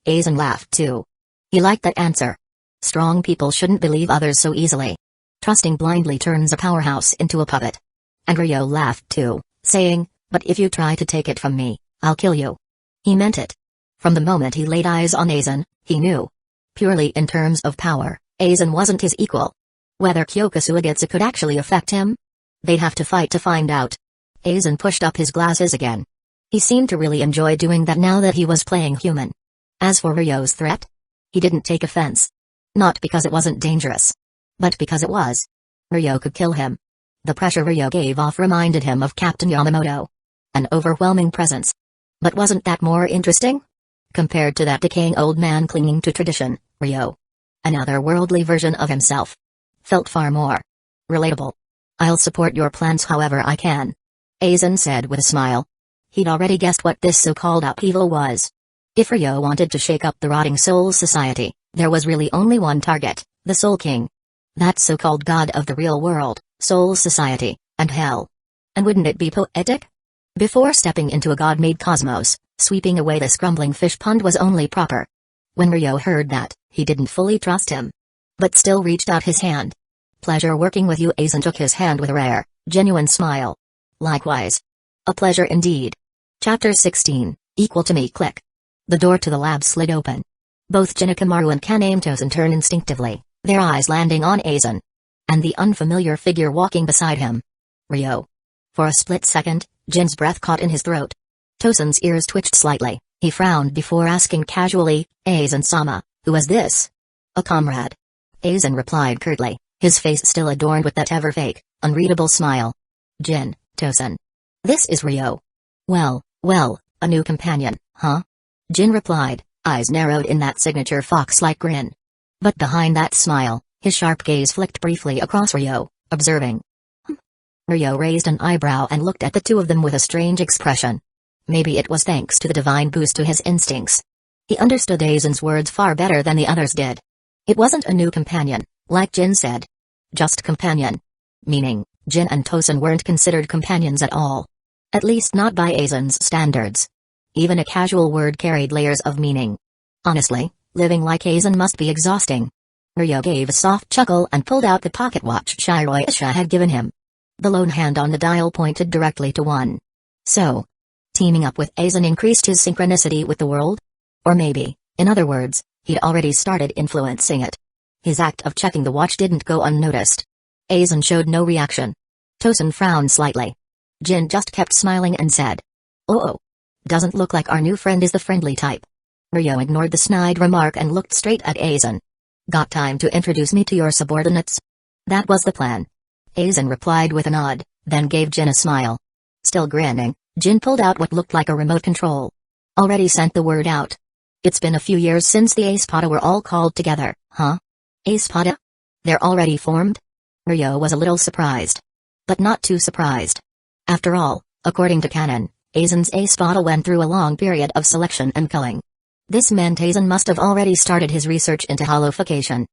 Speaker 1: Aizen laughed too. He liked that answer. Strong people shouldn't believe others so easily. Trusting blindly turns a powerhouse into a puppet. And Ryo laughed too, saying, but if you try to take it from me, I'll kill you. He meant it. From the moment he laid eyes on Aizen, he knew. Purely in terms of power, Aizen wasn't his equal. Whether Kyokusuagetsu could actually affect him? They'd have to fight to find out. Aizen pushed up his glasses again. He seemed to really enjoy doing that now that he was playing human. As for Ryo's threat, he didn't take offense. Not because it wasn't dangerous, but because it was. Ryo could kill him. The pressure Ryo gave off reminded him of Captain Yamamoto. An overwhelming presence. But wasn't that more interesting? Compared to that decaying old man clinging to tradition, Ryo, another worldly version of himself, felt far more relatable. I'll support your plans however I can, Aizen said with a smile. He'd already guessed what this so-called upheaval was. If Ryo wanted to shake up the rotting Soul Society, there was really only one target, the Soul King. That so-called god of the real world, Soul Society, and hell. And wouldn't it be poetic? Before stepping into a god-made cosmos, sweeping away this crumbling fish pond was only proper. When Ryo heard that, he didn't fully trust him. But still reached out his hand. Pleasure working with you. Aizen took his hand with a rare, genuine smile. Likewise. A pleasure indeed. Chapter 16, Equal to Me. Click. The door to the lab slid open. Both Jinakamaru and Kaname-tosen turned instinctively, their eyes landing on Aizen. And the unfamiliar figure walking beside him. Ryo. For a split second, Jin's breath caught in his throat. Tosen's ears twitched slightly. He frowned before asking casually, Aizen-sama, who is this? A comrade. Aizen replied curtly, his face still adorned with that ever-fake, unreadable smile. Jin, Tosen. This is Ryo. Well, a new companion, huh? Jin replied, eyes narrowed in that signature fox-like grin. But behind that smile, his sharp gaze flicked briefly across Ryo, observing. Ryo raised an eyebrow and looked at the two of them with a strange expression. Maybe it was thanks to the divine boost to his instincts. He understood Aizen's words far better than the others did. It wasn't a new companion, like Jin said. Just companion. Meaning, Jin and Tosen weren't considered companions at all. At least not by Aizen's standards. Even a casual word carried layers of meaning. Honestly, living like Aizen must be exhausting. Ryo gave a soft chuckle and pulled out the pocket watch Shiroisha had given him. The lone hand on the dial pointed directly to 1. So, teaming up with Aizen increased his synchronicity with the world? Or maybe, in other words, he'd already started influencing it. His act of checking the watch didn't go unnoticed. Aizen showed no reaction. Tosen frowned slightly. Jin just kept smiling and said, Oh. Doesn't look like our new friend is the friendly type. Ryo ignored the snide remark and looked straight at Aizen. Got time to introduce me to your subordinates? That was the plan. Aizen replied with a nod, then gave Jin a smile. Still grinning, Jin pulled out what looked like a remote control. Already sent the word out. It's been a few years since the Ace-Pada were all called together, huh? Ace-Pada? They're already formed? Ryo was a little surprised. But not too surprised. After all, according to canon, Aizen's Ace-Pada went through a long period of selection and culling. This meant Aizen must have already started his research into hollowification.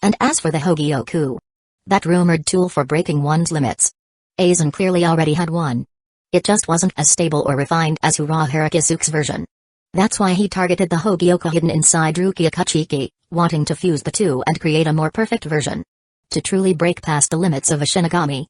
Speaker 1: And as for the Hogyoku, that rumored tool for breaking one's limits, Aizen clearly already had one. It just wasn't as stable or refined as Hura Harakisuke's version. That's why he targeted the Hogyoku hidden inside Rukia Kachiki, wanting to fuse the two and create a more perfect version. To truly break past the limits of a Shinigami.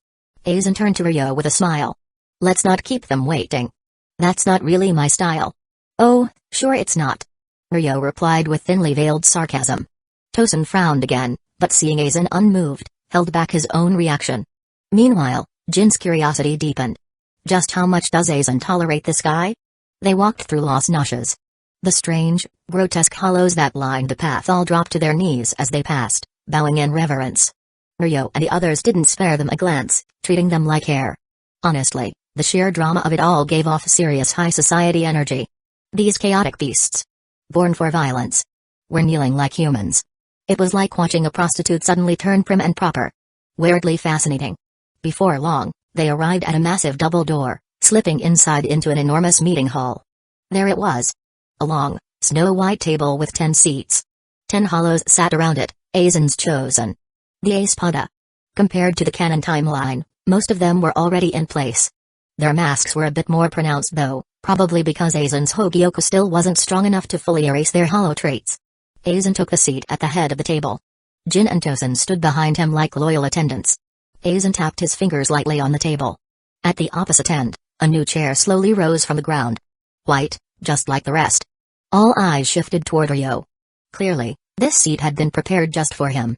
Speaker 1: Aizen turned to Ryo with a smile. Let's not keep them waiting. That's not really my style. Oh, sure it's not. Ryo replied with thinly veiled sarcasm. Tosen frowned again, but seeing Aizen unmoved, held back his own reaction. Meanwhile, Jin's curiosity deepened. Just how much does Aizen tolerate this guy? They walked through Las Noches. The strange, grotesque hollows that lined the path all dropped to their knees as they passed, bowing in reverence. Ryo and the others didn't spare them a glance, treating them like hair. Honestly, the sheer drama of it all gave off serious high society energy. These chaotic beasts, born for violence, were kneeling like humans. It was like watching a prostitute suddenly turn prim and proper. Weirdly fascinating. Before long, they arrived at a massive double door, slipping inside into an enormous meeting hall. There it was. A long, snow-white table with 10 seats. 10 hollows sat around it, Aizen's chosen. The Espada. Compared to the canon timeline, most of them were already in place. Their masks were a bit more pronounced though, probably because Aizen's Hogyoku still wasn't strong enough to fully erase their hollow traits. Aizen took a seat at the head of the table. Jin and Tosen stood behind him like loyal attendants. Aizen tapped his fingers lightly on the table. At the opposite end, a new chair slowly rose from the ground. White, just like the rest. All eyes shifted toward Ryo. Clearly, this seat had been prepared just for him.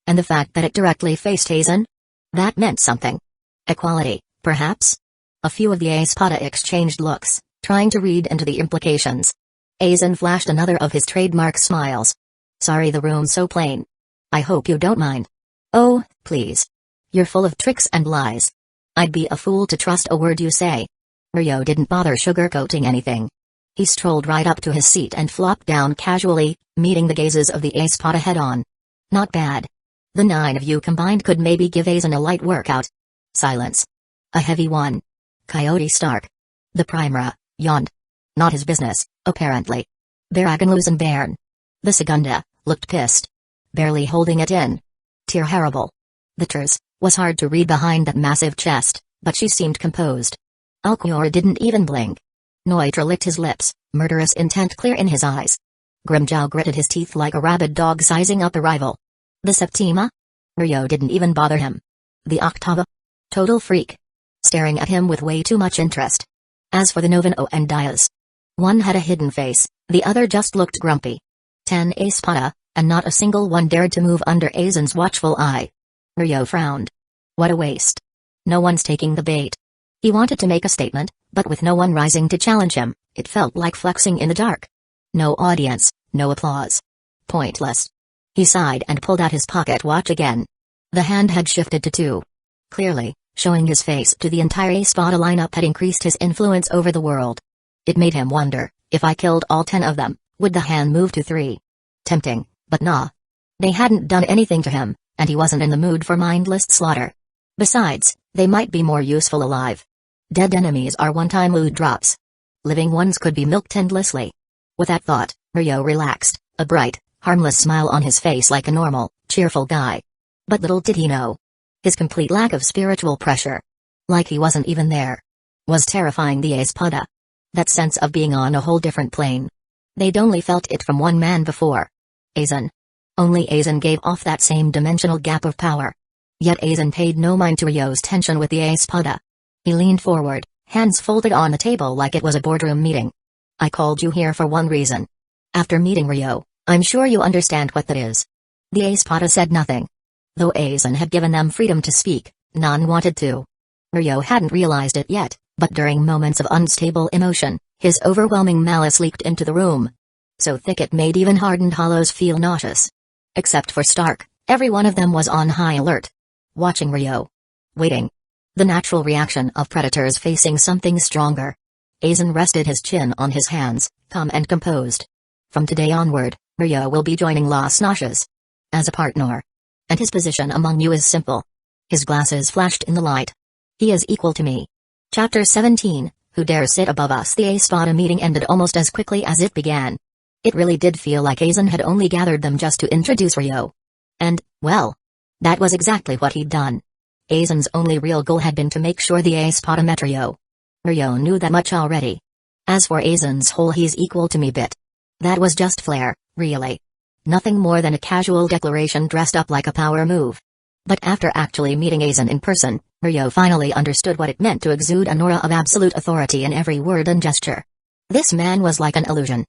Speaker 1: And the fact that it directly faced Aizen? That meant something. Equality, perhaps? A few of the Espada exchanged looks, trying to read into the implications. Aizen flashed another of his trademark smiles. Sorry the room's so plain. I hope you don't mind. Oh, please. You're full of tricks and lies. I'd be a fool to trust a word you say. Ryo didn't bother sugarcoating anything. He strolled right up to his seat and flopped down casually, meeting the gazes of the Espada head-on. Not bad. The 9 of you combined could maybe give Aizen a light workout. Silence. A heavy one. Coyote Stark. The Primera, yawned. Not his business, apparently. Baraganlusen Bairn. The Segunda, looked pissed. Barely holding it in. Tirharable. The Ters, was hard to read behind that massive chest, but she seemed composed. Alquior didn't even blink. Neutra licked his lips, murderous intent clear in his eyes. Grimjow gritted his teeth like a rabid dog sizing up a rival. The Septima? Ryo didn't even bother him. The Octava? Total freak. Staring at him with way too much interest. As for the Noveno and Dias, one had a hidden face, the other just looked grumpy. 10 Espada, and not a single one dared to move under Aizen's watchful eye. Ryo frowned. What a waste. No one's taking the bait. He wanted to make a statement, but with no one rising to challenge him, it felt like flexing in the dark. No audience, no applause. Pointless. He sighed and pulled out his pocket watch again. The hand had shifted to 2. Clearly, showing his face to the entire Espada lineup had increased his influence over the world. It made him wonder, if I killed all 10 of them, would the hand move to 3? Tempting, but nah. They hadn't done anything to him, and he wasn't in the mood for mindless slaughter. Besides, they might be more useful alive. Dead enemies are one-time loot drops. Living ones could be milked endlessly. With that thought, Ryo relaxed, a bright, harmless smile on his face like a normal, cheerful guy. But little did he know. His complete lack of spiritual pressure, like he wasn't even there, was terrifying the Espada. That sense of being on a whole different plane. They'd only felt it from one man before. Aizen. Only Aizen gave off that same dimensional gap of power. Yet Aizen paid no mind to Ryo's tension with the Espada. He leaned forward, hands folded on the table like it was a boardroom meeting. I called you here for one reason. After meeting Ryo, I'm sure you understand what that is. The Espada said nothing. Though Aizen had given them freedom to speak, none wanted to. Ryo hadn't realized it yet, but during moments of unstable emotion, his overwhelming malice leaked into the room. So thick it made even hardened hollows feel nauseous. Except for Stark, every one of them was on high alert. Watching Ryo. Waiting. The natural reaction of predators facing something stronger. Aizen rested his chin on his hands, calm and composed. From today onward, Ryo will be joining Las Noches as a partner. And his position among you is simple. His glasses flashed in the light. He is equal to me. Chapter 17, Who Dares Sit Above Us? The Espada meeting ended almost as quickly as it began. It really did feel like Aizen had only gathered them just to introduce Ryo. And, well, that was exactly what he'd done. Aizen's only real goal had been to make sure the ace spot a Metrio. Ryo knew that much already. As for Aizen's whole "he's equal to me" bit, that was just flair, really. Nothing more than a casual declaration dressed up like a power move. But after actually meeting Aizen in person, Ryo finally understood what it meant to exude an aura of absolute authority in every word and gesture. This man was like an illusion.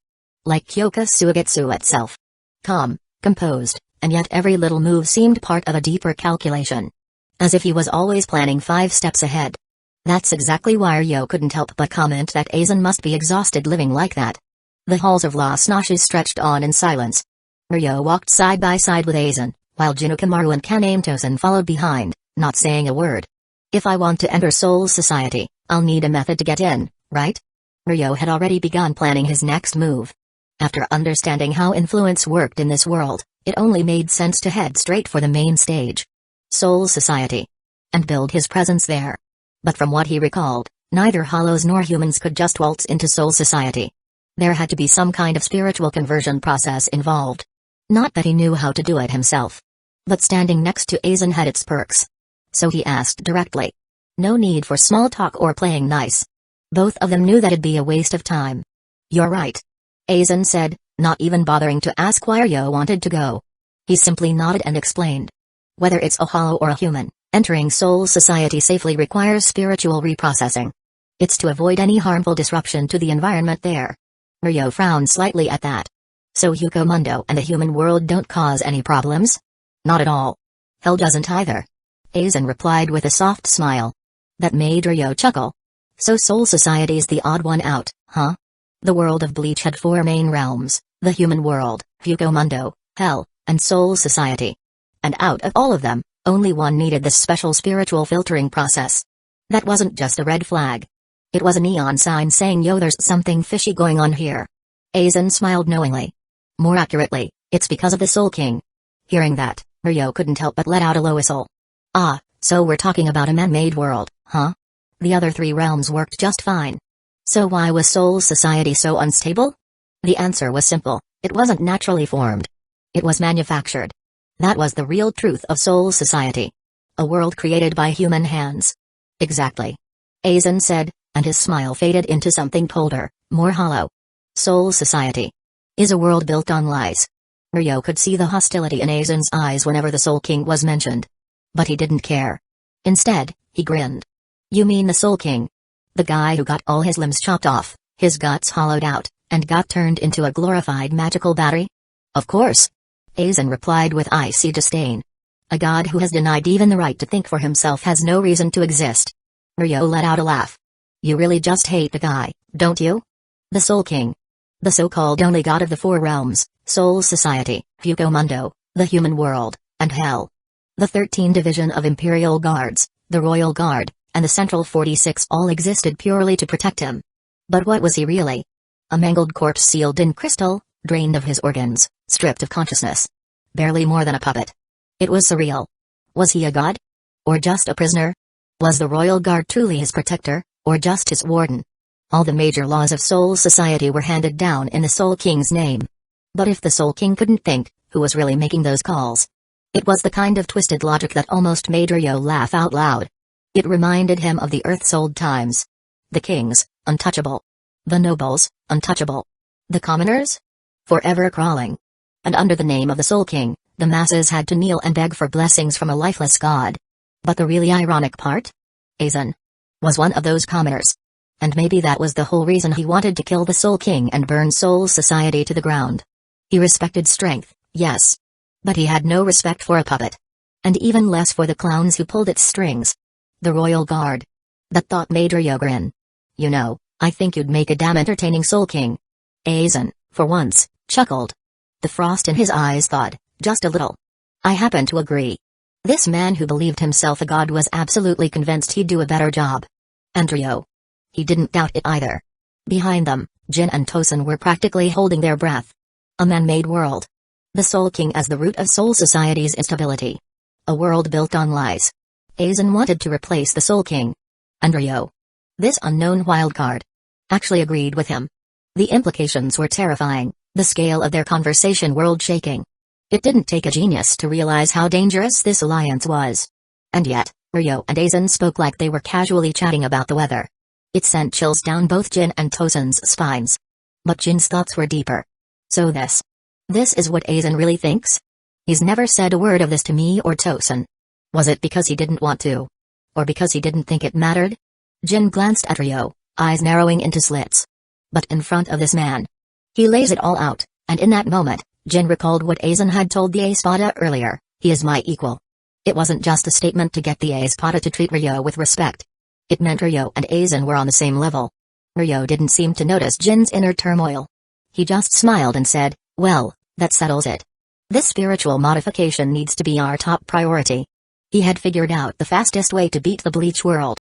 Speaker 1: Like Kyoka Suigetsu itself. Calm, composed, and yet every little move seemed part of a deeper calculation. As if he was always planning 5 steps ahead. That's exactly why Ryo couldn't help but comment that Aizen must be exhausted living like that. The halls of Las Noshes stretched on in silence. Ryo walked side by side with Aizen, while Jinukamaru and Kaname Tosen followed behind, not saying a word. If I want to enter Soul Society, I'll need a method to get in, right? Ryo had already begun planning his next move. After understanding how influence worked in this world, it only made sense to head straight for the main stage. Soul Society. And build his presence there. But from what he recalled, neither hollows nor humans could just waltz into Soul Society. There had to be some kind of spiritual conversion process involved. Not that he knew how to do it himself. But standing next to Aizen had its perks. So he asked directly. No need for small talk or playing nice. Both of them knew that'd be a waste of time. You're right. Aizen said, not even bothering to ask why Ryo wanted to go. He simply nodded and explained. Whether it's a hollow or a human, entering Soul Society safely requires spiritual reprocessing. It's to avoid any harmful disruption to the environment there. Ryo frowned slightly at that. So Hukomundo and the human world don't cause any problems? Not at all. Hell doesn't either. Aizen replied with a soft smile. That made Ryo chuckle. So Soul Society's the odd one out, huh? The world of Bleach had 4 main realms, the human world, Hukomundo, Hell, and Soul Society. And out of all of them, only one needed this special spiritual filtering process. That wasn't just a red flag. It was a neon sign saying yo, there's something fishy going on here. Aizen smiled knowingly. More accurately, it's because of the Soul King. Hearing that, Ryo couldn't help but let out a low whistle. Ah, so we're talking about a man-made world, huh? The other 3 realms worked just fine. So why was Soul Society so unstable? The answer was simple, it wasn't naturally formed. It was manufactured. That was the real truth of Soul Society. A world created by human hands. Exactly. Aizen said, and his smile faded into something colder, more hollow. Soul Society is a world built on lies. Ryo could see the hostility in Aizen's eyes whenever the Soul King was mentioned. But he didn't care. Instead, he grinned. You mean the Soul King? The guy who got all his limbs chopped off, his guts hollowed out, and got turned into a glorified magical battery? Of course. Aizen replied with icy disdain. A god who has denied even the right to think for himself has no reason to exist. Ryo let out a laugh. You really just hate the guy, don't you? The Soul King. The so-called only god of the 4 realms, Soul Society, Hukomundo, the human world, and Hell. The 13 division of Imperial Guards, the Royal Guard, and the Central 46 all existed purely to protect him. But what was he really? A mangled corpse sealed in crystal, drained of his organs, stripped of consciousness. Barely more than a puppet. It was surreal. Was he a god? Or just a prisoner? Was the Royal Guard truly his protector, or just his warden? All the major laws of Soul Society were handed down in the Soul King's name. But if the Soul King couldn't think, who was really making those calls? It was the kind of twisted logic that almost made Ryo laugh out loud. It reminded him of the Earth's old times. The kings, untouchable. The nobles, untouchable. The commoners? Forever crawling. And under the name of the Soul King, the masses had to kneel and beg for blessings from a lifeless god. But the really ironic part? Aizen was one of those commoners. And maybe that was the whole reason he wanted to kill the Soul King and burn Soul Society to the ground. He respected strength, yes. But he had no respect for a puppet. And even less for the clowns who pulled its strings. The Royal Guard. That thought made Ryo grin. You know, I think you'd make a damn entertaining Soul King. Aizen, for once, chuckled. The frost in his eyes thawed, just a little. I happen to agree. This man who believed himself a god was absolutely convinced he'd do a better job. And Ryo. He didn't doubt it either. Behind them, Jin and Tosen were practically holding their breath. A man-made world. The Soul King as the root of Soul Society's instability. A world built on lies. Aizen wanted to replace the Soul King. And Ryo, this unknown wildcard, actually agreed with him. The implications were terrifying, the scale of their conversation world-shaking. It didn't take a genius to realize how dangerous this alliance was. And yet, Ryo and Aizen spoke like they were casually chatting about the weather. It sent chills down both Jin and Tosun's spines. But Jin's thoughts were deeper. So this is what Aizen really thinks? He's never said a word of this to me or Tosun. Was it because he didn't want to? Or because he didn't think it mattered? Jin glanced at Ryo, eyes narrowing into slits. But in front of this man, he lays it all out, and in that moment, Jin recalled what Aizen had told the Espada earlier: he is my equal. It wasn't just a statement to get the Espada to treat Ryo with respect. It meant Ryo and Aizen were on the same level. Ryo didn't seem to notice Jin's inner turmoil. He just smiled and said, "Well, that settles it. This spiritual modification needs to be our top priority." He had figured out the fastest way to beat the Bleach world.